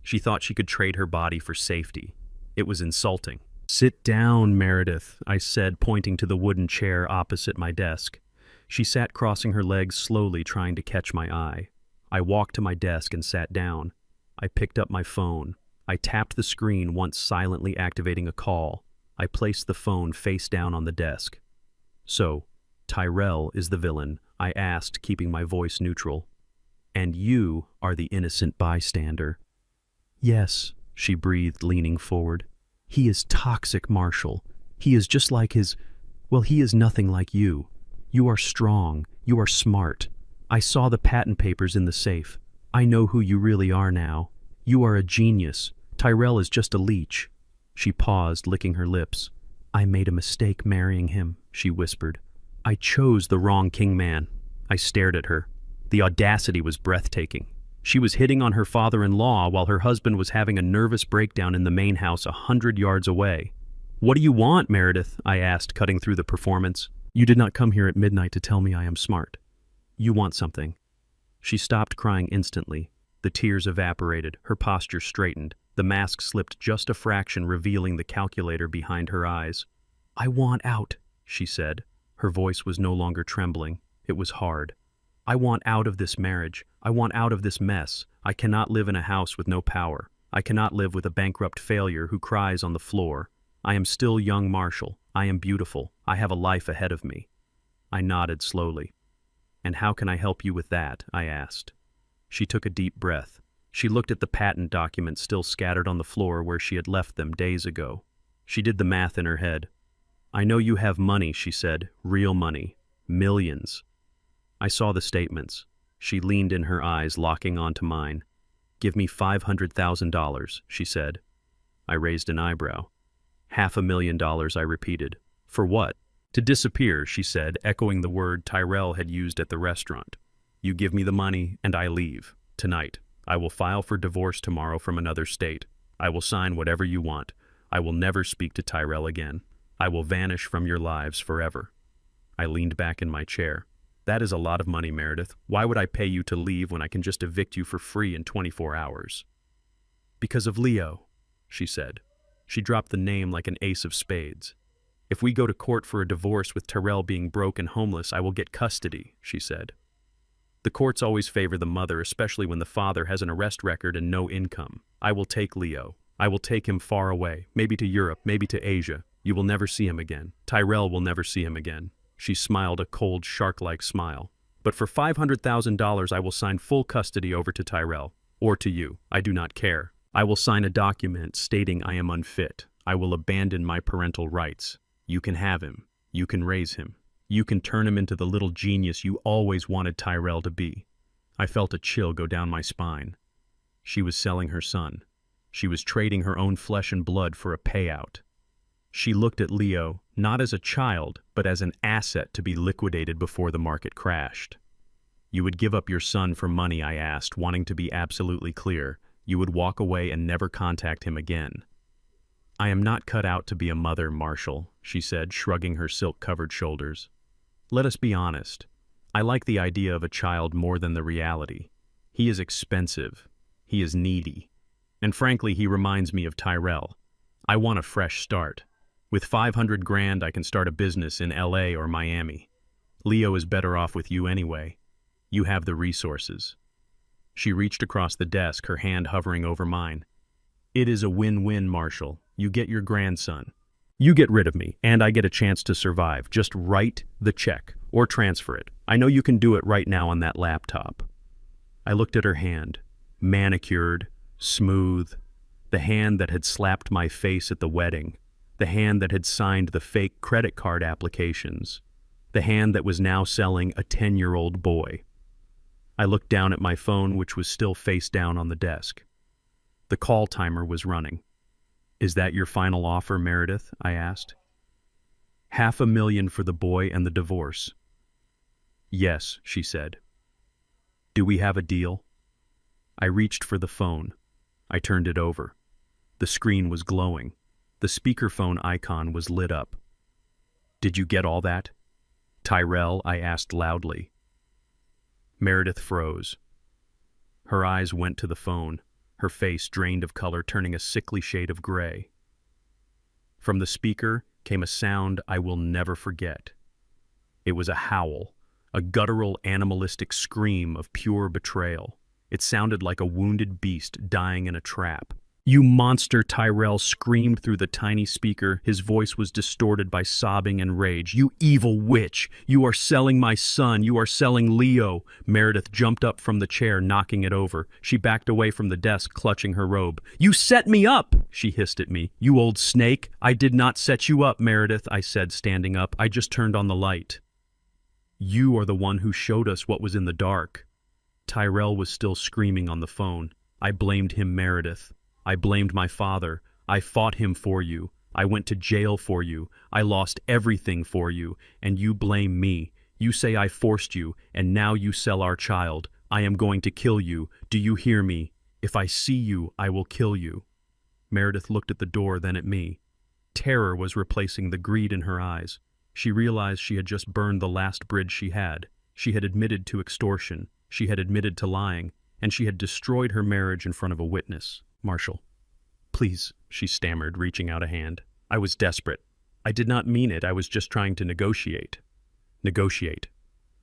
Speaker 1: She thought she could trade her body for safety. It was insulting. "Sit down, Meredith," I said, pointing to the wooden chair opposite my desk. She sat crossing her legs slowly, trying to catch my eye. I walked to my desk and sat down. I picked up my phone. I tapped the screen, once silently activating a call. I placed the phone face down on the desk. "So, Tyrell is the villain?" I asked, keeping my voice neutral. "And you are the innocent bystander." "Yes," she breathed, leaning forward. "He is toxic, Marshall. He is just like his... Well, he is nothing like you. You are strong. You are smart. I saw the patent papers in the safe. I know who you really are now. You are a genius. Tyrell is just a leech." She paused, licking her lips. "I made a mistake marrying him," she whispered. "I chose the wrong kingman." I stared at her. The audacity was breathtaking. She was hitting on her father-in-law while her husband was having a nervous breakdown in the main house 100 yards away. "What do you want, Meredith?" I asked, cutting through the performance. "You did not come here at midnight to tell me I am smart. You want something." She stopped crying instantly. The tears evaporated, her posture straightened. The mask slipped just a fraction, revealing the calculator behind her eyes. "I want out," she said. Her voice was no longer trembling. It was hard. "I want out of this marriage. I want out of this mess. I cannot live in a house with no power. I cannot live with a bankrupt failure who cries on the floor. I am still young Marshall. I am beautiful. I have a life ahead of me." I nodded slowly. "And how can I help you with that?" I asked. She took a deep breath. She looked at the patent documents still scattered on the floor where she had left them days ago. She did the math in her head. "I know you have money," she said. "Real money. Millions." I saw the statements. She leaned in, her eyes locking onto mine. Give me $500,000, she said. I raised an eyebrow. $500,000, I repeated. For what? To disappear, she said, echoing the word Tyrell had used at the restaurant. You give me the money, and I leave. Tonight. I will file for divorce tomorrow from another state. I will sign whatever you want. I will never speak to Tyrell again. I will vanish from your lives forever. I leaned back in my chair. That is a lot of money, Meredith. Why would I pay you to leave when I can just evict you for free in 24 hours? Because of Leo, she said. She dropped the name like an ace of spades. If we go to court for a divorce with Tyrell being broke and homeless, I will get custody, she said. The courts always favor the mother, especially when the father has an arrest record and no income. I will take Leo. I will take him far away, maybe to Europe, maybe to Asia. You will never see him again. Tyrell will never see him again. She smiled a cold, shark-like smile. But for $500,000, I will sign full custody over to Tyrell. Or to you. I do not care. I will sign a document stating I am unfit. I will abandon my parental rights. You can have him. You can raise him. You can turn him into the little genius you always wanted Tyrell to be. I felt a chill go down my spine. She was selling her son. She was trading her own flesh and blood for a payout. She looked at Leo, not as a child, but as an asset to be liquidated before the market crashed. You would give up your son for money, I asked, wanting to be absolutely clear. You would walk away and never contact him again. I am not cut out to be a mother, Marshall, she said, shrugging her silk-covered shoulders. Let us be honest. I like the idea of a child more than the reality. He is expensive. He is needy. And frankly, he reminds me of Tyrell. I want a fresh start. With $500,000, I can start a business in LA or Miami. Leo is better off with you anyway. You have the resources. She reached across the desk, her hand hovering over mine. It is a win-win, Marshall. You get your grandson. You get rid of me, and I get a chance to survive. Just write the check, or transfer it. I know you can do it right now on that laptop. I looked at her hand, manicured, smooth, the hand that had slapped my face at the wedding, the hand that had signed the fake credit card applications, the hand that was now selling a 10-year-old boy. I looked down at my phone, which was still face down on the desk. The call timer was running. Is that your final offer, Meredith? I asked. $500,000 for the boy and the divorce. Yes, she said. Do we have a deal? I reached for the phone. I turned it over. The screen was glowing. The speakerphone icon was lit up. Did you get all that? Tyrell, I asked loudly. Meredith froze. Her eyes went to the phone, her face drained of color, turning a sickly shade of gray. From the speaker came a sound I will never forget. It was a howl, a guttural, animalistic scream of pure betrayal. It sounded like a wounded beast dying in a trap. You monster, Tyrell screamed through the tiny speaker. His voice was distorted by sobbing and rage. You evil witch! You are selling my son! You are selling Leo! Meredith jumped up from the chair, knocking it over. She backed away from the desk, clutching her robe. You set me up! She hissed at me. You old snake! I did not set you up, Meredith, I said, standing up. I just turned on the light. You are the one who showed us what was in the dark. Tyrell was still screaming on the phone. I blamed him, Meredith. I blamed my father. I fought him for you. I went to jail for you. I lost everything for you, and you blame me. You say I forced you, and now you sell our child. I am going to kill you. Do you hear me? If I see you, I will kill you. Meredith looked at the door, then at me. Terror was replacing the greed in her eyes. She realized she had just burned the last bridge she had. She had admitted to extortion. She had admitted to lying, and she had destroyed her marriage in front of a witness. Marshall. Please, she stammered, reaching out a hand. I was desperate. I did not mean it. I was just trying to negotiate. Negotiate,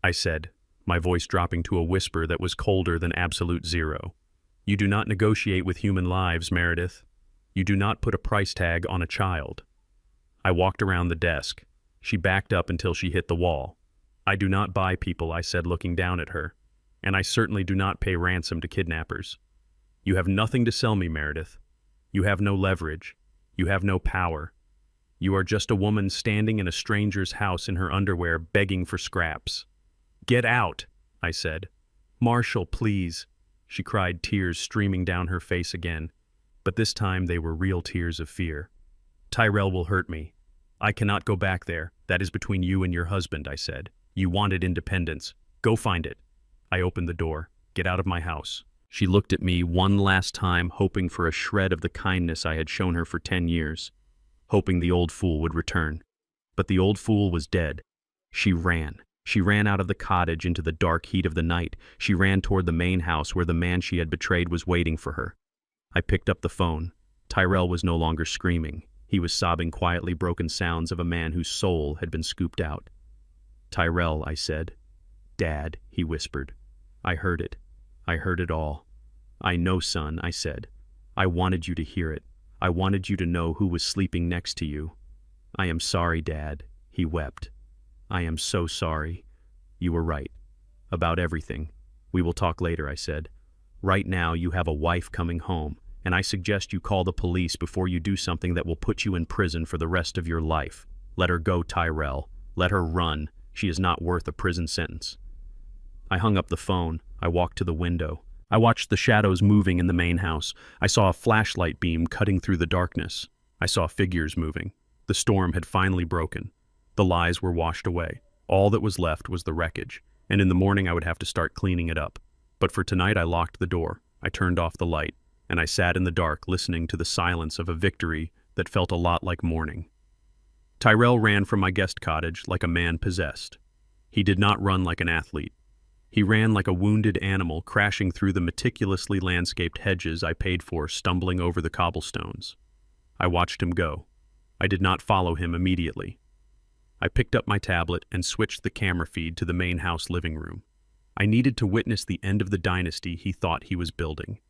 Speaker 1: I said, my voice dropping to a whisper that was colder than absolute zero. You do not negotiate with human lives, Meredith. You do not put a price tag on a child. I walked around the desk. She backed up until she hit the wall. I do not buy people, I said, looking down at her. And I certainly do not pay ransom to kidnappers. You have nothing to sell me, Meredith. You have no leverage. You have no power. You are just a woman standing in a stranger's house in her underwear begging for scraps. Get out, I said. Marshall, please. she cried, tears streaming down her face again. But this time they were real tears of fear. Tyrell will hurt me. I cannot go back there. That is between you and your husband, I said. You wanted independence. Go find it. I opened the door. Get out of my house. She looked at me one last time, hoping for a shred of the kindness I had shown her for 10 years, hoping the old fool would return. But the old fool was dead. She ran. She ran out of the cottage into the dark heat of the night. She ran toward the main house where the man she had betrayed was waiting for her. I picked up the phone. Tyrell was no longer screaming. He was sobbing quietly, broken sounds of a man whose soul had been scooped out. Tyrell, I said. Dad, he whispered. I heard it. I heard it all. I know, son, I said. I wanted you to hear it. I wanted you to know who was sleeping next to you. I am sorry, Dad, he wept. I am so sorry. You were right. About everything. We will talk later, I said. Right now you have a wife coming home, and I suggest you call the police before you do something that will put you in prison for the rest of your life. Let her go, Tyrell. Let her run. She is not worth a prison sentence. I hung up the phone. I walked to the window. I watched the shadows moving in the main house. I saw a flashlight beam cutting through the darkness. I saw figures moving. The storm had finally broken. The lies were washed away. All that was left was the wreckage, and in the morning I would have to start cleaning it up. But for tonight I locked the door. I turned off the light, and I sat in the dark listening to the silence of a victory that felt a lot like mourning. Tyrell ran from my guest cottage like a man possessed. He did not run like an athlete. He ran like a wounded animal, crashing through the meticulously landscaped hedges I paid for, stumbling over the cobblestones. I watched him go. I did not follow him immediately. I picked up my tablet and switched the camera feed to the main house living room. I needed to witness the end of the dynasty he thought he was building.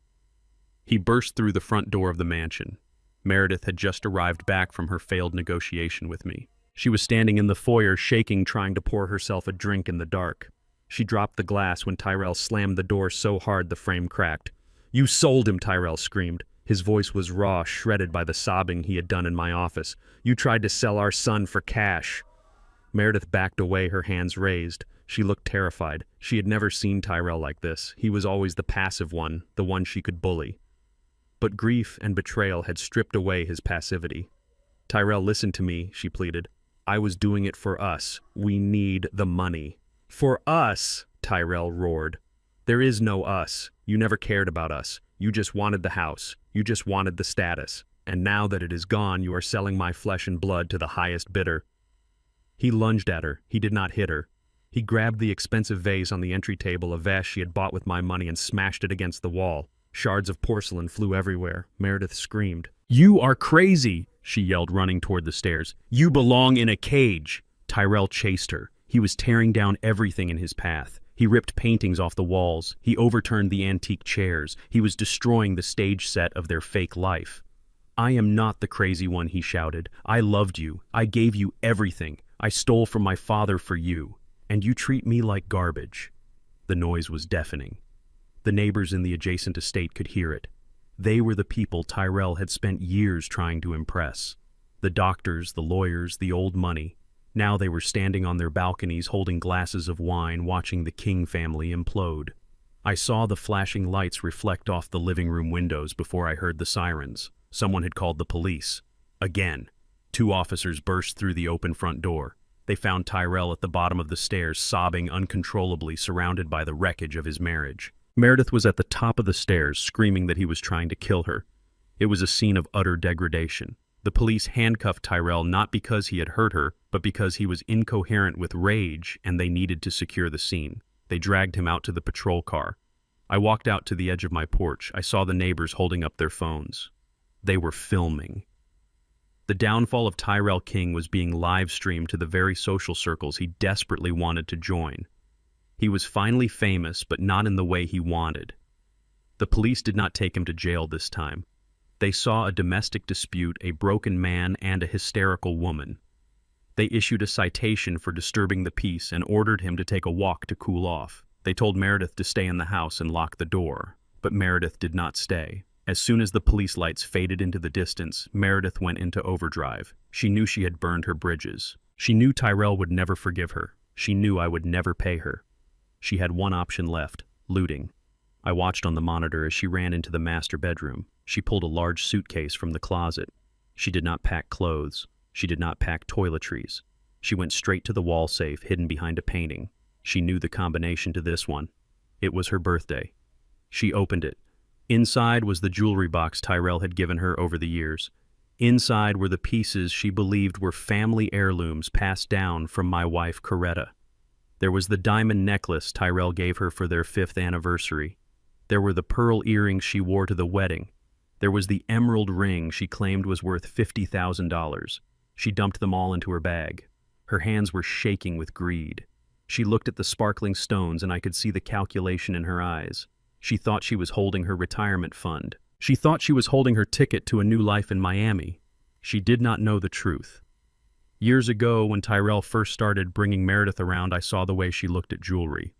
Speaker 1: He burst through the front door of the mansion. Meredith had just arrived back from her failed negotiation with me. She was standing in the foyer, shaking, trying to pour herself a drink in the dark. She dropped the glass when Tyrell slammed the door so hard the frame cracked. "You sold him," Tyrell screamed. His voice was raw, shredded by the sobbing he had done in my office. "You tried to sell our son for cash." Meredith backed away, her hands raised. She looked terrified. She had never seen Tyrell like this. He was always the passive one, the one she could bully. But grief and betrayal had stripped away his passivity. "Tyrell, listen to me," she pleaded. "I was doing it for us. We need the money." "For us?" Tyrell roared. "There is no us. You never cared about us. You just wanted the house. You just wanted the status. And now that it is gone, you are selling my flesh and blood to the highest bidder." He lunged at her. He did not hit her. He grabbed the expensive vase on the entry table, a vase she had bought with my money, and smashed it against the wall. Shards of porcelain flew everywhere. Meredith screamed. "You are crazy!" she yelled, running toward the stairs. "You belong in a cage!" Tyrell chased her. He was tearing down everything in his path. He ripped paintings off the walls. He overturned the antique chairs. He was destroying the stage set of their fake life. "I am not the crazy one," he shouted. "I loved you. I gave you everything. I stole from my father for you. And you treat me like garbage." The noise was deafening. The neighbors in the adjacent estate could hear it. They were the people Tyrell had spent years trying to impress. The doctors, the lawyers, the old money. Now they were standing on their balconies holding glasses of wine, watching the King family implode. I saw the flashing lights reflect off the living room windows before I heard the sirens. Someone had called the police. Again. 2 officers burst through the open front door. They found Tyrell at the bottom of the stairs, sobbing uncontrollably, surrounded by the wreckage of his marriage. Meredith was at the top of the stairs, screaming that he was trying to kill her. It was a scene of utter degradation. The police handcuffed Tyrell not because he had hurt her, but because he was incoherent with rage and they needed to secure the scene. They dragged him out to the patrol car. I walked out to the edge of my porch. I saw the neighbors holding up their phones. They were filming. The downfall of Tyrell King was being live-streamed to the very social circles he desperately wanted to join. He was finally famous, but not in the way he wanted. The police did not take him to jail this time. They saw a domestic dispute, a broken man, and a hysterical woman. They issued a citation for disturbing the peace and ordered him to take a walk to cool off. They told Meredith to stay in the house and lock the door, but Meredith did not stay. As soon as the police lights faded into the distance, Meredith went into overdrive. She knew she had burned her bridges. She knew Tyrell would never forgive her. She knew I would never pay her. She had one option left: looting. I watched on the monitor as she ran into the master bedroom. She pulled a large suitcase from the closet. She did not pack clothes. She did not pack toiletries. She went straight to the wall safe hidden behind a painting. She knew the combination to this one. It was her birthday. She opened it. Inside was the jewelry box Tyrell had given her over the years. Inside were the pieces she believed were family heirlooms passed down from my wife, Coretta. There was the diamond necklace Tyrell gave her for their 5th anniversary. There were the pearl earrings she wore to the wedding. There was the emerald ring she claimed was worth $50,000. She dumped them all into her bag. Her hands were shaking with greed. She looked at the sparkling stones and I could see the calculation in her eyes. She thought she was holding her retirement fund. She thought she was holding her ticket to a new life in Miami. She did not know the truth. Years ago, when Tyrell first started bringing Meredith around, I saw the way she looked at jewelry.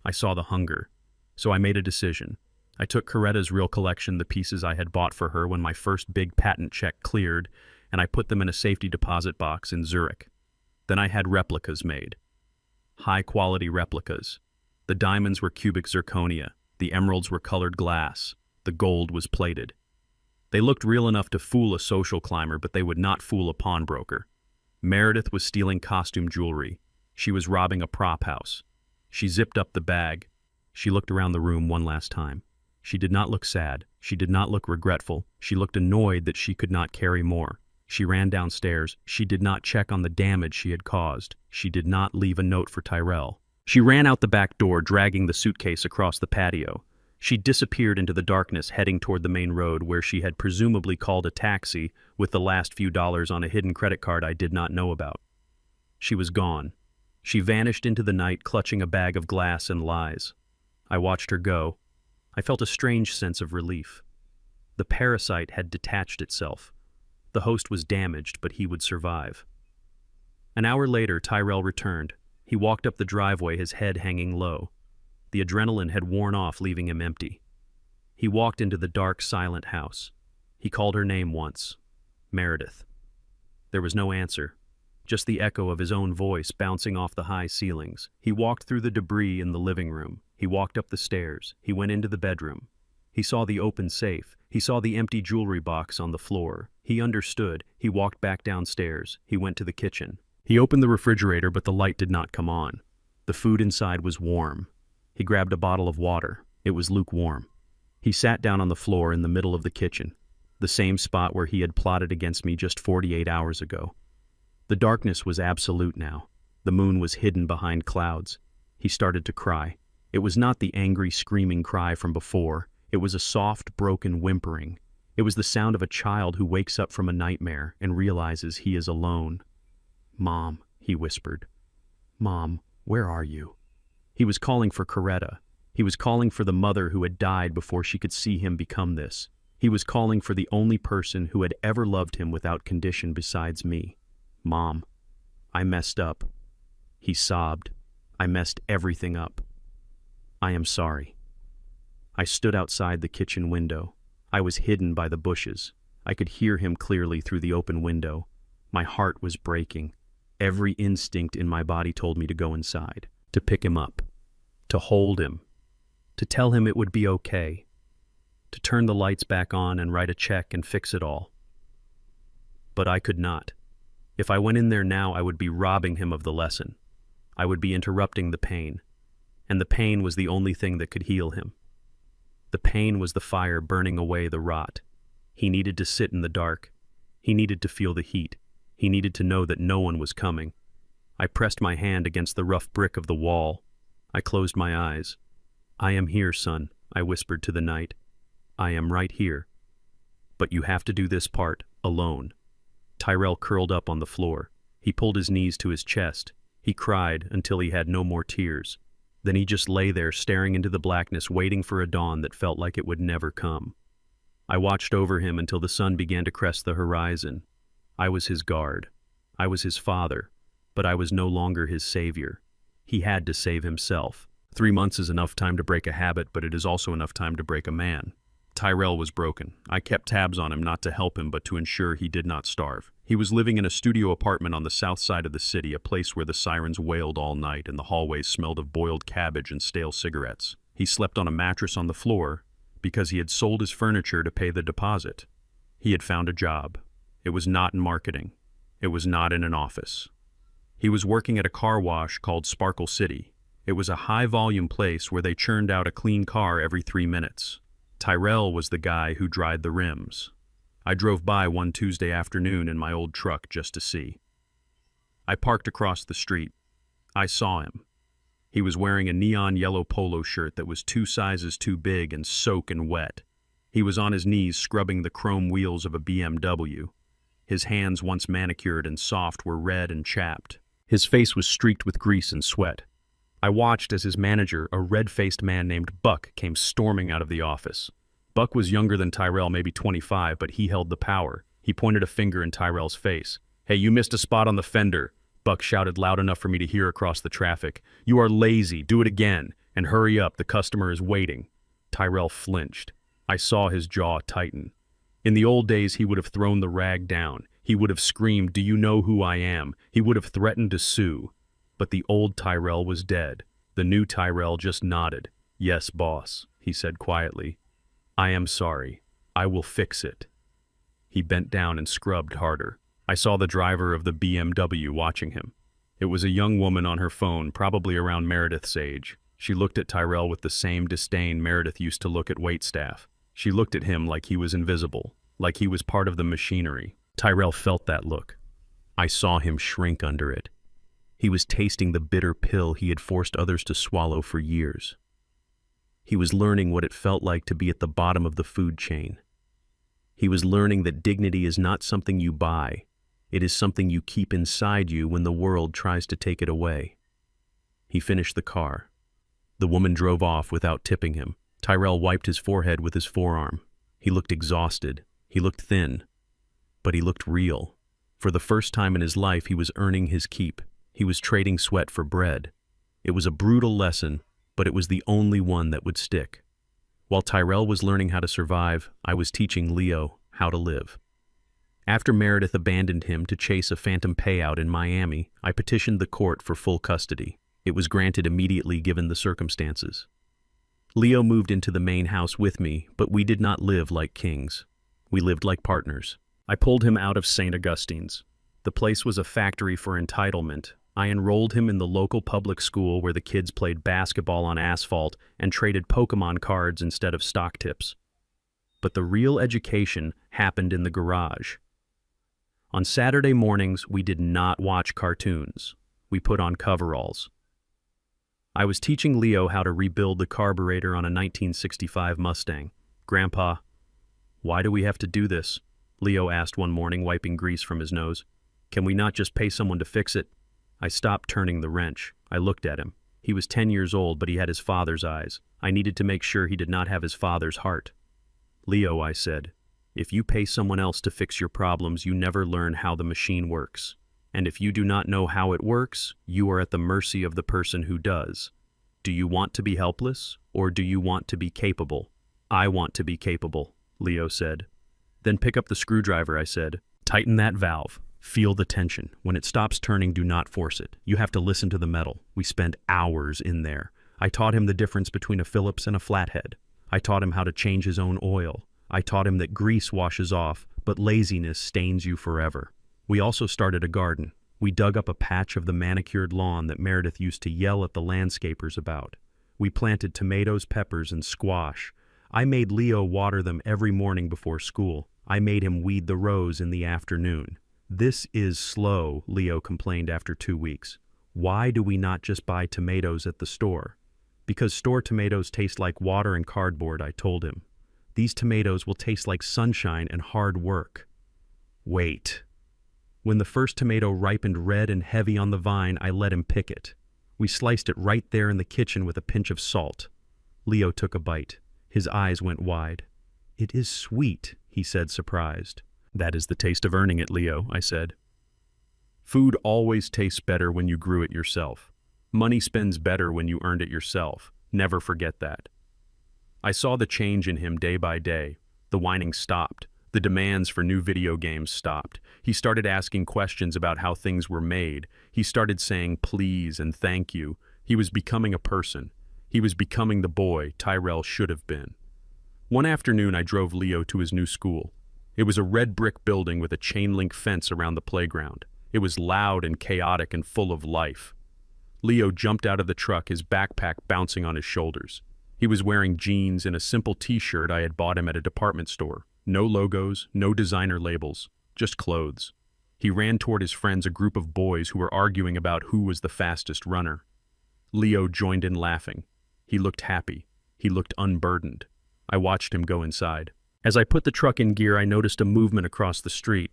Speaker 1: I saw the hunger. So I made a decision. I took Coretta's real collection, the pieces I had bought for her when my first big patent check cleared, and I put them in a safety deposit box in Zurich. Then I had replicas made. High-quality replicas. The diamonds were cubic zirconia. The emeralds were colored glass. The gold was plated. They looked real enough to fool a social climber, but they would not fool a pawnbroker. Meredith was stealing costume jewelry. She was robbing a prop house. She zipped up the bag. She looked around the room one last time. She did not look sad. She did not look regretful. She looked annoyed that she could not carry more. She ran downstairs. She did not check on the damage she had caused. She did not leave a note for Tyrell. She ran out the back door, dragging the suitcase across the patio. She disappeared into the darkness, heading toward the main road where she had presumably called a taxi with the last few dollars on a hidden credit card I did not know about. She was gone. She vanished into the night, clutching a bag of glass and lies. I watched her go. I felt a strange sense of relief. The parasite had detached itself. The host was damaged, but he would survive. An hour later, Tyrell returned. He walked up the driveway, his head hanging low. The adrenaline had worn off, leaving him empty. He walked into the dark, silent house. He called her name once. Meredith. There was no answer, just the echo of his own voice bouncing off the high ceilings. He walked through the debris in the living room. He walked up the stairs. He went into the bedroom. He saw the open safe. He saw the empty jewelry box on the floor. He understood. He walked back downstairs. He went to the kitchen. He opened the refrigerator, but the light did not come on. The food inside was warm. He grabbed a bottle of water. It was lukewarm. He sat down on the floor in the middle of the kitchen, the same spot where he had plotted against me just 48 hours ago. The darkness was absolute now. The moon was hidden behind clouds. He started to cry. It was not the angry, screaming cry from before. It was a soft, broken whimpering. It was the sound of a child who wakes up from a nightmare and realizes he is alone. "Mom," he whispered. "Mom, where are you?" He was calling for Coretta. He was calling for the mother who had died before she could see him become this. He was calling for the only person who had ever loved him without condition besides me. "Mom, I messed up." He sobbed. "I messed everything up. I am sorry." I stood outside the kitchen window. I was hidden by the bushes. I could hear him clearly through the open window. My heart was breaking. Every instinct in my body told me to go inside, to pick him up, to hold him, to tell him it would be okay, to turn the lights back on and write a check and fix it all. But I could not. If I went in there now, I would be robbing him of the lesson. I would be interrupting the pain. And the pain was the only thing that could heal him. The pain was the fire burning away the rot. He needed to sit in the dark. He needed to feel the heat. He needed to know that no one was coming. I pressed my hand against the rough brick of the wall. I closed my eyes. "I am here, son," I whispered to the night. "I am right here. But you have to do this part alone." Tyrell curled up on the floor. He pulled his knees to his chest. He cried until he had no more tears. Then he just lay there staring into the blackness, waiting for a dawn that felt like it would never come. I watched over him until the sun began to crest the horizon. I was his guard. I was his father, but I was no longer his savior. He had to save himself. 3 months is enough time to break a habit, but it is also enough time to break a man. Tyrell was broken. I kept tabs on him, not to help him, but to ensure he did not starve. He was living in a studio apartment on the south side of the city, a place where the sirens wailed all night and the hallways smelled of boiled cabbage and stale cigarettes. He slept on a mattress on the floor because he had sold his furniture to pay the deposit. He had found a job. It was not in marketing. It was not in an office. He was working at a car wash called Sparkle City. It was a high-volume place where they churned out a clean car every 3 minutes. Tyrell was the guy who dried the rims. I drove by one Tuesday afternoon in my old truck just to see. I parked across the street. I saw him. He was wearing a neon yellow polo shirt that was 2 sizes too big and soaking wet. He was on his knees scrubbing the chrome wheels of a BMW. His hands, once manicured and soft, were red and chapped. His face was streaked with grease and sweat. I watched as his manager, a red-faced man named Buck, came storming out of the office. Buck was younger than Tyrell, maybe 25, but he held the power. He pointed a finger in Tyrell's face. "Hey, you missed a spot on the fender," Buck shouted loud enough for me to hear across the traffic. "You are lazy. Do it again. And hurry up, the customer is waiting." Tyrell flinched. I saw his jaw tighten. In the old days, he would have thrown the rag down. He would have screamed, "Do you know who I am?" He would have threatened to sue. But the old Tyrell was dead. The new Tyrell just nodded. "Yes, boss," he said quietly. "I am sorry. I will fix it." He bent down and scrubbed harder. I saw the driver of the BMW watching him. It was a young woman on her phone, probably around Meredith's age. She looked at Tyrell with the same disdain Meredith used to look at waitstaff. She looked at him like he was invisible, like he was part of the machinery. Tyrell felt that look. I saw him shrink under it. He was tasting the bitter pill he had forced others to swallow for years. He was learning what it felt like to be at the bottom of the food chain. He was learning that dignity is not something you buy. It is something you keep inside you when the world tries to take it away. He finished the car. The woman drove off without tipping him. Tyrell wiped his forehead with his forearm. He looked exhausted. He looked thin. But he looked real. For the first time in his life, he was earning his keep. He was trading sweat for bread. It was a brutal lesson, but it was the only one that would stick. While Tyrell was learning how to survive, I was teaching Leo how to live. After Meredith abandoned him to chase a phantom payout in Miami, I petitioned the court for full custody. It was granted immediately given the circumstances. Leo moved into the main house with me, but we did not live like kings. We lived like partners. I pulled him out of St. Augustine's. The place was a factory for entitlement. I enrolled him in the local public school where the kids played basketball on asphalt and traded Pokemon cards instead of stock tips. But the real education happened in the garage. On Saturday mornings, we did not watch cartoons. We put on coveralls. I was teaching Leo how to rebuild the carburetor on a 1965 Mustang. "Grandpa, why do we have to do this?" Leo asked one morning, wiping grease from his nose. "Can we not just pay someone to fix it?" I stopped turning the wrench. I looked at him. He was 10 years old, but he had his father's eyes. I needed to make sure he did not have his father's heart. "Leo," I said, "if you pay someone else to fix your problems, you never learn how the machine works. And if you do not know how it works, you are at the mercy of the person who does. Do you want to be helpless, or do you want to be capable?" "I want to be capable," Leo said. "Then pick up the screwdriver," I said. "Tighten that valve. Feel the tension. When it stops turning, do not force it. You have to listen to the metal." We spent hours in there. I taught him the difference between a Phillips and a flathead. I taught him how to change his own oil. I taught him that grease washes off, but laziness stains you forever. We also started a garden. We dug up a patch of the manicured lawn that Meredith used to yell at the landscapers about. We planted tomatoes, peppers, and squash. I made Leo water them every morning before school. I made him weed the rows in the afternoon. "This is slow," Leo complained after 2 weeks. "Why do we not just buy tomatoes at the store?" "Because store tomatoes taste like water and cardboard," I told him. "These tomatoes will taste like sunshine and hard work." Wait. When the first tomato ripened red and heavy on the vine, I let him pick it. We sliced it right there in the kitchen with a pinch of salt. Leo took a bite. His eyes went wide. "It is sweet," he said, surprised. "That is the taste of earning it, Leo," I said. Food always tastes better when you grew it yourself. Money spends better when you earned it yourself. Never forget that. I saw the change in him day by day. The whining stopped. The demands for new video games stopped. He started asking questions about how things were made. He started saying please and thank you. He was becoming a person. He was becoming the boy Tyrell should have been. One afternoon I drove Leo to his new school. It was a red brick building with a chain-link fence around the playground. It was loud and chaotic and full of life. Leo jumped out of the truck, his backpack bouncing on his shoulders. He was wearing jeans and a simple t-shirt I had bought him at a department store. No logos, no designer labels, just clothes. He ran toward his friends, a group of boys who were arguing about who was the fastest runner. Leo joined in laughing. He looked happy. He looked unburdened. I watched him go inside. As I put the truck in gear, I noticed a movement across the street.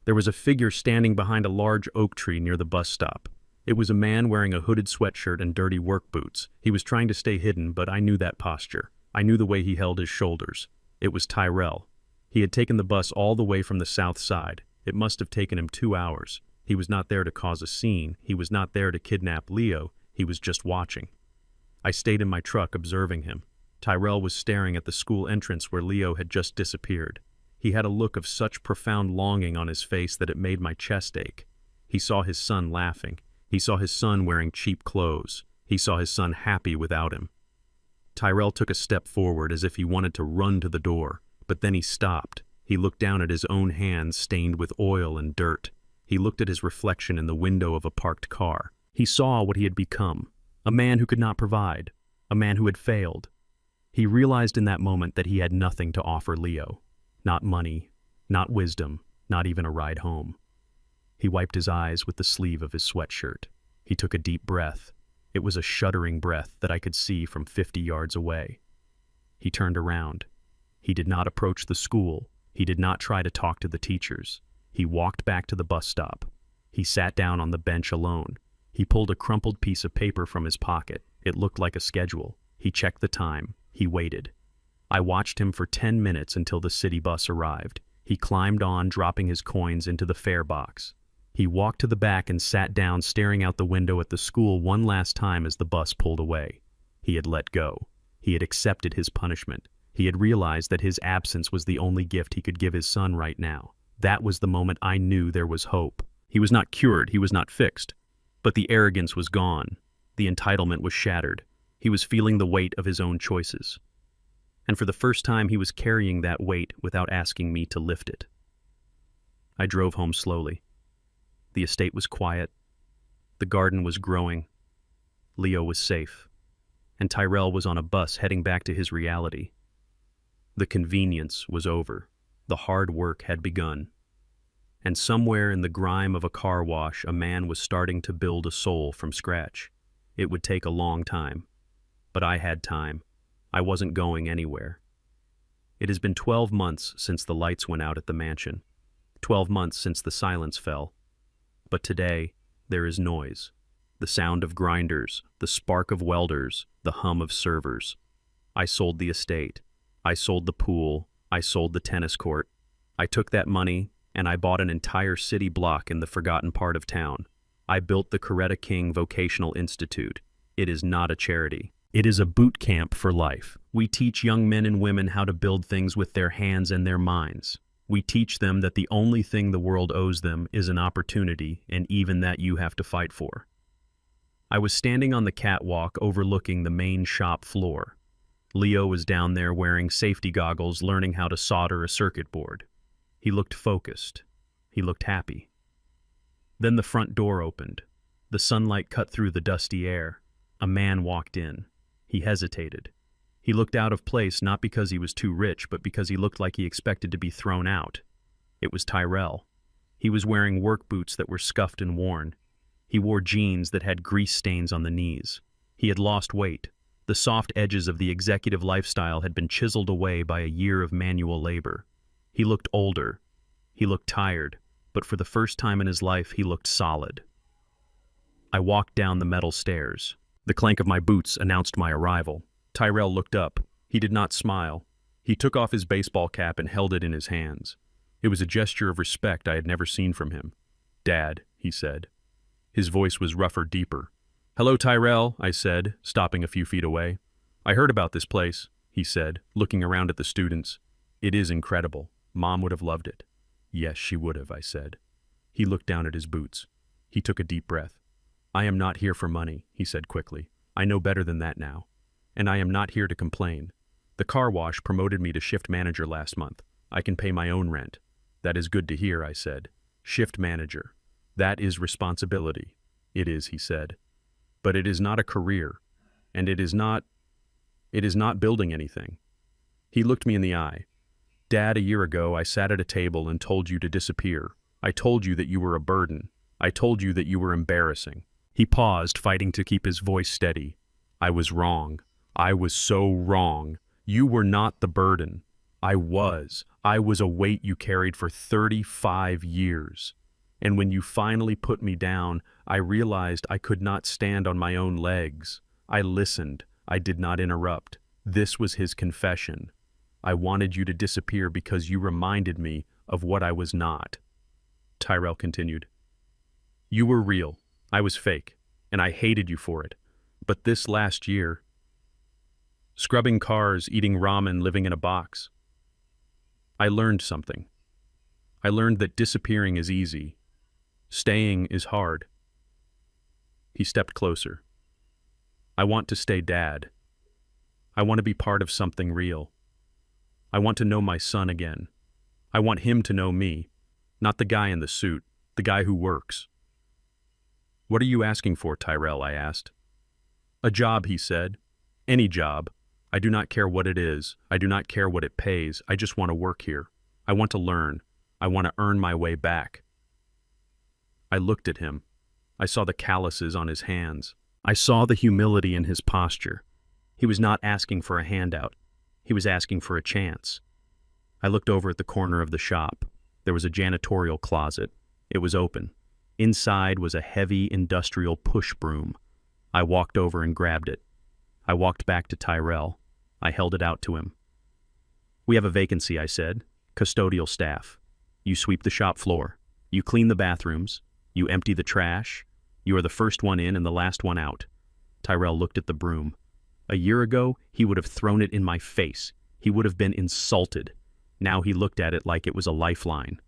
Speaker 1: There was a figure standing behind a large oak tree near the bus stop. It was a man wearing a hooded sweatshirt and dirty work boots. He was trying to stay hidden, but I knew that posture. I knew the way he held his shoulders. It was Tyrell. He had taken the bus all the way from the south side. It must have taken him 2 hours. He was not there to cause a scene. He was not there to kidnap Leo. He was just watching. I stayed in my truck, observing him. Tyrell was staring at the school entrance where Leo had just disappeared. He had a look of such profound longing on his face that it made my chest ache. He saw his son laughing. He saw his son wearing cheap clothes. He saw his son happy without him. Tyrell took a step forward as if he wanted to run to the door, but then he stopped. He looked down at his own hands stained with oil and dirt. He looked at his reflection in the window of a parked car. He saw what he had become, a man who could not provide, a man who had failed. He realized in that moment that he had nothing to offer Leo. Not money, not wisdom, not even a ride home. He wiped his eyes with the sleeve of his sweatshirt. He took a deep breath. It was a shuddering breath that I could see from 50 yards away. He turned around. He did not approach the school. He did not try to talk to the teachers. He walked back to the bus stop. He sat down on the bench alone. He pulled a crumpled piece of paper from his pocket. It looked like a schedule. He checked the time. He waited. I watched him for 10 minutes until the city bus arrived. He climbed on, dropping his coins into the fare box. He walked to the back and sat down, staring out the window at the school one last time as the bus pulled away. He had let go. He had accepted his punishment. He had realized that his absence was the only gift he could give his son right now. That was the moment I knew there was hope. He was not cured, he was not fixed. But the arrogance was gone. The entitlement was shattered. He was feeling the weight of his own choices. And for the first time, he was carrying that weight without asking me to lift it. I drove home slowly. The estate was quiet. The garden was growing. Leo was safe. And Tyrell was on a bus heading back to his reality. The convenience was over. The hard work had begun. And somewhere in the grime of a car wash, a man was starting to build a soul from scratch. It would take a long time. But I had time. I wasn't going anywhere. It has been 12 months since the lights went out at the mansion. 12 months since the silence fell. But today, there is noise. The sound of grinders, the spark of welders, the hum of servers. I sold the estate. I sold the pool. I sold the tennis court. I took that money and I bought an entire city block in the forgotten part of town. I built the Coretta King Vocational Institute. It is not a charity. It is a boot camp for life. We teach young men and women how to build things with their hands and their minds. We teach them that the only thing the world owes them is an opportunity, and even that you have to fight for. I was standing on the catwalk overlooking the main shop floor. Leo was down there wearing safety goggles, learning how to solder a circuit board. He looked focused. He looked happy. Then the front door opened. The sunlight cut through the dusty air. A man walked in. He hesitated. He looked out of place, not because he was too rich, but because he looked like he expected to be thrown out. It was Tyrell. He was wearing work boots that were scuffed and worn. He wore jeans that had grease stains on the knees. He had lost weight. The soft edges of the executive lifestyle had been chiseled away by a year of manual labor. He looked older. He looked tired, but for the first time in his life, he looked solid. I walked down the metal stairs. The clank of my boots announced my arrival. Tyrell looked up. He did not smile. He took off his baseball cap and held it in his hands. It was a gesture of respect I had never seen from him. "Dad," he said. His voice was rougher, deeper. "Hello, Tyrell," I said, stopping a few feet away. "I heard about this place," he said, looking around at the students. "It is incredible. Mom would have loved it." "Yes, she would have," I said. He looked down at his boots. He took a deep breath. "I am not here for money," he said quickly. "I know better than that now. and I am not here to complain. The car wash promoted me to shift manager last month. I can pay my own rent. That is good to hear, I said. Shift manager. That is responsibility. It is, he said. But it is not a career, and it is not building anything. He looked me in the eye. Dad, a year ago, I sat at a table and told you to disappear. I told you that you were a burden. I told you that you were embarrassing. He paused, fighting to keep his voice steady. I was wrong. I was so wrong. You were not the burden. I was. I was a weight you carried for 35 years. And when you finally put me down, I realized I could not stand on my own legs. I listened. I did not interrupt. This was his confession. I wanted you to disappear because you reminded me of what I was not. Tyrell continued. You were real. I was fake, and I hated you for it. But this last year, scrubbing cars, eating ramen, living in a box, I learned something. I learned that disappearing is easy. Staying is hard. He stepped closer. I want to stay Dad. I want to be part of something real. I want to know my son again. I want him to know me, not the guy in the suit, the guy who works. What are you asking for, Tyrell? I asked. A job, he said. Any job. I do not care what it is. I do not care what it pays. I just want to work here. I want to learn. I want to earn my way back. I looked at him. I saw the calluses on his hands. I saw the humility in his posture. He was not asking for a handout. He was asking for a chance. I looked over at the corner of the shop. There was a janitorial closet. It was open. Inside was a heavy industrial push broom. I walked over and grabbed it. I walked back to Tyrell. I held it out to him. We have a vacancy, I said. Custodial staff. You sweep the shop floor. You clean the bathrooms. You empty the trash. You are the first one in and the last one out. Tyrell looked at the broom. A year ago, he would have thrown it in my face. He would have been insulted. Now he looked at it like it was a lifeline.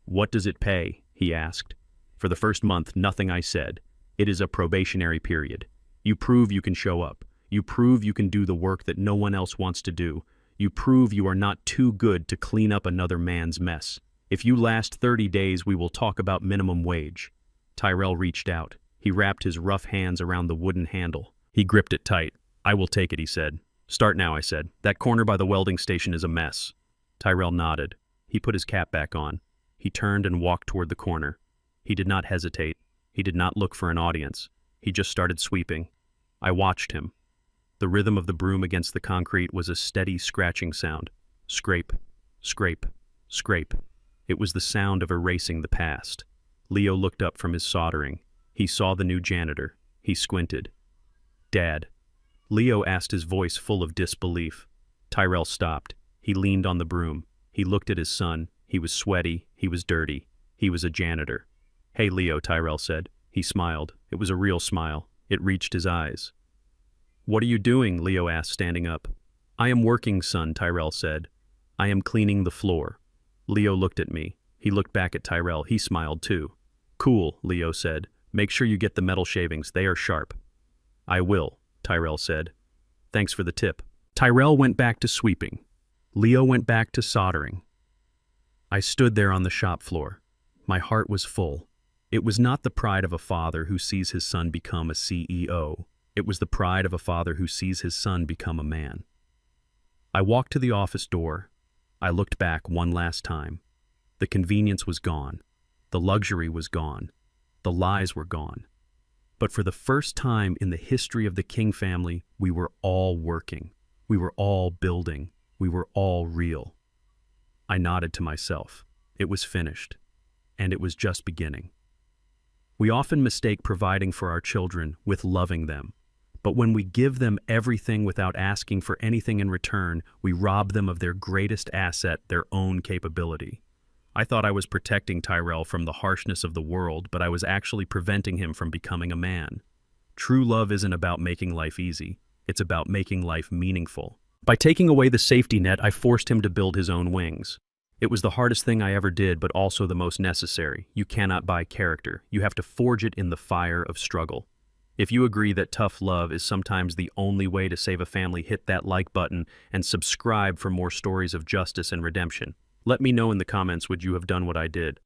Speaker 1: What does it pay? He asked. For the first month, nothing, I said. It is a probationary period. You prove you can show up. You prove you can do the work that no one else wants to do. You prove you are not too good to clean up another man's mess. If you last 30 days, we will talk about minimum wage. Tyrell reached out. He wrapped his rough hands around the wooden handle. He gripped it tight. I will take it, he said. Start now, I said. That corner by the welding station is a mess. Tyrell nodded. He put his cap back on. He turned and walked toward the corner. He did not hesitate. He did not look for an audience. He just started sweeping. I watched him. The rhythm of the broom against the concrete was a steady scratching sound. Scrape, scrape, scrape. It was the sound of erasing the past. Leo looked up from his soldering. He saw the new janitor. He squinted. Dad. Leo asked, his voice full of disbelief. Tyrell stopped. He leaned on the broom. He looked at his son. He was sweaty. He was dirty. He was a janitor. Hey, Leo, Tyrell said. He smiled. It was a real smile. It reached his eyes. What are you doing? Leo asked, standing up. I am working, son, Tyrell said. I am cleaning the floor. Leo looked at me. He looked back at Tyrell. He smiled too. Cool, Leo said. Make sure you get the metal shavings. They are sharp. I will, Tyrell said. Thanks for the tip. Tyrell went back to sweeping. Leo went back to soldering. I stood there on the shop floor. My heart was full. It was not the pride of a father who sees his son become a CEO. It was the pride of a father who sees his son become a man. I walked to the office door. I looked back one last time. The convenience was gone. The luxury was gone. The lies were gone. But for the first time in the history of the King family, we were all working. We were all building. We were all real. I nodded to myself. It was finished. And it was just beginning. We often mistake providing for our children with loving them. But when we give them everything without asking for anything in return, we rob them of their greatest asset, their own capability. I thought I was protecting Tyrell from the harshness of the world, but I was actually preventing him from becoming a man. True love isn't about making life easy. It's about making life meaningful. By taking away the safety net, I forced him to build his own wings. It was the hardest thing I ever did, but also the most necessary. You cannot buy character. You have to forge it in the fire of struggle. If you agree that tough love is sometimes the only way to save a family, hit that like button and subscribe for more stories of justice and redemption. Let me know in the comments, would you have done what I did?